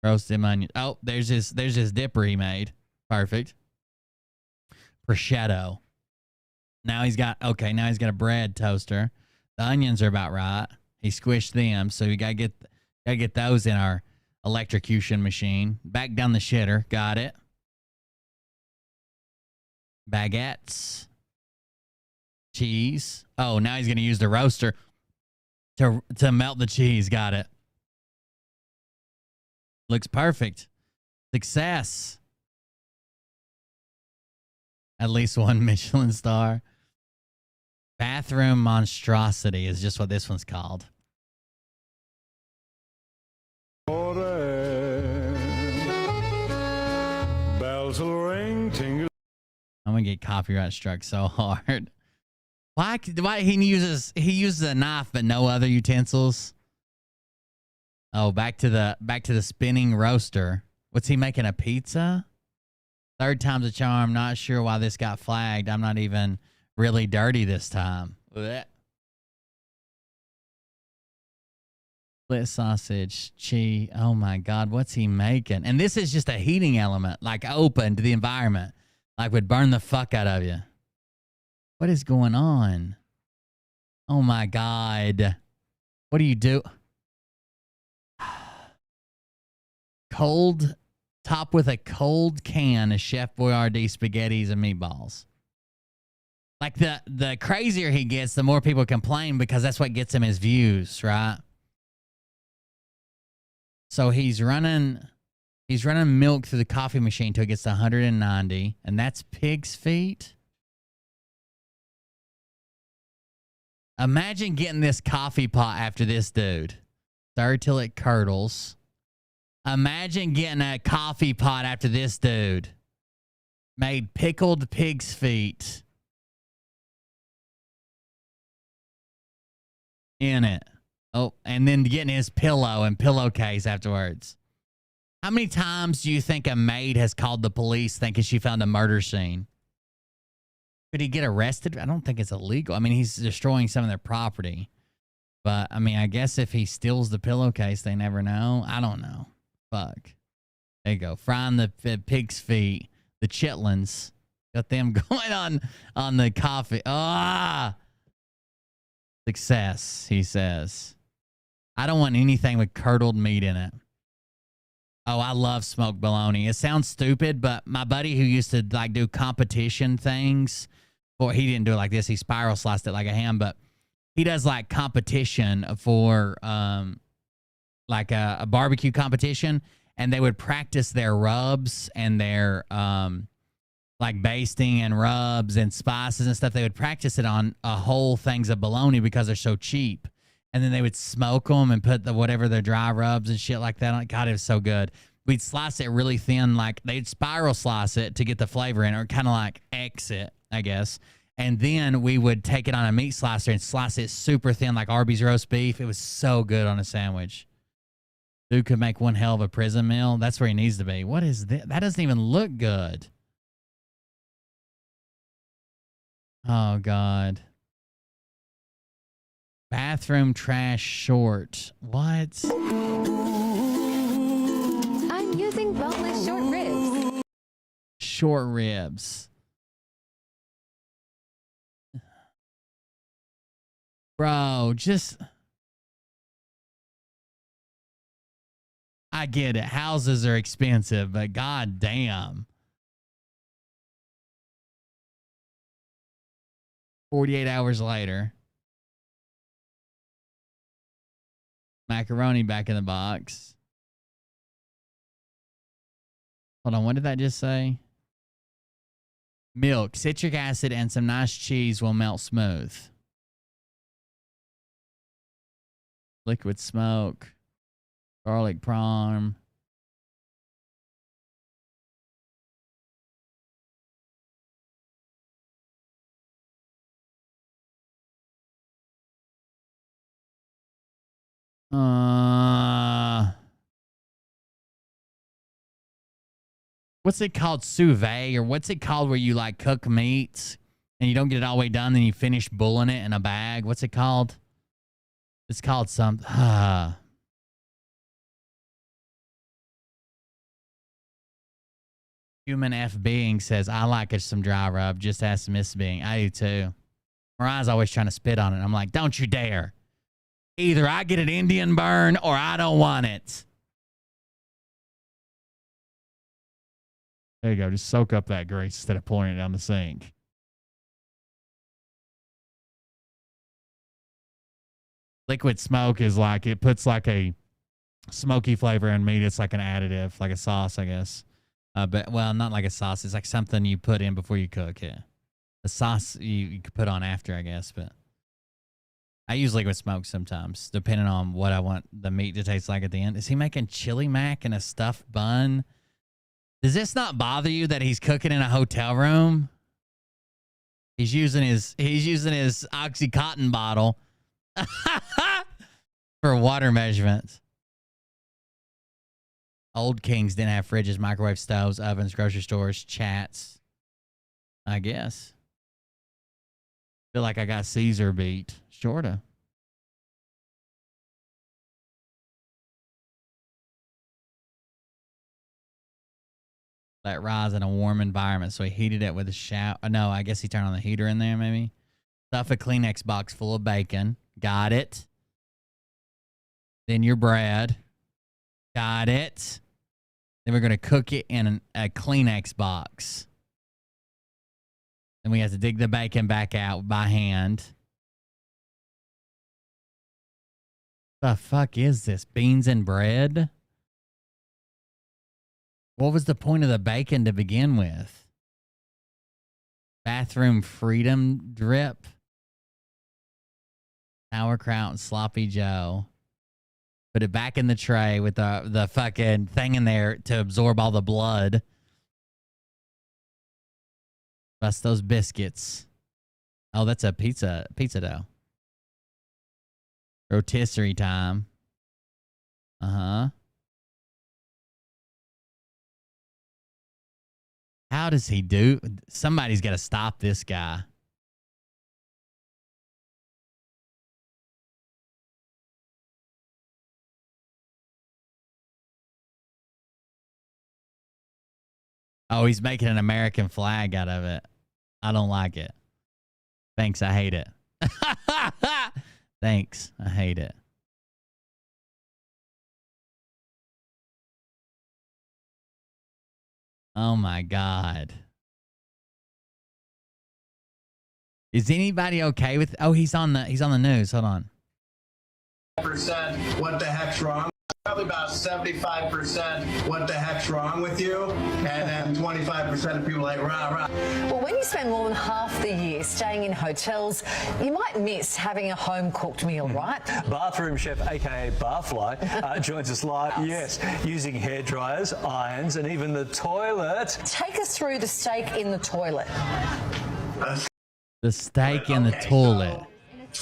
S1: Roast them onions. Oh, there's this dipper he made. Perfect. Prosciutto. Now he's got a bread toaster. The onions are about right. He squished them, so you gotta get those in our electrocution machine. Back down the shitter. Got it. Baguettes. Cheese. Oh, now he's gonna use the roaster to melt the cheese. Got it. Looks perfect. Success. At least one Michelin star. Bathroom monstrosity is just what this one's called.
S11: Bells will ring, tingle.
S1: I'm gonna get copyright struck so hard. Why he uses a knife but no other utensils? Oh, back to the spinning roaster. What's he making, a pizza? Third time's a charm. Not sure why this got flagged. I'm not even really dirty this time. Blech. Split sausage, cheese. Oh my God, what's he making? And this is just a heating element, like open to the environment, like would burn the fuck out of you. What is going on? Oh my God. What do you do? Cold, top with a cold can of Chef Boyardee spaghettis and meatballs. Like the crazier he gets, the more people complain because that's what gets him his views, right? So he's running milk through the coffee machine till it gets to 190, and that's pig's feet. Imagine getting this coffee pot after this dude. Stir till it curdles. Imagine getting a coffee pot after this dude. Made pickled pig's feet in it. Oh, and then getting his pillow and pillowcase afterwards. How many times do you think a maid has called the police thinking she found a murder scene? Could he get arrested? I don't think it's illegal. I mean, he's destroying some of their property. But, I mean, I guess if he steals the pillowcase, they never know. I don't know. Fuck. There you go. Frying the pig's feet. The chitlins. Got them going on the coffee. Ah! Success, he says. I don't want anything with curdled meat in it. Oh, I love smoked bologna. It sounds stupid, but my buddy who used to like do competition things, or he didn't do it like this. He spiral sliced it like a ham, but he does like competition for like a barbecue competition, and they would practice their rubs and their like basting and rubs and spices and stuff. They would practice it on whole things of bologna because they're so cheap. And then they would smoke them and put their dry rubs and shit like that on. God, it was so good. We'd slice it really thin, like they'd spiral slice it to get the flavor in, or kind of like X it, I guess. And then we would take it on a meat slicer and slice it super thin, like Arby's roast beef. It was so good on a sandwich. Dude could make one hell of a prison meal. That's where he needs to be. What is that? That doesn't even look good. Oh, God. Bathroom trash short. What?
S9: I'm using boneless short ribs.
S1: Short ribs. Bro, just... I get it. Houses are expensive, but god damn. 48 hours later. Macaroni back in the box. Hold on, what did that just say? Milk, citric acid, and some nice cheese will melt smooth. Liquid smoke. Garlic parm. What's it called? Sous vide, or what's it called where you like cook meats and you don't get it all the way done, then you finish bulling it in a bag? What's it called? It's called something. Human F Being says, I like it some dry rub. Just ask Miss Being. I do too. Mariah's always trying to spit on it. I'm like, don't you dare. Either I get an Indian burn or I don't want it. There you go. Just soak up that grease instead of pouring it down the sink. Liquid smoke is like, it puts like a smoky flavor in meat. It's like an additive, like a sauce, I guess. But, well, not like a sauce. It's like something you put in before you cook it. The sauce you could put on after, I guess. But I use liquid smoke sometimes, depending on what I want the meat to taste like at the end. Is he making chili mac in a stuffed bun? Does this not bother you that he's cooking in a hotel room? He's using his Oxycontin bottle for water measurements. Old kings didn't have fridges, microwave stoves, ovens, grocery stores, chats. I guess. Feel like I got Caesar beat. Sorta. Let rise in a warm environment. So he heated it with a shower. No, I guess he turned on the heater in there, maybe. Stuff a Kleenex box full of bacon. Got it. Then your bread. Got it. Then we're going to cook it in a Kleenex box. Then we have to dig the bacon back out by hand. The fuck is this? Beans and bread? What was the point of the bacon to begin with? Bathroom freedom drip? Sauerkraut and sloppy joe. Put it back in the tray with the fucking thing in there to absorb all the blood. Bust those biscuits. Oh, that's a pizza dough. Rotisserie time. Uh-huh. How does he do? Somebody's got to stop this guy. Oh, he's making an American flag out of it. I don't like it. Thanks, I hate it. Thanks, I hate it. Oh my God. Is anybody okay with? Oh, he's on the news. Hold on.
S15: Percent. What the heck's wrong? Probably about 75%. What the heck's wrong with you? And then 25% of people like rah rah.
S20: Well, when you spend more than half the year staying in hotels, you might miss having a home-cooked meal, right?
S23: Bathroom chef, aka Barfly, joins us live. Yes, using hair dryers, irons, and even the toilet.
S20: Take us through the steak in the toilet.
S1: The steak in the toilet.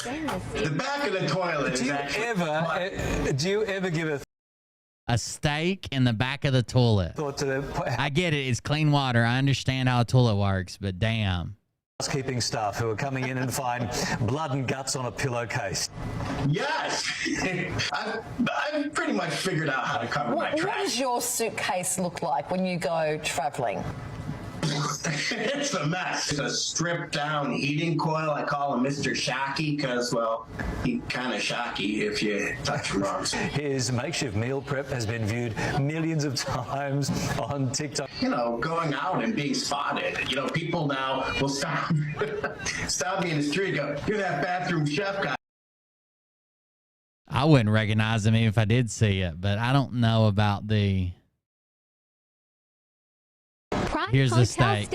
S15: The back of the toilet.
S23: Do you ever give
S1: a steak in the back of the toilet? I get it. It's clean water. I understand how a toilet works, but damn.
S23: Housekeeping staff who are coming in and find blood and guts on a pillowcase.
S15: Yes! I've pretty much figured out how to cover my tracks.
S20: What does your suitcase look like when you go traveling?
S15: It's a mess. It's a stripped down heating coil. I call him Mr. Shocky because, well, he's kind of shocky if you touch him wrong.
S23: His makeshift meal prep has been viewed millions of times on TikTok.
S15: You know, going out and being spotted. You know, people now will stop me in the street and go, "You're that bathroom chef guy."
S1: I wouldn't recognize him even if I did see it, but I don't know about the... Here's the steak.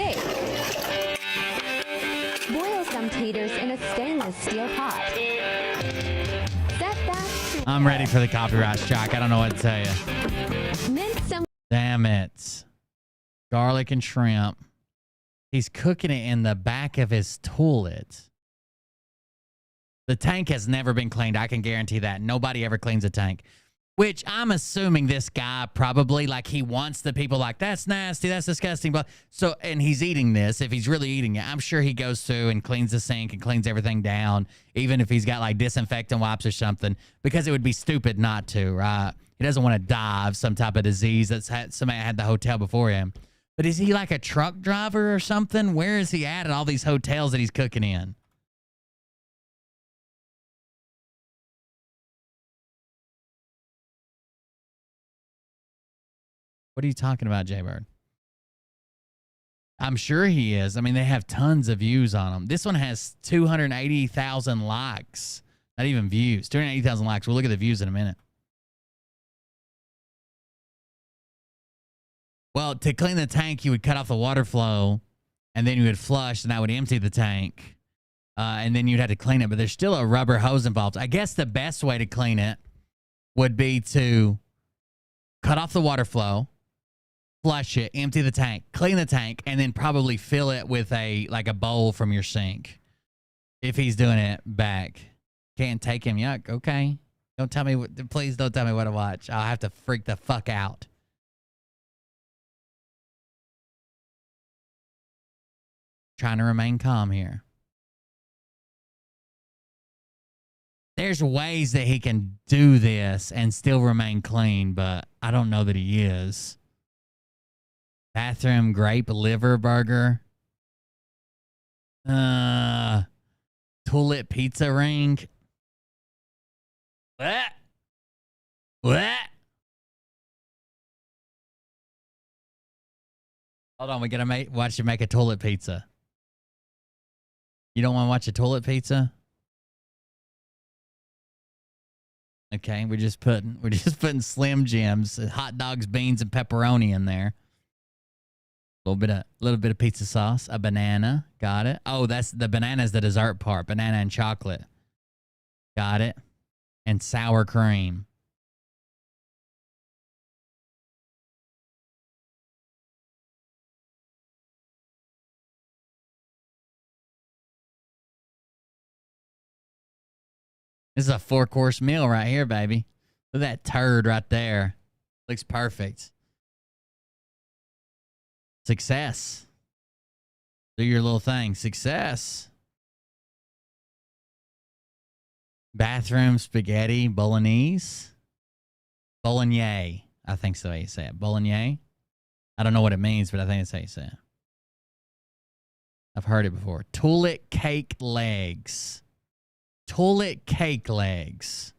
S9: Boil some taters in a stainless steel pot. Set that.
S1: I'm ready for the copyright strike. I don't know what to tell you.
S9: Mince some.
S1: Damn it. Garlic and shrimp. He's cooking it in the back of his toilet. The tank has never been cleaned. I can guarantee that. Nobody ever cleans a tank. Which I'm assuming this guy probably, like, he wants the people like, that's nasty, that's disgusting. But so, and he's eating this. If he's really eating it, I'm sure he goes through and cleans the sink and cleans everything down, even if he's got like disinfectant wipes or something, because it would be stupid not to, right? He doesn't want to die of some type of disease that's somebody had the hotel before him. But is he like a truck driver or something? Where is he at all these hotels that he's cooking in? What are you talking about, Jaybird? I'm sure he is. I mean, they have tons of views on them. This one has 280,000 likes. Not even views. 280,000 likes. We'll look at the views in a minute. Well, to clean the tank, you would cut off the water flow, and then you would flush, and that would empty the tank. And then you'd have to clean it. But there's still a rubber hose involved. I guess the best way to clean it would be to cut off the water flow, flush it, empty the tank, clean the tank, and then probably fill it with a bowl from your sink. If he's doing it back. Can't take him. Yuck. Okay. Don't tell me. Please don't tell me what to watch. I'll have to freak the fuck out. Trying to remain calm here. There's ways that he can do this and still remain clean, but I don't know that he is. Bathroom grape liver burger. Toilet pizza ring. What? What? Hold on, we gotta watch you make a toilet pizza. You don't want to watch a toilet pizza? Okay, we're just putting Slim Jims, hot dogs, beans, and pepperoni in there. A little bit of pizza sauce, a banana, got it. Oh, that's the banana's the dessert part, banana and chocolate, got it, and sour cream. This is a 4-course meal right here, baby. Look at that turd right there. Looks perfect. Success. Do your little thing. Success. Bathroom spaghetti bolognese. Bolognese. I think so you say it. Bolognese. I don't know what it means, but I think that's how you say it. I've heard it before. Toilet cake legs. Toilet cake legs.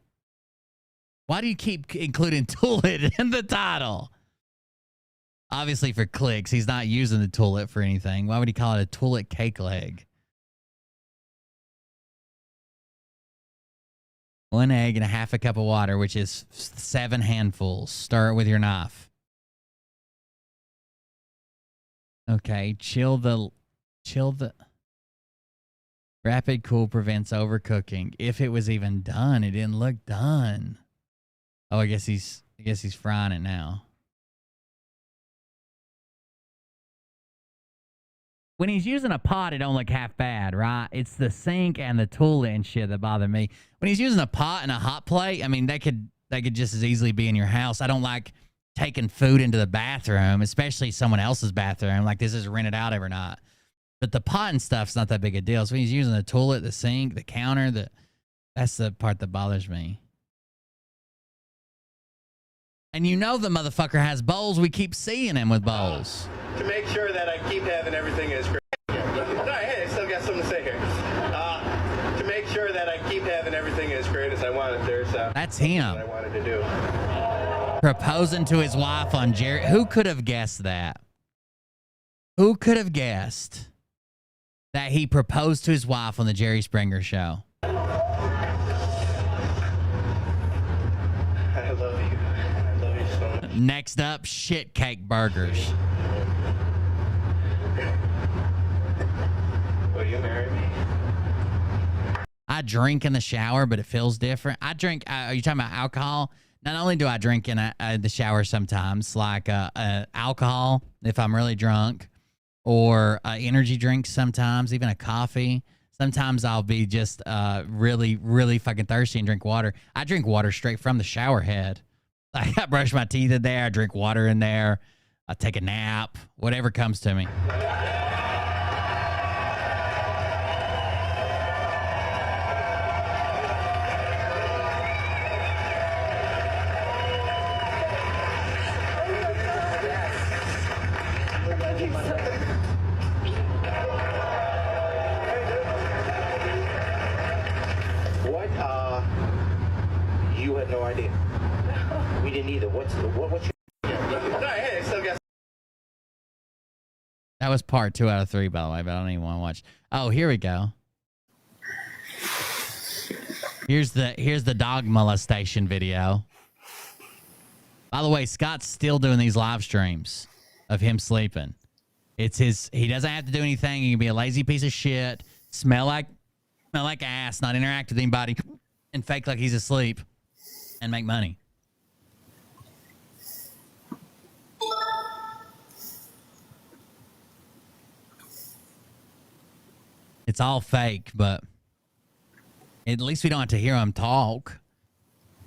S1: Why do you keep including toilet in the title? Obviously for clicks. He's not using the toilet for anything. Why would he call it a toilet cake leg? 1 egg and a half a cup of water, which is 7 handfuls. Stir it with your knife. Okay, chill the rapid cool prevents overcooking. If it was even done, it didn't look done. Oh, I guess he's frying it now. When he's using a pot, it don't look half bad, right? It's the sink and the toilet and shit that bother me. When he's using a pot and a hot plate, I mean, they could just as easily be in your house. I don't like taking food into the bathroom, especially someone else's bathroom. Like, this is rented out every night. But the pot and stuff's not that big a deal. So when he's using the toilet, the sink, the counter, that's the part that bothers me. And you know the motherfucker has bowls. We keep seeing him with bowls.
S7: To make sure that I keep having everything as great. Hey, I still got something to say here. To make sure that I keep having everything as great as I want it, there's
S1: that's him.
S7: What I wanted to do.
S1: Proposing to his wife on Jerry. Who could have guessed that? Who could have guessed that he proposed to his wife on the Jerry Springer show?
S7: I love you. I love you so much.
S1: Next up, shit cake burgers.
S7: Will you marry me?
S1: I drink in the shower, but it feels different. I drink. Are you talking about alcohol? Not only do I drink in the shower sometimes, like alcohol if I'm really drunk, or energy drinks sometimes, even a coffee. Sometimes I'll be just really, really fucking thirsty and drink water. I drink water straight from the shower head. Like, I brush my teeth in there. I drink water in there. I take a nap. Whatever comes to me.
S15: have no idea. We didn't either. What's your...
S7: No, hey, I still got.
S1: That was part 2 out of 3, by the way, but I don't even want to watch. Oh, here we go. Here's the dog molestation video. By the way, Scott's still doing these live streams of him sleeping. It's his. He doesn't have to do anything. He can be a lazy piece of shit, smell like ass, not interact with anybody, and fake like he's asleep, and make money. It's all fake, but at least we don't have to hear him talk.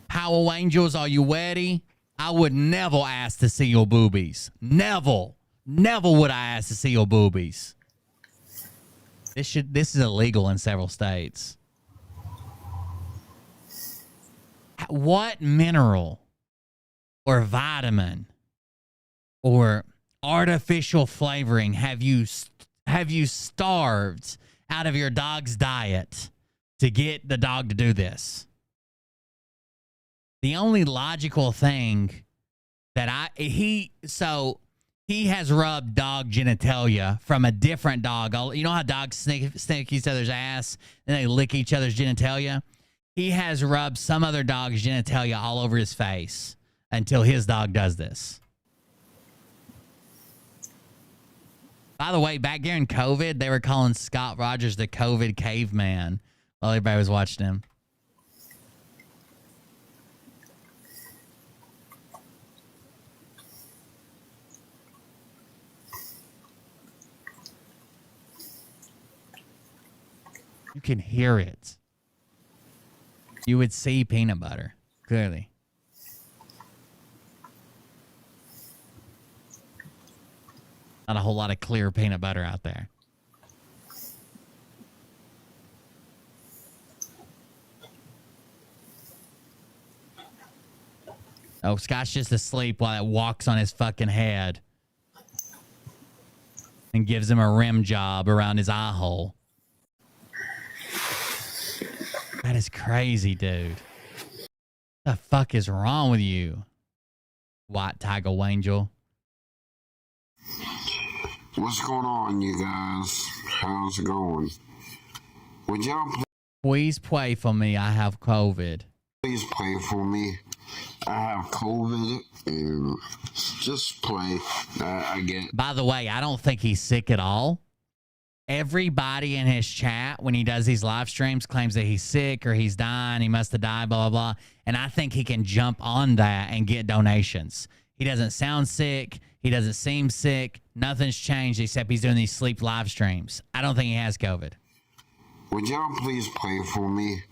S1: Powell Angels, are you ready? I would never ask to see your boobies. Never would I ask to see your boobies. This is illegal in several states. What mineral or vitamin or artificial flavoring have you starved out of your dog's diet to get the dog to do this? The only logical thing that he has rubbed dog genitalia from a different dog. You know how dogs snick each other's ass and they lick each other's genitalia? He has rubbed some other dog's genitalia all over his face until his dog does this. By the way, back during COVID, they were calling Scott Rogers the COVID caveman while everybody was watching him. You can hear it. You would see peanut butter, clearly. Not a whole lot of clear peanut butter out there. Oh, Scott's just asleep while it walks on his fucking head and gives him a rim job around his eye hole. That is crazy, dude. What the fuck is wrong with you, White Tiger Angel?
S3: What's going on, you guys? How's it going? Would y'all
S1: please pray for me? I have COVID.
S3: Please pray for me. I have COVID, and just pray that I get.
S1: By the way, I don't think he's sick at all. Everybody in his chat, when he does these live streams, claims that he's sick or he's dying. He must have died, blah, blah, blah. And I think he can jump on that and get donations. He doesn't sound sick. He doesn't seem sick. Nothing's changed except he's doing these sleep live streams. I don't think he has COVID.
S3: Would y'all please pray for me?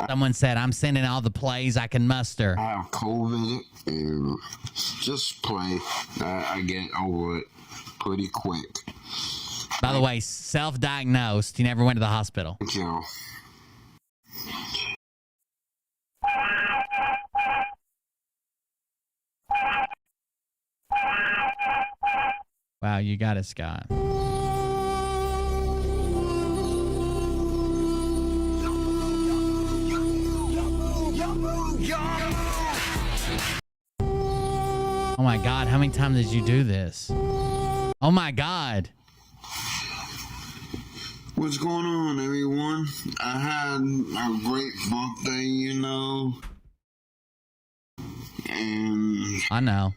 S1: Someone said, I'm sending all the plays I can muster.
S3: I have COVID, and just pray that I get over it pretty quick.
S1: By the way, self-diagnosed. He never went to the hospital.
S3: Thank you.
S1: Wow, you got it, Scott. Oh my God, how many times did you do this? Oh my God.
S3: What's going on, everyone? I had a great birthday, you know. And
S1: I know.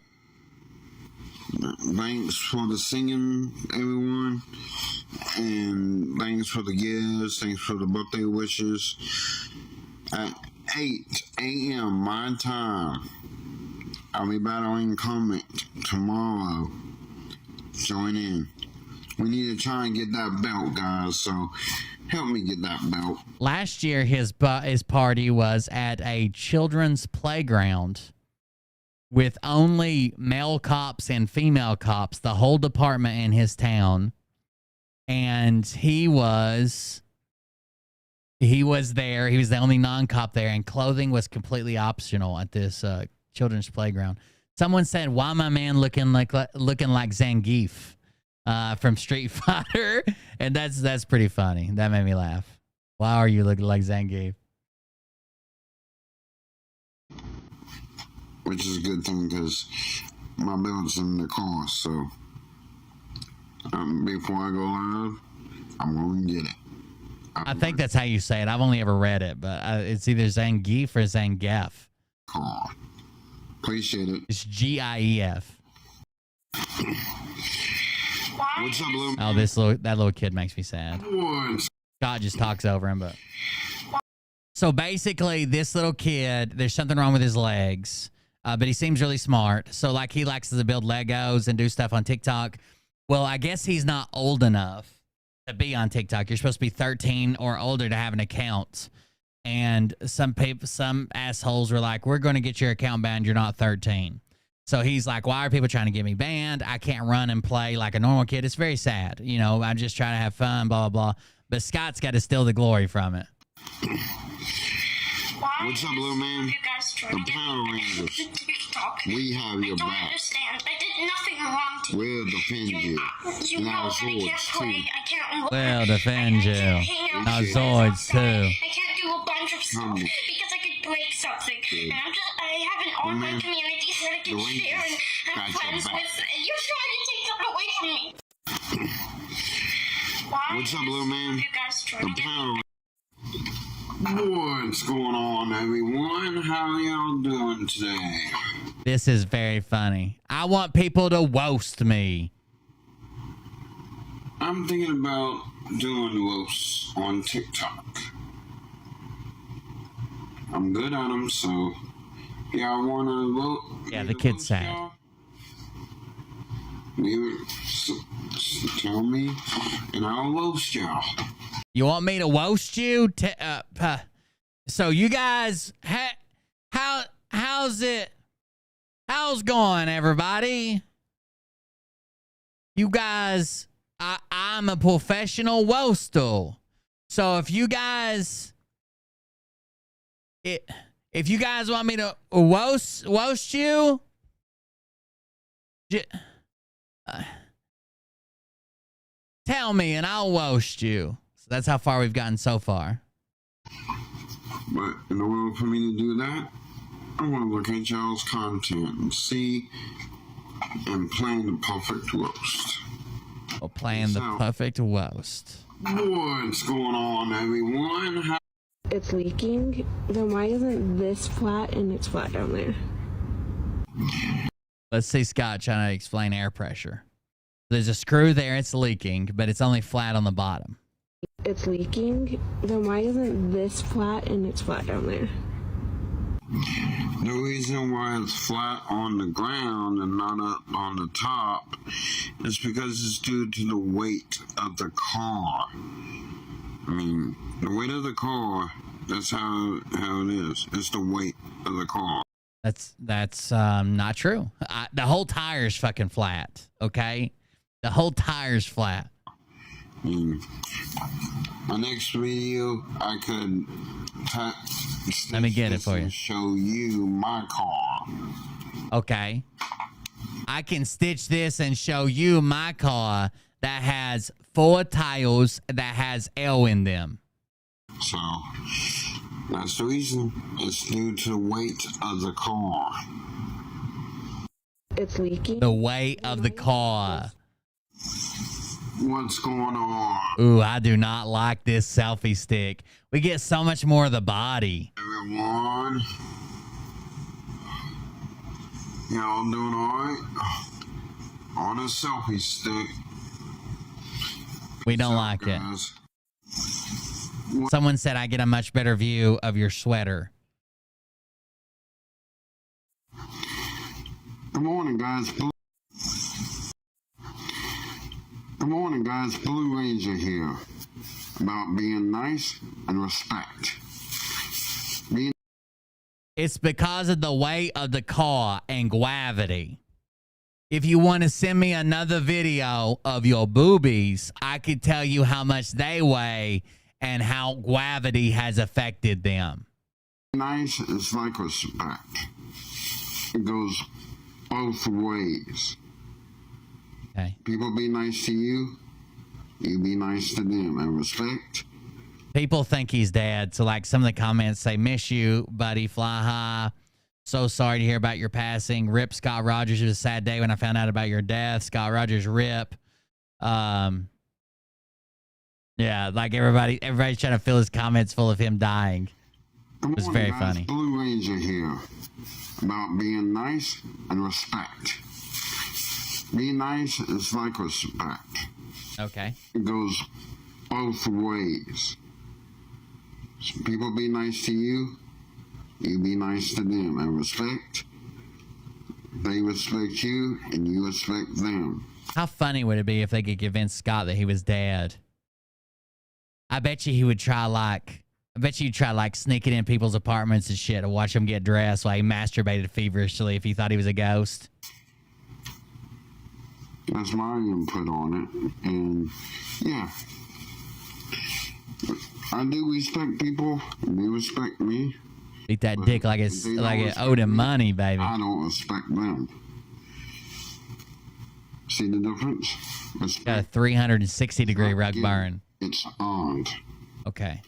S3: Thanks for the singing, everyone. And thanks for the gifts. Thanks for the birthday wishes. At 8 a.m. my time, I'll be battling Comet tomorrow. Join in. We need to try and get that belt, guys. So help me get that belt.
S1: Last year, his party was at a children's playground with only male cops and female cops, the whole department in his town. And he was there. He was the only non-cop there, and clothing was completely optional at this children's playground. Someone said, "Why my man looking like Zangief from Street Fighter?" And that's pretty funny. That made me laugh. Why are you looking like Zangief?
S3: which is a good thing because my belt's in the car. So before I go live, I'm going to get it.
S1: I think that's how you say it. I've only ever read it, but it's either Zangief or Zangief.
S3: Car. Appreciate it.
S1: It's Gief.
S3: What's up, little?
S1: Oh, that little kid makes me sad. Scott just talks over him, but so basically, this little kid, there's something wrong with his legs, but he seems really smart. So like he likes to build Legos and do stuff on TikTok. Well, I guess he's not old enough to be on TikTok. You're supposed to be 13 or older to have an account. And some assholes were like, we're going to get your account banned. You're not 13. So he's like, why are people trying to get me banned? I can't run and play like a normal kid. It's very sad. You know, I'm just trying to have fun, blah, blah, blah. But Scott's got to steal the glory from it.
S3: What's up, little man? The Power Rangers. We have your back.
S13: I don't understand. I did nothing wrong to you.
S3: We'll defend you. And our swords, too.
S1: We'll defend you. Our swords, too.
S13: I can't do a bunch of stuff because I could break something. And I have an online community that I can share and have friends with. And you're trying to take that away from me.
S3: What's up, little man? The Power What's going on, everyone? How y'all doing today?
S1: This is very funny. I want people to roast me.
S3: I'm thinking about doing roasts on TikTok. I'm good at them, so y'all want to vote?
S1: Yeah, the kid's sad.
S3: Tell me, and I'll roast y'all.
S1: You want me to roast you? So you guys, how's it? How's going, everybody? You guys, I'm a professional roaster. So if you guys want me to roast you, tell me and I'll roast you. So that's how far we've gotten so far.
S3: But in order for me to do that, I want to look at y'all's content and see and plan the perfect roast.
S1: We'll plan the perfect roast.
S3: What's going on, everyone?
S10: It's leaking. Then why isn't this flat and it's flat down there?
S1: Let's see Scott trying to explain air pressure. There's a screw there, it's leaking, but it's only flat on the bottom.
S10: It's leaking. Then why isn't this flat and it's flat down there?
S3: The reason why it's flat on the ground and not up on the top is because it's due to the weight of the car. I mean, the weight of the car, that's how it is. It's the weight of the car.
S1: That's not true. The whole tire's fucking flat, okay? The whole tire's flat.
S3: My next video, I could
S1: let me get it for you.
S3: Show you my car.
S1: Okay. I can stitch this and show you my car that has 4 tires that has L in them.
S3: So that's the reason. It's due to the weight of the car.
S10: It's leaking.
S1: The weight of the car.
S3: What's going on?
S1: Ooh, I do not like this selfie stick. We get so much more of the body.
S3: Everyone, y'all doing all right? On a selfie stick.
S1: We don't like it. Someone said I get a much better view of your sweater.
S3: Good morning, guys. Good morning, guys. Blue Ranger here. About being nice and respect.
S1: It's because of the weight of the car and gravity. If you want to send me another video of your boobies, I could tell you how much they weigh and how gravity has affected them.
S3: Nice is like respect. It goes both ways.
S1: Okay.
S3: People be nice to you, you be nice to them, and respect.
S1: People think he's dead, so like some of the comments say, miss you, buddy, fly high. So sorry to hear about your passing. Rip Scott Rogers. It was a sad day when I found out about your death. Scott Rogers, rip. Yeah, like everybody's trying to fill his comments full of him dying. It was very funny.
S3: Blue Ranger here about being nice and respect. Being nice is like respect.
S1: Okay.
S3: It goes both ways. So people be nice to you, you be nice to them. And respect, they respect you, and you respect them.
S1: How funny would it be if they could convince Scott that he was dead? I bet you he would try sneaking in people's apartments and shit to watch them get dressed while he masturbated feverishly if he thought he was a ghost.
S3: That's my input on it. And yeah, I do respect people, and they respect me.
S1: Beat that dick like it owed him money, baby.
S3: I don't respect them. See the difference?
S1: Got a 360-degree rug burn.
S3: It's owned.
S1: Okay.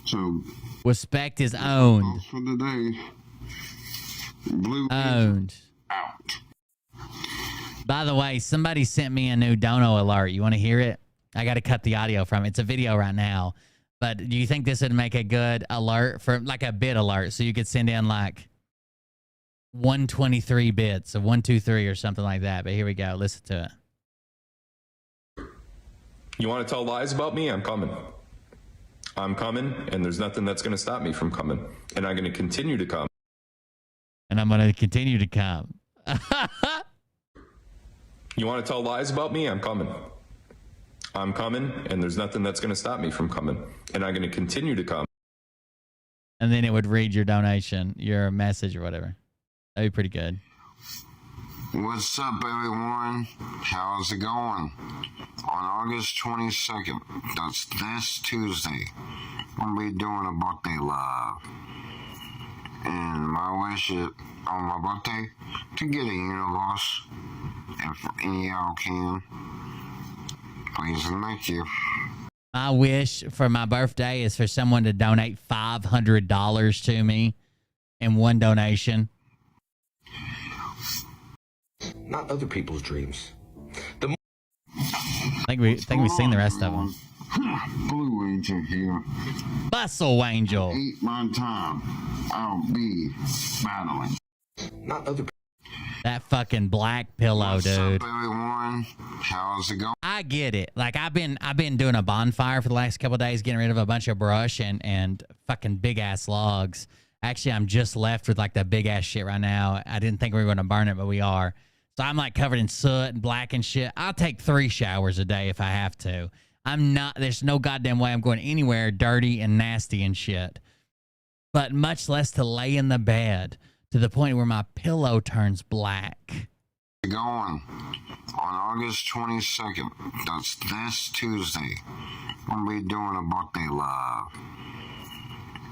S3: So
S1: respect is owned.
S3: For the day. Blue
S1: owned.
S3: Out.
S1: By the way, somebody sent me a new dono alert. You want to hear it? I got to cut the audio from it. It's a video right now. But do you think this would make a good alert for like a bit alert? So you could send in like 123 bits of 123 or something like that. But here we go. Listen to it.
S12: You want to tell lies about me? I'm coming. I'm coming, and there's nothing that's going to stop me from coming. And I'm going to continue to come.
S1: And I'm going to continue to come.
S12: You want to tell lies about me? I'm coming. I'm coming, and there's nothing that's going to stop me from coming. And I'm going to continue to come.
S1: And then it would read your donation, your message or whatever. That'd be pretty good.
S3: What's up, everyone? How's it going? On August 22nd, that's this Tuesday, we'll be doing a birthday live. And my wish is on my birthday to get a universe. If any of y'all can, please and thank you.
S1: My wish for my birthday is for someone to donate $500 to me in one donation.
S17: Not other people's dreams.
S1: I think we've seen the rest of them.
S3: Blue Angel here.
S1: Bustle Angel.
S3: Eat my time. I'll be battling.
S17: Not other.
S1: That fucking black pillow,
S3: What's
S1: dude.
S3: up, everyone? How's it going?
S1: I get it. Like I've been doing a bonfire for the last couple of days, getting rid of a bunch of brush and fucking big ass logs. Actually, I'm just left with like the big ass shit right now. I didn't think we were going to burn it, but we are. So I'm like covered in soot and black and shit. I'll take 3 showers a day if I have to. There's no goddamn way I'm going anywhere dirty and nasty and shit. But much less to lay in the bed to the point where my pillow turns black.
S3: Going on August 22nd, that's this Tuesday, we'll be doing a birthday live.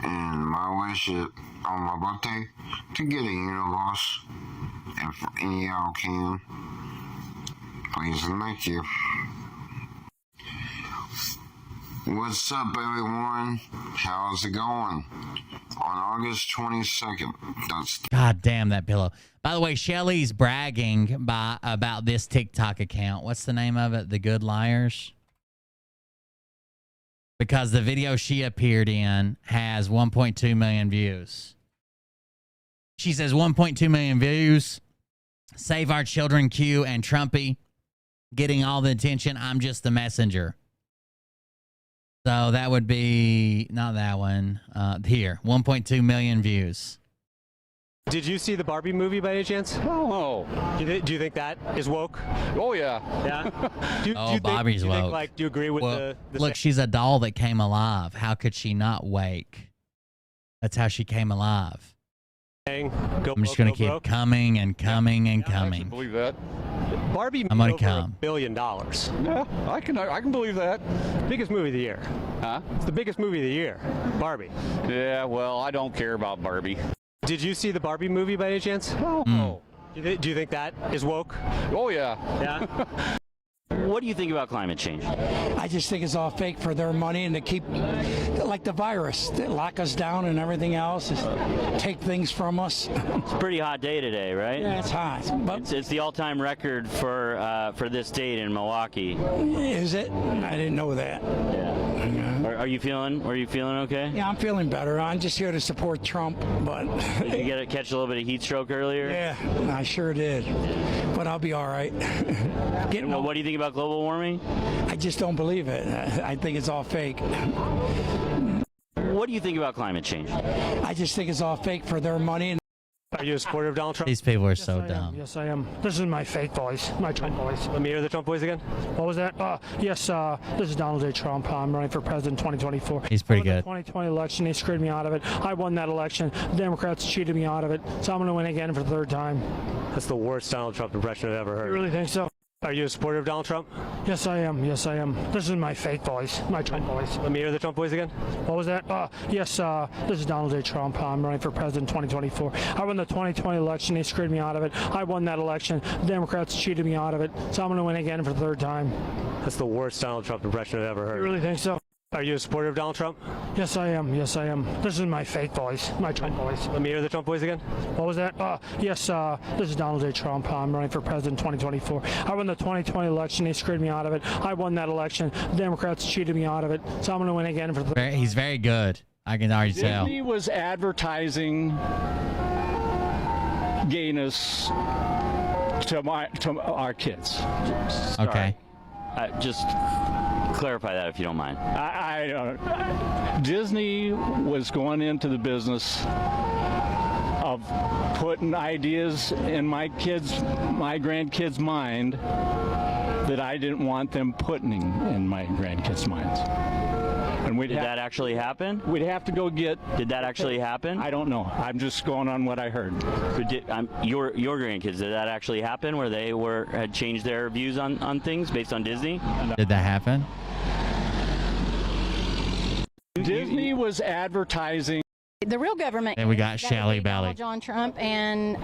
S3: And my wish is on my birthday to get a universe. If any of y'all can, please and thank you. What's up, everyone? How's it going? On August 22nd, that's...
S1: God damn that pillow. By the way, Shelly's bragging about this TikTok account. What's the name of it? The Good Liars? Because the video she appeared in has 1.2 million views. She says 1.2 million views. Save Our Children Q and Trumpy getting all the attention. I'm just the messenger. So that would be, not that one, here, 1.2 million views.
S19: Did you see the Barbie movie by any chance?
S24: Oh.
S19: Do you think that is woke?
S24: Oh, yeah.
S19: Yeah?
S1: Bobby's woke.
S19: Do you agree with the
S1: look, she's a doll that came alive. How could she not wake? That's how she came alive. I'm just going to keep coming and coming and coming.
S24: I believe that.
S19: Barbie made
S1: I'm gonna
S19: over
S1: come.
S19: $1 billion.
S24: Yeah, I can believe that.
S19: Biggest movie of the year.
S24: Huh?
S19: It's the biggest movie of the year. Barbie.
S24: Yeah, well, I don't care about Barbie.
S19: Did you see the Barbie movie by any chance?
S24: Oh.
S19: Do you think that is woke?
S24: Oh, yeah.
S19: Yeah?
S2: What do you think about climate change?
S4: I just think it's all fake for their money and to keep, like the virus, they lock us down and everything else, take things from us.
S2: It's a pretty hot day today, right?
S4: Yeah, it's hot. But
S2: it's the all-time record for this date in Milwaukee.
S4: Is it? I didn't know that.
S2: Yeah. Are you feeling okay?
S4: Yeah, I'm feeling better. I'm just here to support Trump, but
S2: Did you catch a little bit of heat stroke earlier?
S4: Yeah, I sure did. But I'll be all right.
S2: What do you think about global warming?
S4: I just don't believe it. I think it's all fake.
S2: What do you think about climate change?
S4: I just think it's all fake for their money.
S19: Are you a supporter of Donald Trump?
S1: These people are so dumb.
S5: Yes, I am. This is my fake voice, my Trump voice.
S19: Let me hear the Trump voice again.
S5: What was that? Yes, this is Donald J. Trump. I'm running for president 2024.
S1: He's pretty good.
S5: The 2020 election, they screwed me out of it. I won that election. The Democrats cheated me out of it. So I'm going to win again for the third time.
S19: That's the worst Donald Trump impression I've ever heard.
S5: You really think so?
S19: Are you a supporter of Donald Trump?
S5: Yes, I am. Yes, I am. This is my fake voice, my Trump voice.
S19: Let me hear the Trump voice again.
S5: What was that? Yes, this is Donald J. Trump. I'm running for president 2024. I won the 2020 election. They screwed me out of it. I won that election. The Democrats cheated me out of it. So I'm going to win again for the third time.
S19: That's the worst Donald Trump impression I've ever heard.
S5: You really think so?
S19: Are you a supporter of Donald Trump?
S5: Yes, I am. Yes, I am. This is my fake voice, my Trump voice.
S19: Let me hear the Trump voice again.
S5: What was that? Yes, this is Donald J. Trump. I'm running for president 2024. I won the 2020 election. They screwed me out of it. I won that election. The Democrats cheated me out of it. So I'm going to win again for the.
S1: He's very good. I can already tell.
S24: Disney was advertising gayness to our kids.
S1: Okay.
S2: Just clarify that if you don't mind.
S24: I don't. Disney was going into the business of putting ideas in my grandkids' mind that I didn't want them putting in my grandkids' minds. And
S2: Did that actually happen?
S24: We'd have to go get.
S2: Did that actually happen?
S24: I don't know. I'm just going on what I heard.
S2: Your grandkids, did that actually happen where they had changed their views on things based on Disney?
S1: Did that happen?
S24: Disney was advertising.
S21: The real government.
S1: And we got Shally Bally.
S21: John Trump and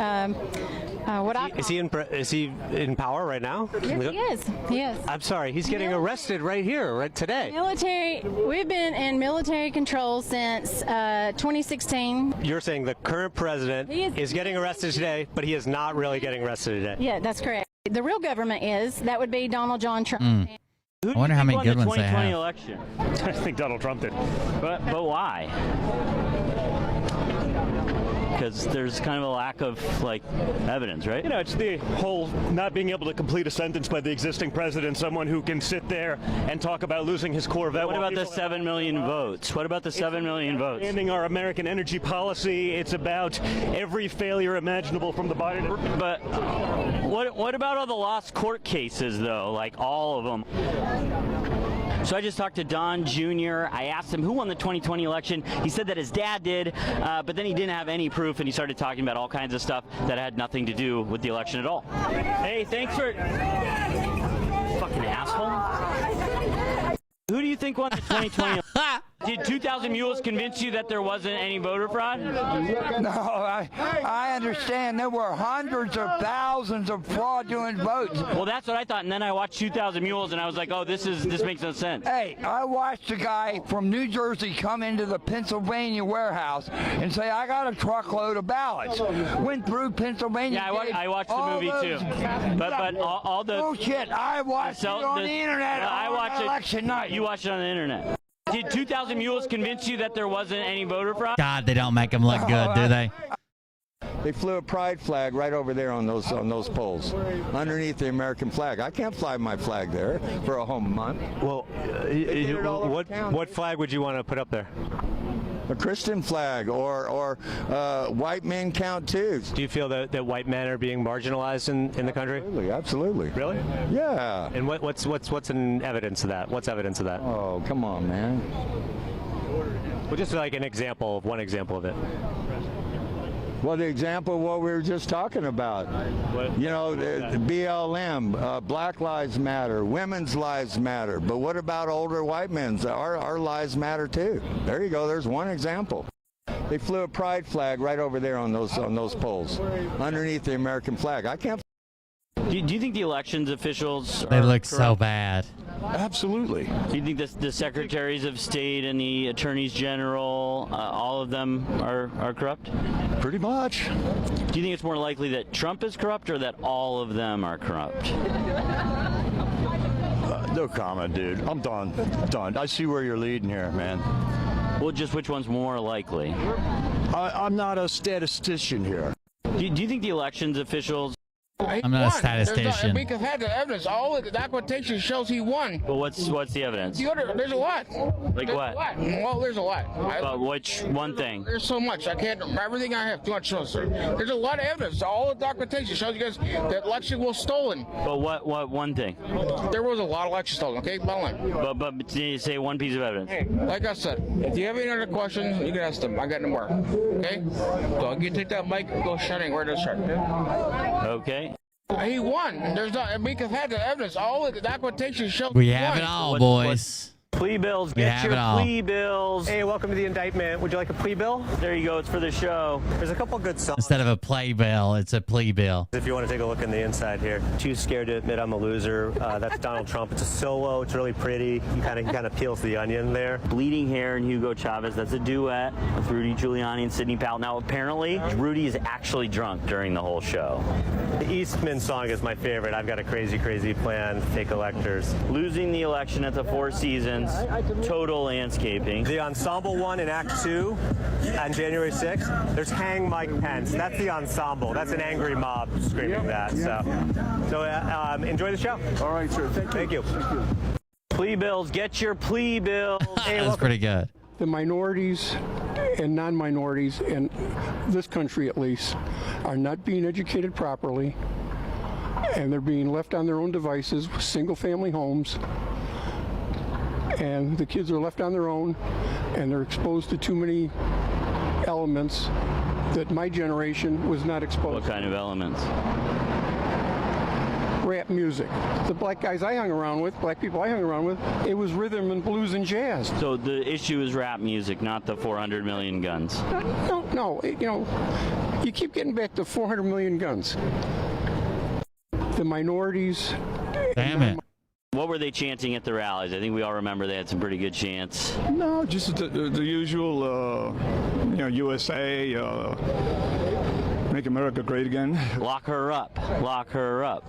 S19: Is he in power right now?
S21: Yes, he is. Yes.
S19: I'm sorry, he's getting arrested right here, right today.
S21: Military. We've been in military control since 2016.
S19: You're saying the current president is getting arrested today, but he is not really getting arrested today.
S21: Yeah, that's correct. The real government is. That would be Donald John Trump.
S1: I wonder how many good ones they have.
S2: Election?
S19: I think Donald Trump did.
S2: But why? Because there's kind of a lack of evidence, right?
S25: You know, it's the whole not being able to complete a sentence by the existing president, someone who can sit there and talk about losing his Corvette.
S2: What about the 7 million votes? What about the 7 million votes?
S25: Ending our American energy policy. It's about every failure imaginable from the Biden.
S2: But what about all the lost court cases, though? Like all of them. So I just talked to Don Jr. I asked him who won the 2020 election. He said that his dad did, but then he didn't have any proof, and he started talking about all kinds of stuff that had nothing to do with the election at all. Hey, thanks for... Fucking asshole. Who do you think won the 2020 election? Did 2,000 Mules convince you that there wasn't any voter fraud?
S26: No, I understand there were hundreds of thousands of fraudulent votes.
S2: Well, that's what I thought, and then I watched 2,000 Mules, and I was like, oh, this makes no sense.
S26: Hey, I watched a guy from New Jersey come into the Pennsylvania warehouse and say, I got a truckload of ballots. Went through Pennsylvania.
S2: Yeah, I watched the movie too. But all the
S26: bullshit. I watched it on the internet on election night.
S2: You watched it on the internet. Did 2,000 Mules convince you that there wasn't any voter fraud?
S1: God, they don't make them look good, do they?
S26: They flew a pride flag right over there on those poles, underneath the American flag. I can't fly my flag there for a whole month.
S19: Well, what flag would you want to put up there?
S26: A Christian flag or white men count too.
S19: Do you feel that white men are being marginalized in the country?
S26: Absolutely.
S19: Really?
S26: Yeah.
S19: And what's an evidence of that? What's evidence of that?
S26: Oh, come on, man.
S19: Well, just like one example of it.
S26: Well, the example of what we were just talking about, you know, the BLM, Black Lives Matter, women's lives matter. But what about older white men's? Our lives matter too. There you go. There's one example. They flew a pride flag right over there on those poles, underneath the American flag. I can't
S2: Do you think the elections officials
S1: They
S2: are
S1: look so
S2: corrupt?
S1: bad.
S6: Absolutely.
S2: Do you think the secretaries of state and the attorneys general, all of them are corrupt?
S6: Pretty much.
S2: Do you think it's more likely that Trump is corrupt or that all of them are corrupt?
S6: No comment, dude. I'm done. Done. I see where you're leading here, man.
S2: Well, just which one's more likely?
S6: I'm not a statistician here.
S2: Do you think the elections officials...
S1: I'm not a statistician.
S8: We have had the evidence. All of the documentation shows he won.
S2: Well, what's the evidence?
S8: There's a lot.
S2: Like
S8: There's
S2: what?
S8: A lot. Well, there's a lot.
S2: But which one thing?
S8: There's so much. I can't. Everything I have. Too much to sir. There's a lot of evidence. All the documentation shows you guys the election was stolen.
S2: But what one thing?
S8: There was a lot of election stolen. Okay, bottom line.
S2: But can you say one piece of evidence?
S8: Hey, like I said, if you have any other questions, you can ask them. I got no more. Okay. So you take that mic and go shutting where to start.
S2: Okay.
S8: He won. There's not. We have had the evidence. All of the documentation shows.
S1: We
S8: he
S1: have
S8: won.
S1: it all, boys.
S2: Plea bills.
S1: We
S2: Get
S1: have
S2: your
S1: it all.
S2: plea bills.
S19: Hey, welcome to the indictment. Would you like a plea bill?
S2: There you go. It's for the show.
S19: There's a couple good songs.
S1: Instead of a play bill, it's a plea bill.
S19: If you want to take a look in the inside here. Too scared to admit I'm a loser. That's Donald Trump. It's a solo. It's really pretty. He kind of peels the onion there.
S2: Bleeding Hair and Hugo Chavez. That's a duet with Rudy Giuliani and Sidney Powell. Now, apparently, Rudy is actually drunk during the whole show.
S19: The Eastman song is my favorite. I've got a crazy, crazy plan. Fake electors.
S2: Losing the election at the Four Seasons. Total landscaping.
S19: The ensemble one in Act 2 on January 6th. There's Hang Mike Pence. That's the ensemble. That's an angry mob screaming that. So enjoy the show.
S6: All right, sir.
S19: Thank you.
S2: Plea bills. Get your plea bills.
S1: That's pretty good.
S14: The minorities and non-minorities in this country, at least, are not being educated properly, and they're being left on their own devices with single-family homes. And the kids are left on their own, and they're exposed to too many elements that my generation was not exposed
S2: What kind of elements?
S14: Rap music. The black guys I hung around with, black people I hung around with, it was rhythm and blues and jazz.
S2: So the issue is rap music, not the 400 million guns.
S14: No, you keep getting back to 400 million guns. The minorities.
S1: Damn it.
S2: What were they chanting at the rallies? I think we all remember they had some pretty good chants.
S6: No, just the usual, USA, make America great again.
S2: Lock her up. Lock her up.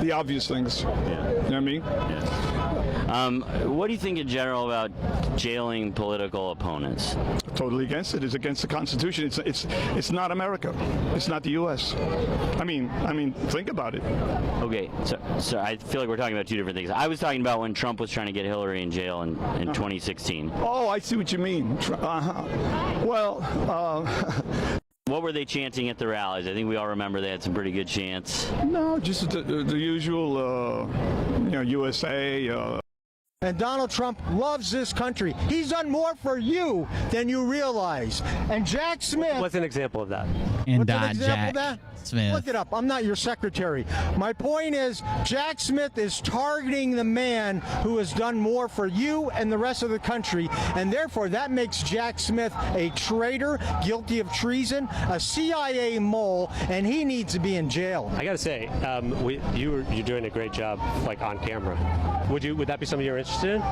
S6: The obvious things.
S2: Yeah.
S6: You know what I mean?
S2: Yeah. What do you think in general about jailing political opponents?
S6: Totally against it. It's against the Constitution. It's not America. It's not the U.S. I mean, think about it.
S2: Okay, so I feel like we're talking about two different things. I was talking about when Trump was trying to get Hillary in jail in 2016.
S6: Oh, I see what you mean. Well,
S2: what were they chanting at the rallies? I think we all remember they had some pretty good chants.
S6: No, just the usual, USA.
S16: And Donald Trump loves this country. He's done more for you than you realize. And Jack Smith.
S19: What's an example of that?
S1: And
S16: What's an example of that?
S1: Smith.
S16: Look it up. I'm not your secretary. My point is, Jack Smith is targeting the man who has done more for you and the rest of the country, and therefore that makes Jack Smith a traitor, guilty of treason, a CIA mole, and he needs to be in jail.
S19: I gotta say, you're doing a great job, like on camera. Would that be something you're interested in?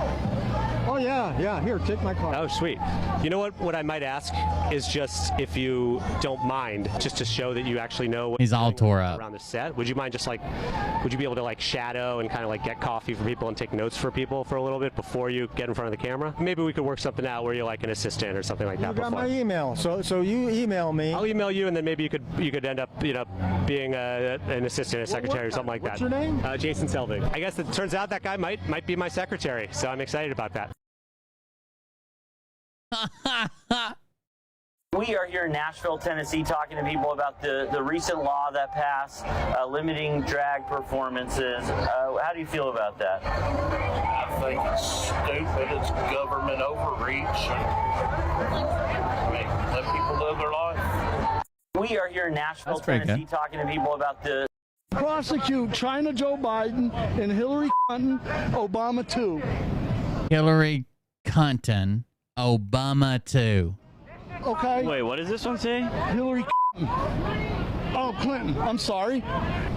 S16: Oh yeah. Here, take my card.
S19: Oh, sweet. You know what I might ask is just if you don't mind, just to show that you actually know what
S1: He's all tore up
S19: around the set. Would you mind just would you be able to shadow and kind of get coffee for people and take notes for people for a little bit before you get in front of the camera? Maybe we could work something out where you're like an assistant or something like that.
S16: You got my email, so you email me.
S19: I'll email you, and then maybe you could end up being an assistant, a secretary, or something like that.
S16: What's your name?
S19: Jason Selvig. I guess it turns out that guy might be my secretary, so I'm excited about that.
S2: We are here in Nashville, Tennessee, talking to people about the recent law that passed limiting drag performances. How do you feel about that?
S18: I think it's stupid. It's government overreach. Let people live their life.
S2: We are here in Nashville, Tennessee, talking to people about the
S16: prosecute China Joe Biden and Hillary Clinton, Obama too.
S1: Hillary Clinton, Obama too.
S16: Okay.
S2: Wait, what does this one say?
S16: Hillary Clinton.
S6: Oh, Clinton. I'm sorry.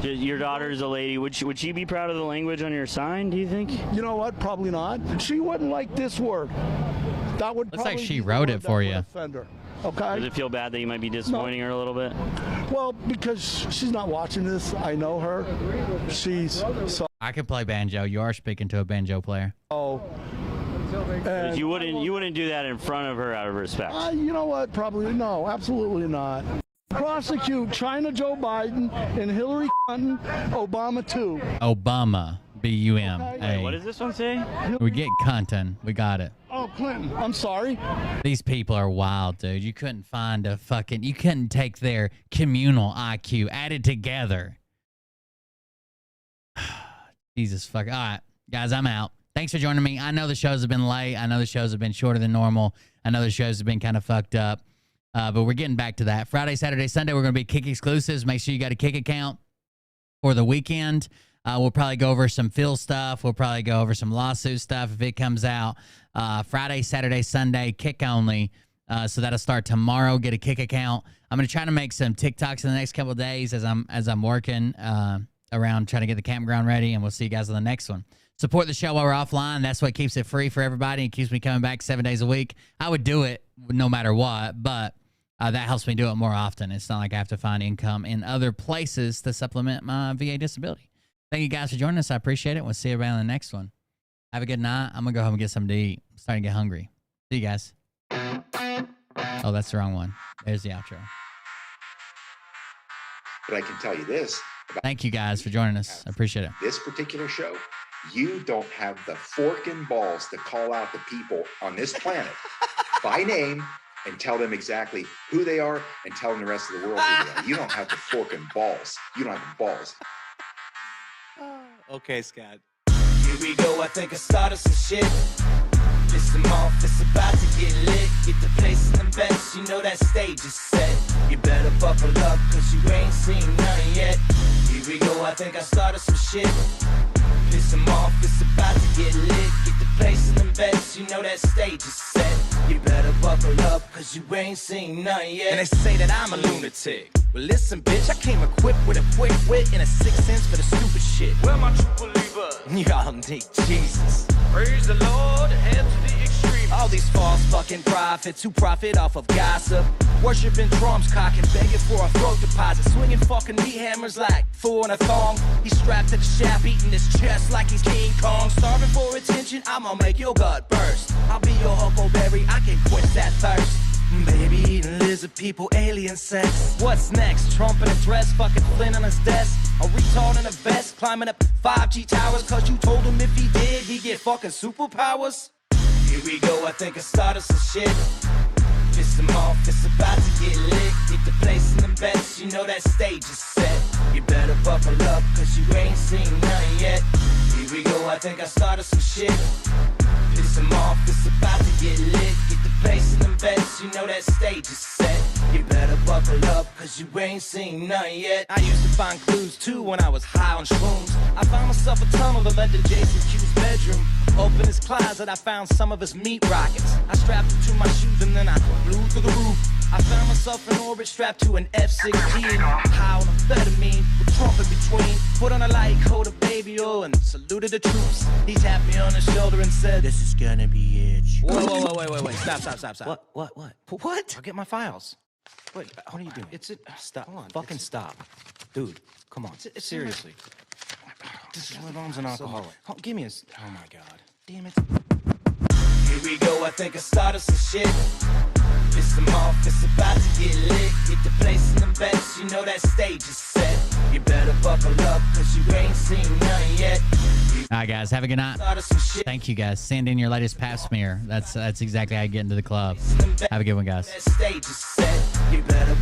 S2: Your daughter's a lady. Would she be proud of the language on your sign, do you think?
S6: You know what? Probably not. She wouldn't like this word. That would
S1: Looks like
S6: probably
S1: she
S6: be the
S1: wrote
S6: word
S1: it
S6: that
S1: for
S6: would
S1: you.
S6: offend her. Okay.
S2: Does it feel bad that you might be disappointing her a little bit?
S6: Well, because she's not watching this. I know her. She's so.
S1: I can play banjo. You are speaking to a banjo player.
S6: And
S2: You wouldn't do that in front of her out of respect.
S6: You know what? Probably no. Absolutely not. Prosecute China Joe Biden and Hillary Clinton, Obama too.
S1: Obama. B-U-M.
S2: Wait, what does this one say?
S1: We get content. We got it.
S6: Oh, Clinton. I'm sorry.
S1: These people are wild, dude. You couldn't find a fucking... You couldn't take their communal IQ, add it together. Jesus fuck. All right, guys, I'm out. Thanks for joining me. I know the shows have been late. I know the shows have been shorter than normal. I know the shows have been kind of fucked up. But we're getting back to that. Friday, Saturday, Sunday, we're going to be Kick exclusives. Make sure you got a Kick account for the weekend. We'll probably go over some Phil stuff. We'll probably go over some lawsuit stuff if it comes out. Friday, Saturday, Sunday, Kick only. So that'll start tomorrow. Get a Kick account. I'm going to try to make some TikToks in the next couple of days as I'm working around trying to get the campground ready, and we'll see you guys on the next one. Support the show while we're offline. That's what keeps it free for everybody. It keeps me coming back 7 days a week. I would do it no matter what, but that helps me do it more often. It's not like I have to find income in other places to supplement my VA disability. Thank you guys for joining us. I appreciate it. We'll see everybody on the next one. Have a good night. I'm going to go home and get something to eat. I'm starting to get hungry. See you guys. Oh, that's the wrong one. There's the outro.
S9: But I can tell you this.
S1: Thank you guys for joining us. I appreciate it.
S9: This particular show, you don't have the fork and balls to call out the people on this planet by name and tell them exactly who they are and tell them the rest of the world who they are. You don't have the fork and balls. You don't have the balls.
S11: Okay, Scott.
S15: Here we go, I think I started some shit. Piss them off, it's about to get lit. Get the place in the best, you know that stage is set. You better buckle up, cause you ain't seen none yet. Here we go, I think I started some shit. Piss them off, it's about to get lit. Get the place in the best, you know that stage is set. You better buckle up, cause you ain't seen none yet.
S11: And they say that I'm a lunatic. Well, listen, bitch, I came equipped with a quick wit and a 6th sense for the stupid shit.
S15: Where my true believers?
S11: Y'all need Jesus.
S15: Praise the Lord, head to the extreme.
S11: All these false fucking prophets who profit off of gossip. Worshipping drums, cocking, begging for a throat deposit. Swinging fucking meat hammers like fool in a thong. He's strapped to the shaft, beating his chest like he's King Kong. Starving for attention, I'ma make your gut burst. I'll be your huckleberry, I can quench that thirst. Baby eating lizard people, alien sex. What's next? Trump in a dress, fucking Flynn on his desk. A retard in a vest, climbing up 5G towers. Cause you told him if he did, he'd get fucking superpowers.
S15: Here we go, I think I started some shit. Piss them off, it's about to get lit. Get the place in the best, you know that stage is set. You better buckle up, cause you ain't seen none yet. Here we go, I think I started some shit. Piss them off, it's about to get lit. Get the place in the best, you know that stage is set. You better buckle up, cause you ain't seen none yet.
S11: I used to find clues too when I was high on shrooms. I found myself a tunnel that led to Jason Q's bedroom. Open his closet, I found some of his meat rockets. I strapped them to my shoes and then I flew through the roof. I found myself in orbit strapped to an F-16. High on amphetamine, with Trump in between. Put on a light coat of baby oil and saluted the troops. He tapped me on the shoulder and said, "This is gonna be it." Wait. Stop. What? I'll get my files. Wait, what are you doing? Stop. Hold on. Fucking stop. Dude, come on. Seriously. My mom's an alcoholic. Oh, give me a... Oh, my God. Damn it.
S15: Here we go, I think I started some shit. Piss them off, it's about to get lit. Get the place in the best, you know that stage is set. You better buckle up, cause you ain't seen none yet.
S1: All right, guys, have a good night. Thank you, guys. Send in your latest pap smear. That's exactly how you get into the club. Have a good one, guys.
S15: That stage is set. You better